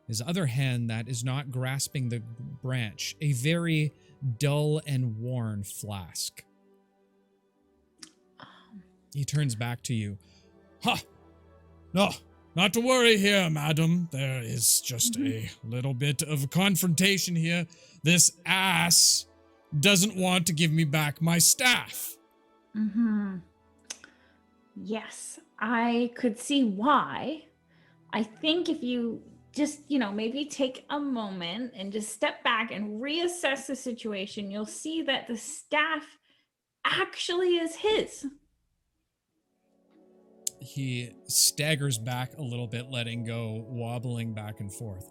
his other hand that is not grasping the branch, a very dull and worn flask. He turns back to you. No, not to worry here, madam. There is just a little bit of confrontation here. This ass doesn't want to give me back my staff. Yes, I could see why. I think if you just, maybe take a moment and just step back and reassess the situation, you'll see that the staff actually is his. He staggers back a little bit, letting go, wobbling back and forth.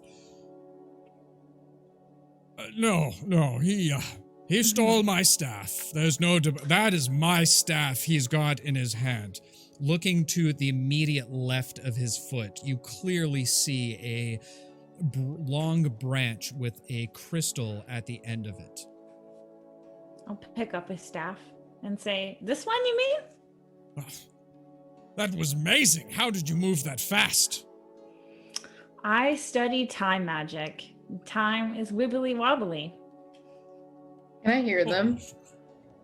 No, he stole my staff. There's no that is my staff he's got in his hand. Looking to the immediate left of his foot, you clearly see a long branch with a crystal at the end of it. I'll pick up his staff and say, "This one, you mean?" That was amazing. How did you move that fast? I study time magic. Time is wibbly wobbly. Can I hear them?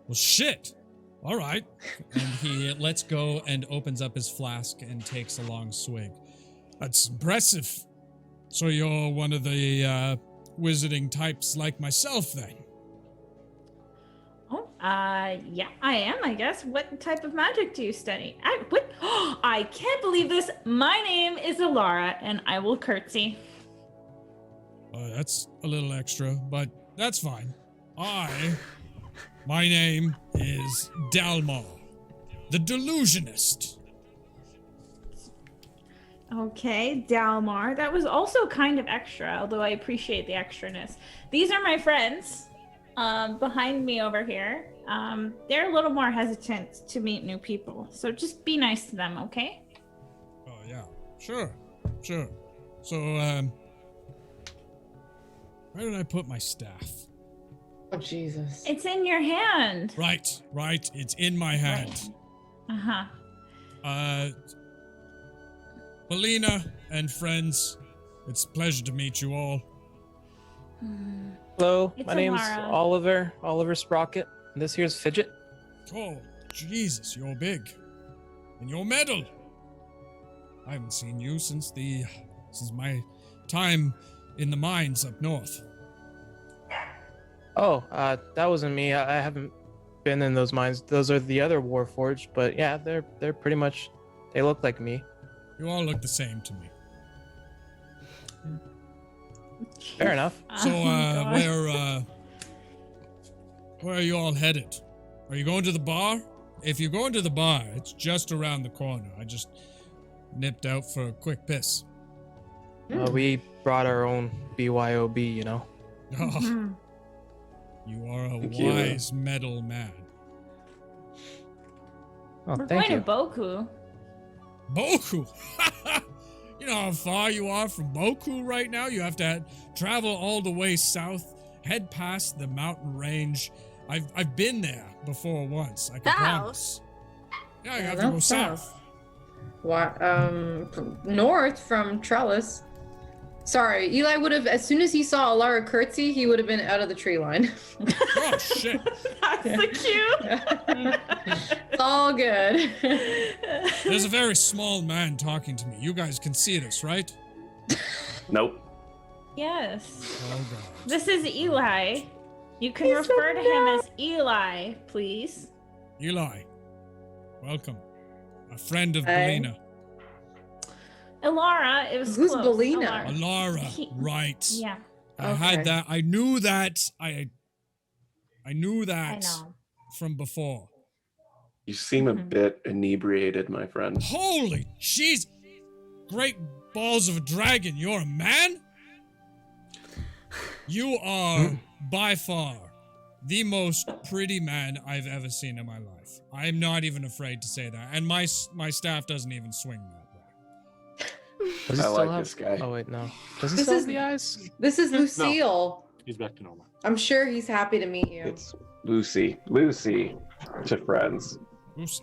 Well, shit. All right. And he lets go and opens up his flask and takes a long swig. That's impressive. So you're one of the wizarding types like myself, then? Oh, yeah, I am, I guess. What type of magic do you study? I can't believe this. My name is Alara, and I will curtsy. That's a little extra, but that's fine. My name is Dalmar, the Delusionist. Okay, Dalmar. That was also kind of extra, although I appreciate the extraness. These are my friends behind me over here. They're a little more hesitant to meet new people, so just be nice to them, okay? Oh, yeah. Sure. So, where did I put my staff? Oh, Jesus. It's in your hand. Right. It's in my hand. Right. Uh-huh. Melina and friends, it's a pleasure to meet you all. Hello, It's my name's Alara. Oliver Sprocket. And this here's Fidget. Oh, Jesus, you're big. And you're metal. I haven't seen you since my time in the mines up north. Oh, that wasn't me. I haven't been in those mines. Those are the other Warforged, but yeah, they're pretty much, they look like me. You all look the same to me. Fair enough. So, where are you all headed? Are you going to the bar? If you're going to the bar, it's just around the corner. I just nipped out for a quick piss. We brought our own BYOB, you know. Oh, you are a Thank you. wise metal man. Oh, We're thank going you. to Boku. Boku! You know how far you are from Boku right now? You have to travel all the way south, head past the mountain range. I've been there before once, I can promise. Yeah, you have to go south. What? North from Trelis. Sorry, Eli would have, as soon as he saw Alara curtsy, he would have been out of the tree line. Oh, shit. That's the cue. It's all good. There's a very small man talking to me. You guys can see this, right? Nope. Yes. Oh, God. This is Eli. You can refer to him as Eli, please. Eli, welcome. A friend of Hey. Belina. Ilara, it was Who's close. Belina? Alara, right. Yeah, I had Okay. that. I knew that. I knew I that know. from before. You seem a Mhm. bit inebriated, my friend. Holy jeez. Great balls of a dragon. You're a man? You are by far the most pretty man I've ever seen in my life. I'm not even afraid to say that. And my staff doesn't even swing that way. Does he I still like have... this guy. Oh wait, no. Does he This still is- have the eyes? This is Lucille. He's back to normal. I'm sure he's happy to meet you. It's Lucy. Lucy to friends. Oops.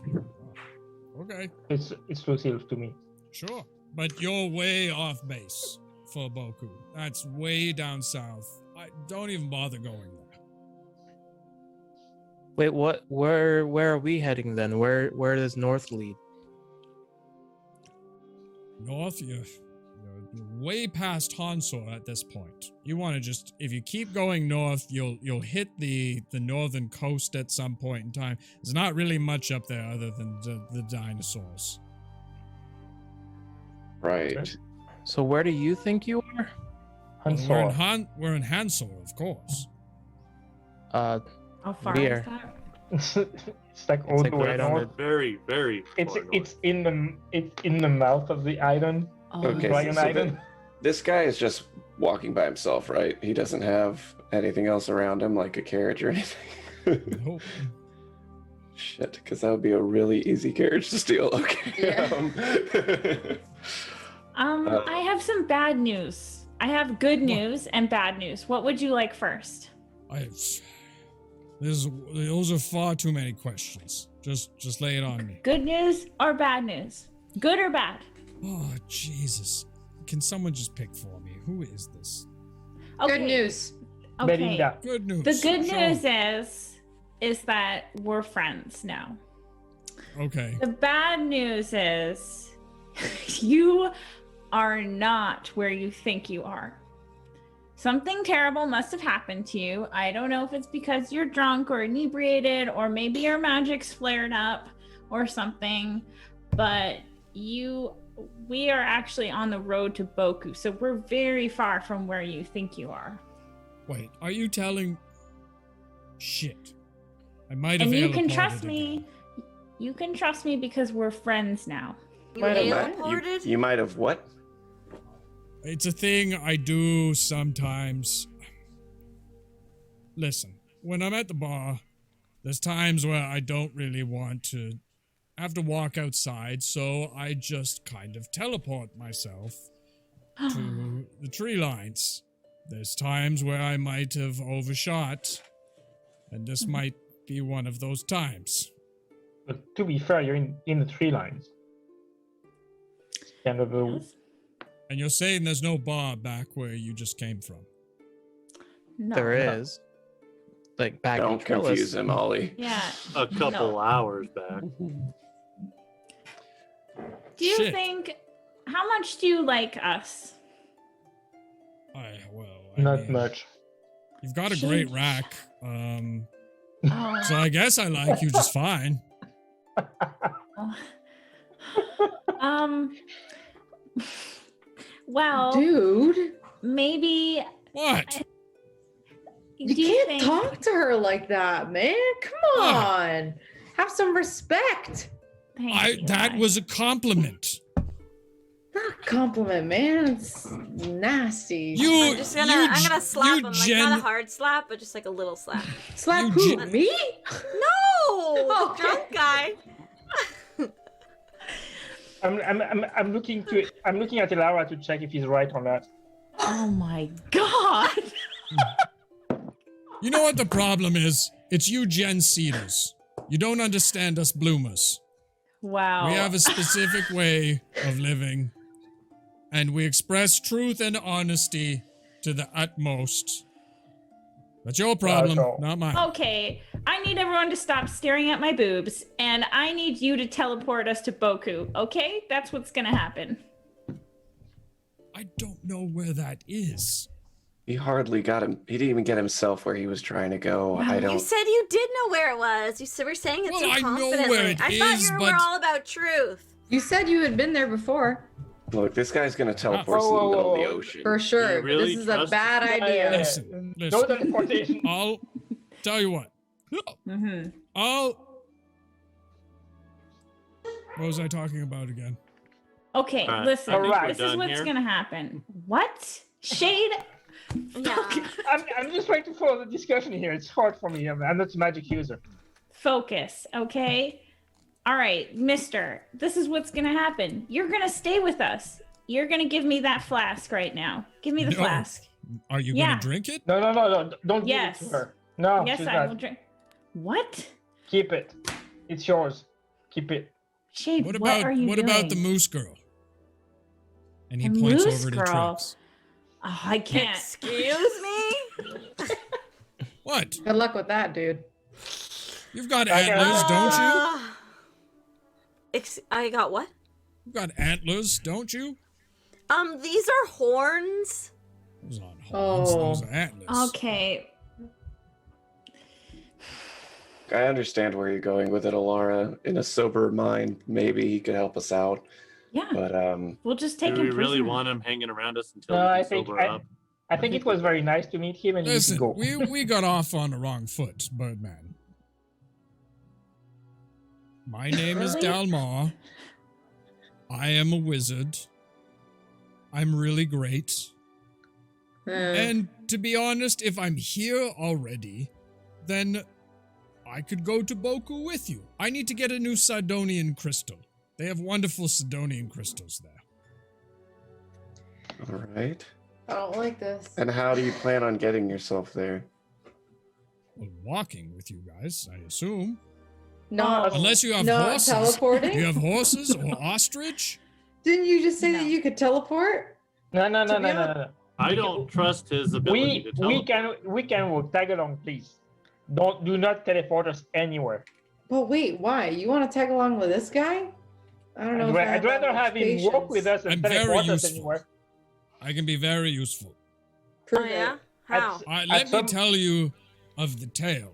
Okay, It's Lucille to me. sure. But you're way off base for Boku. That's way down south. I don't even bother going there. Wait, what? Where are we heading then? Where does north lead? North, you're way past Hansor at this point. You want to just, if you keep going north, you'll hit the northern coast at some point in time. There's not really much up there other than the dinosaurs. Right. So where do you think you are? Well, Hansor. we're in Hansor, of course. Uh, How far Where? is that? It's like all like the way right on north. Very, very. It's far it's in the mouth of the island. Oh, Okay, Dragon so Island. This guy is just walking by himself, right? He doesn't have anything else around him, like a carriage or anything. Nope. Shit, because that would be a really easy carriage to steal. Okay. Yeah. I have some bad news. I have good news and bad news. What would you like first? Those are far too many questions. Just lay it on me. Good news or bad news? Good or bad? Oh, Jesus. Can someone just pick for me? Who is this? Good news. Okay. Belinda. Good news. The good Sure. news is that we're friends now. Okay. The bad news is you are not where you think you are. Something terrible must have happened to you. I don't know if it's because you're drunk or inebriated, or maybe your magic's flared up or something, but we are actually on the road to Boku, so we're very far from where you think you are. Wait, are you telling... Shit. I might have And you can teleported trust again. me. You can trust me because we're friends now. You Wait a minute. teleported? You might have what? It's a thing I do sometimes. Listen, when I'm at the bar, there's times where I don't really want to have to walk outside, so I just kind of teleport myself to the tree lines. There's times where I might have overshot, and this might be one of those times. But to be fair, you're in the tree lines. Kind of a Yes? And you're saying there's no bar back where you just came from? No. there is. Like back in Don't Trelis. confuse him, Ollie. Yeah. A couple No. hours back. Do you Shit. think, how much do you like us? I not mean, much. You've got a great Sheesh. rack. Oh. So I guess I like you just fine. Well, Dude, maybe. What? you do can't think, talk to her like that, man. Come Ah. on. Have some respect. Thank you, That Eli. was a compliment. Not a compliment, man. It's nasty. I'm just gonna, I'm gonna slap him, like not a hard slap, but just like a little slap. Slap you who? gen- Me? No, Oh, the drunk guy. I'm looking at Ilara to check if he's right or not. Oh my god. You know what the problem is? It's you Gen Cedars. You don't understand us bloomers. Wow. We have a specific way of living, and we express truth and honesty to the utmost. That's your problem, not mine. Okay, I need everyone to stop staring at my boobs, and I need you to teleport us to Boku, okay? That's what's gonna happen. I don't know where that is. He hardly got him. He didn't even get himself where he was trying to go. I don't. You said you did know where it was. You were saying it so I know confidently. where it I thought is, you were but- all about truth. You said you had been there before. Look, this guy's gonna teleport us in the middle of the ocean. For sure. You really This is a trust- bad idea. Listen. No teleportation. I'll tell you what. Mm-hmm. What was I talking about again? Okay, Alright, listen. I think we're This is done what's here. gonna happen. What? Shade? Yeah. I'm just trying to follow the discussion here. It's hard for me. I'm not a magic user. Focus, okay? All right, mister, this is what's gonna happen. You're gonna stay with us. You're gonna give me that flask right now. Give me the No. flask. Are you Yeah. gonna drink it? No. Don't Yes. give it to her. No, Yes, she's I not. will drink. What? Keep it. It's yours. Keep it. Shade, What what about are you what doing? about the moose girl? And he The points moose over to girl? Travis. Oh, I can't. Excuse me? What? Good luck with that, dude. You've got I got- antlers, don't you? I got what? You've got antlers, don't you? These are horns. Those aren't horns, those Oh. are antlers. Okay. I understand where you're going with it, Alara. In a sober mind, maybe he could help us out. Yeah. But We'll just take Do we him really prisoner. want him hanging around us until No, we I can think sober up? I think it was very nice to meet him and you Listen, can go. we got off on the wrong foot, Birdman. My name is Really? Dalmar. I am a wizard. I'm really great. And to be honest, if I'm here already, then I could go to Boku with you. I need to get a new Sidonian crystal. They have wonderful Sidonian crystals there. all right. I don't like this. And how do you plan on getting yourself there? Well, walking with you guys, I assume. Not, Unless you have not horses. teleporting? Do you have horses or ostrich? Didn't you just say No. that you could teleport? No. To be honest- I don't trust his ability to teleport. We can tag along, please. Do not teleport us anywhere. But wait, why? You want to tag along with this guy? I don't know. if I I'd have that rather much have him walk patience. with us I'm and very teleport us useful. anywhere. I can be very useful. Prove Oh, yeah? it. How? Let At me some- tell you of the tale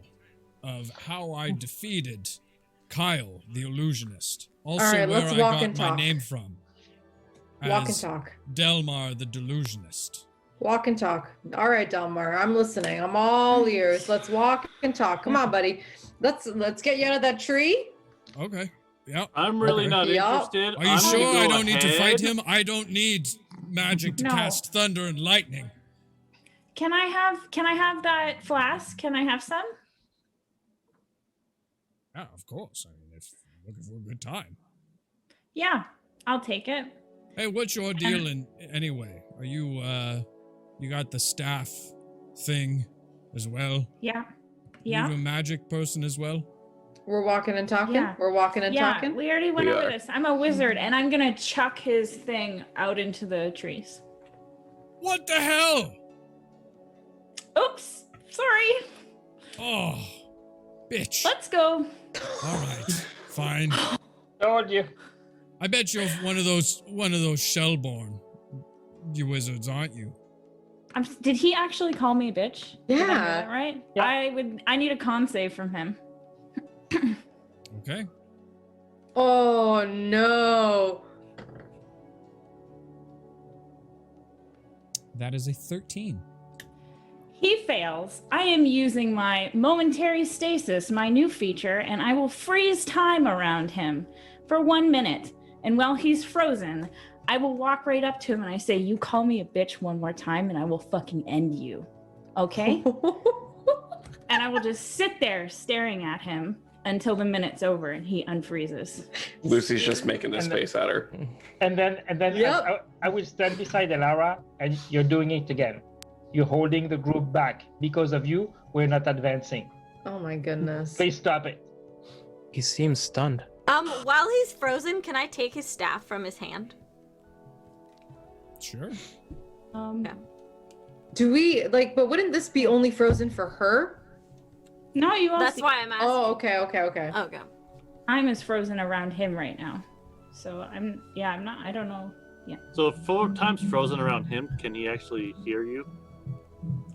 of how I defeated Kyle, the illusionist. Also, All right, where let's I walk got and my talk. name from. Walk and As talk. Delmar, the delusionist. Walk and talk. All right, Delmar, I'm listening. I'm all ears. Let's walk and talk. Come on, buddy. Let's get you out of that tree. Okay. Yep. I'm really not Yup. interested. Are you I'm sure gonna I go don't need to fight ahead. him? I don't need magic to No. cast thunder and lightning. Can I have that flask? Can I have some? Yeah, of course. I mean, if you're looking for a good time. Yeah, I'll take it. Hey, what's your deal anyway? Are you you got the staff thing as well? Yeah. You Yeah. a magic person as well? We're walking and talking. Yeah. We're walking and Yeah, talking. we already went We over are. this. I'm a wizard and I'm gonna chuck his thing out into the trees. What the hell? Oops. Sorry. Oh, bitch. Let's go. All right, fine. Told you. I bet you're one of those Shellborn, you wizards, aren't you? Did he actually call me a bitch? Did I hear Yeah. that right? Yeah. I need a con save from him. Okay. Oh no. That is a 13. He fails. I am using my momentary stasis, my new feature, and I will freeze time around him for 1 minute. And while he's frozen, I will walk right up to him and I say, "You call me a bitch one more time and I will fucking end you." Okay? And I will just sit there staring at him until the minute's over and he unfreezes. Lucy's just making this And face at her. And then Yep. I will stand beside Elara and you're doing it again. You're holding the group back. Because of you, we're not advancing. Oh my goodness. Please stop it. He seems stunned. While he's frozen, can I take his staff from his hand? Sure. Yeah. Do we but wouldn't this be only frozen for her? No, you also. That's why I'm asking. Oh, okay. Okay. Time is frozen around him right now. So I'm not, I don't know. Yeah. So if 4 times frozen around him, can he actually hear you?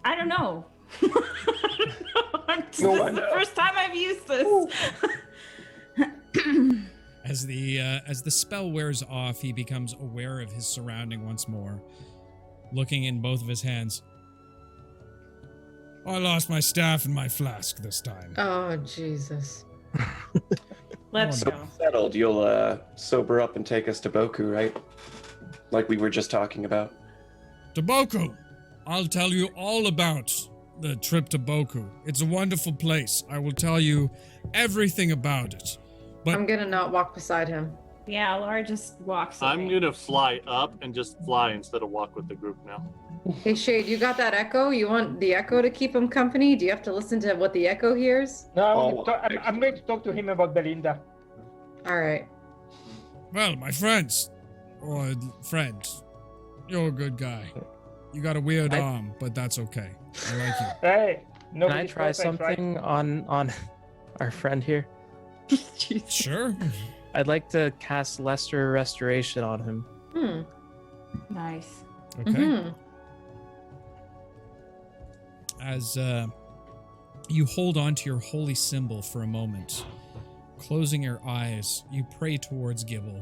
I don't know. This is the first time I've used this. As the spell wears off, he becomes aware of his surrounding once more, looking in both of his hands. I lost my staff and my flask this time. Oh, Jesus. Let's So go. settled. You'll sober up and take us to Boku, right? Like we were just talking about. To Boku! I'll tell you all about the trip to Boku. It's a wonderful place. I will tell you everything about it. But I'm gonna not walk beside him. Yeah, Laura just walks away. I'm gonna fly up and just fly instead of walk with the group now. Hey, Shade, you got that echo? You want the echo to keep him company? Do you have to listen to what the echo hears? No, I'm going to talk to him about Belinda. All right. well, my friends, or friend, you're a good guy. You got a weird arm, but that's okay. I like you. Hey, Can I try something on our friend here? Sure. I'd like to cast Lesser Restoration on him. Nice. Okay. Mm-hmm. As you hold on to your holy symbol for a moment, closing your eyes, you pray towards Gibble,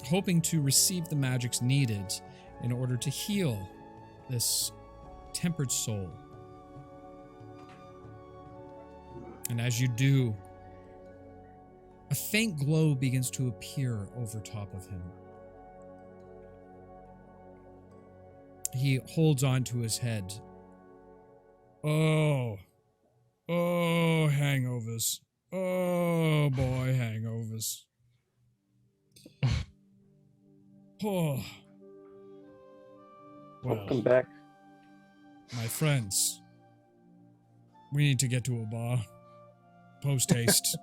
hoping to receive the magics needed in order to heal this tempered soul. And as you do, a faint glow begins to appear over top of him. He holds on to his head. Oh, hangovers. Oh, boy, hangovers. Oh. Welcome back. My friends, we need to get to a bar. Post-haste.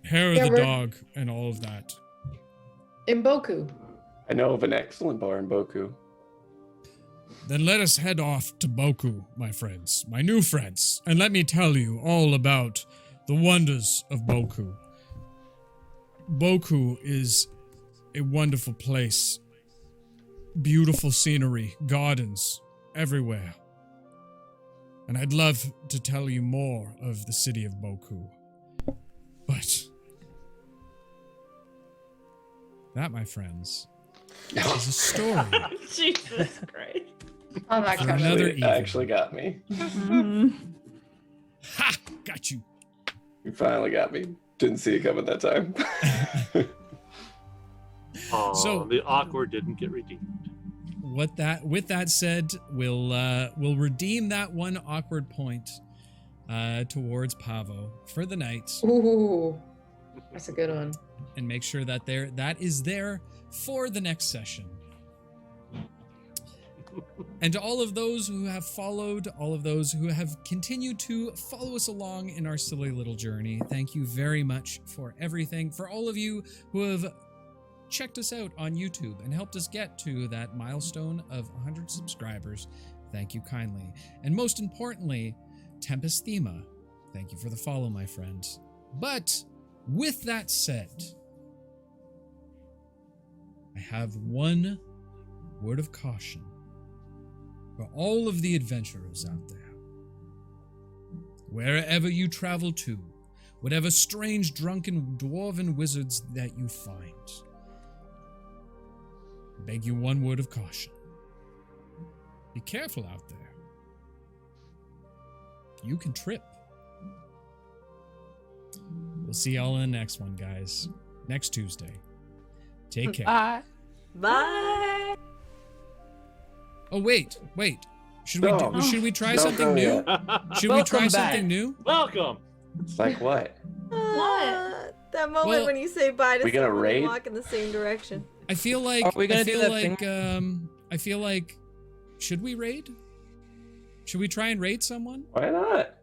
Hair of the dog and all of that. In Boku. I know of an excellent bar in Boku. Then let us head off to Boku, my friends, my new friends, and let me tell you all about the wonders of Boku. Boku is a wonderful place. Beautiful scenery, gardens, everywhere. And I'd love to tell you more of the city of Boku. But that, my friends, is a story. Jesus Christ. Oh, that For another evening. Actually got me. Ha! Got you. You finally got me. Didn't see it coming that time. Oh, So- the awkward didn't get redeemed. With that said, we'll redeem that one awkward point towards Pavo for the night, Ooh, that's a good one. and make sure that that is there for the next session. And to all of those who have followed, all of those who have continued to follow us along in our silly little journey, thank you very much for everything. For all of you who have checked us out on YouTube and helped us get to that milestone of 100 subscribers, thank you kindly. And most importantly, Tempest Thema, thank you for the follow, my friend. But with that said, I have one word of caution for all of the adventurers out there. Wherever you travel to, whatever strange drunken dwarven wizards that you find, I beg you one word of caution. Be careful out there. You can trip. We'll see y'all in the next one, guys. Next Tuesday. Take care. Bye. Bye. Oh, wait. Should No. we try Don't something go new? yet. Should we try something new? Welcome. It's like what? That moment Well, when you say bye to we gonna someone raid? and walk in the same direction. I feel like Are we gonna I do feel that like thing? I feel like should we raid? Should we try and raid someone? Why not?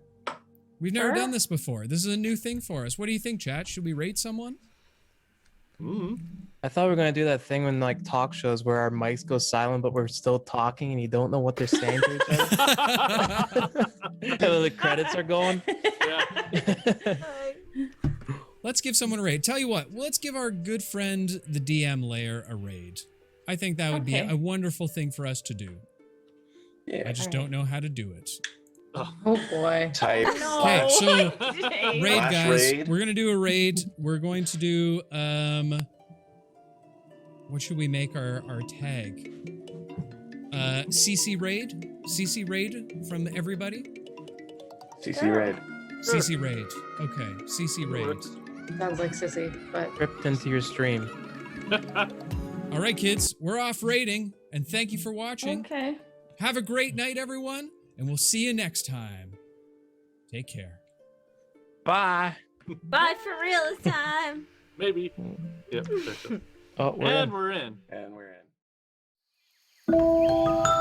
We've never Sure. done this before. This is a new thing for us. What do you think, chat? Should we rate someone? I thought we were gonna do that thing when like talk shows where our mics go silent, but we're still talking and you don't know what they're saying to each other. Until the credits are going. Let's give someone a raid. Tell you what, let's give our good friend, the DM layer, a raid. I think that would be Okay. a wonderful thing for us to do. Yeah. I just don't know how to do it. Oh boy. Type. Okay, so Jay. raid, Flash guys. raid. We're gonna do a raid. We're going to do what should we make our tag? CC raid? CC raid from everybody? CC Red. CC raid. Okay, CC raid. Sounds like sissy, but Ripped into your stream. All right, kids, we're off raiding, and thank you for watching. Okay. Have a great night, everyone, and we'll see you next time. Take care. Bye. Bye for real this time. Maybe. Yep. Oh, we're And in. we're in. And we're in.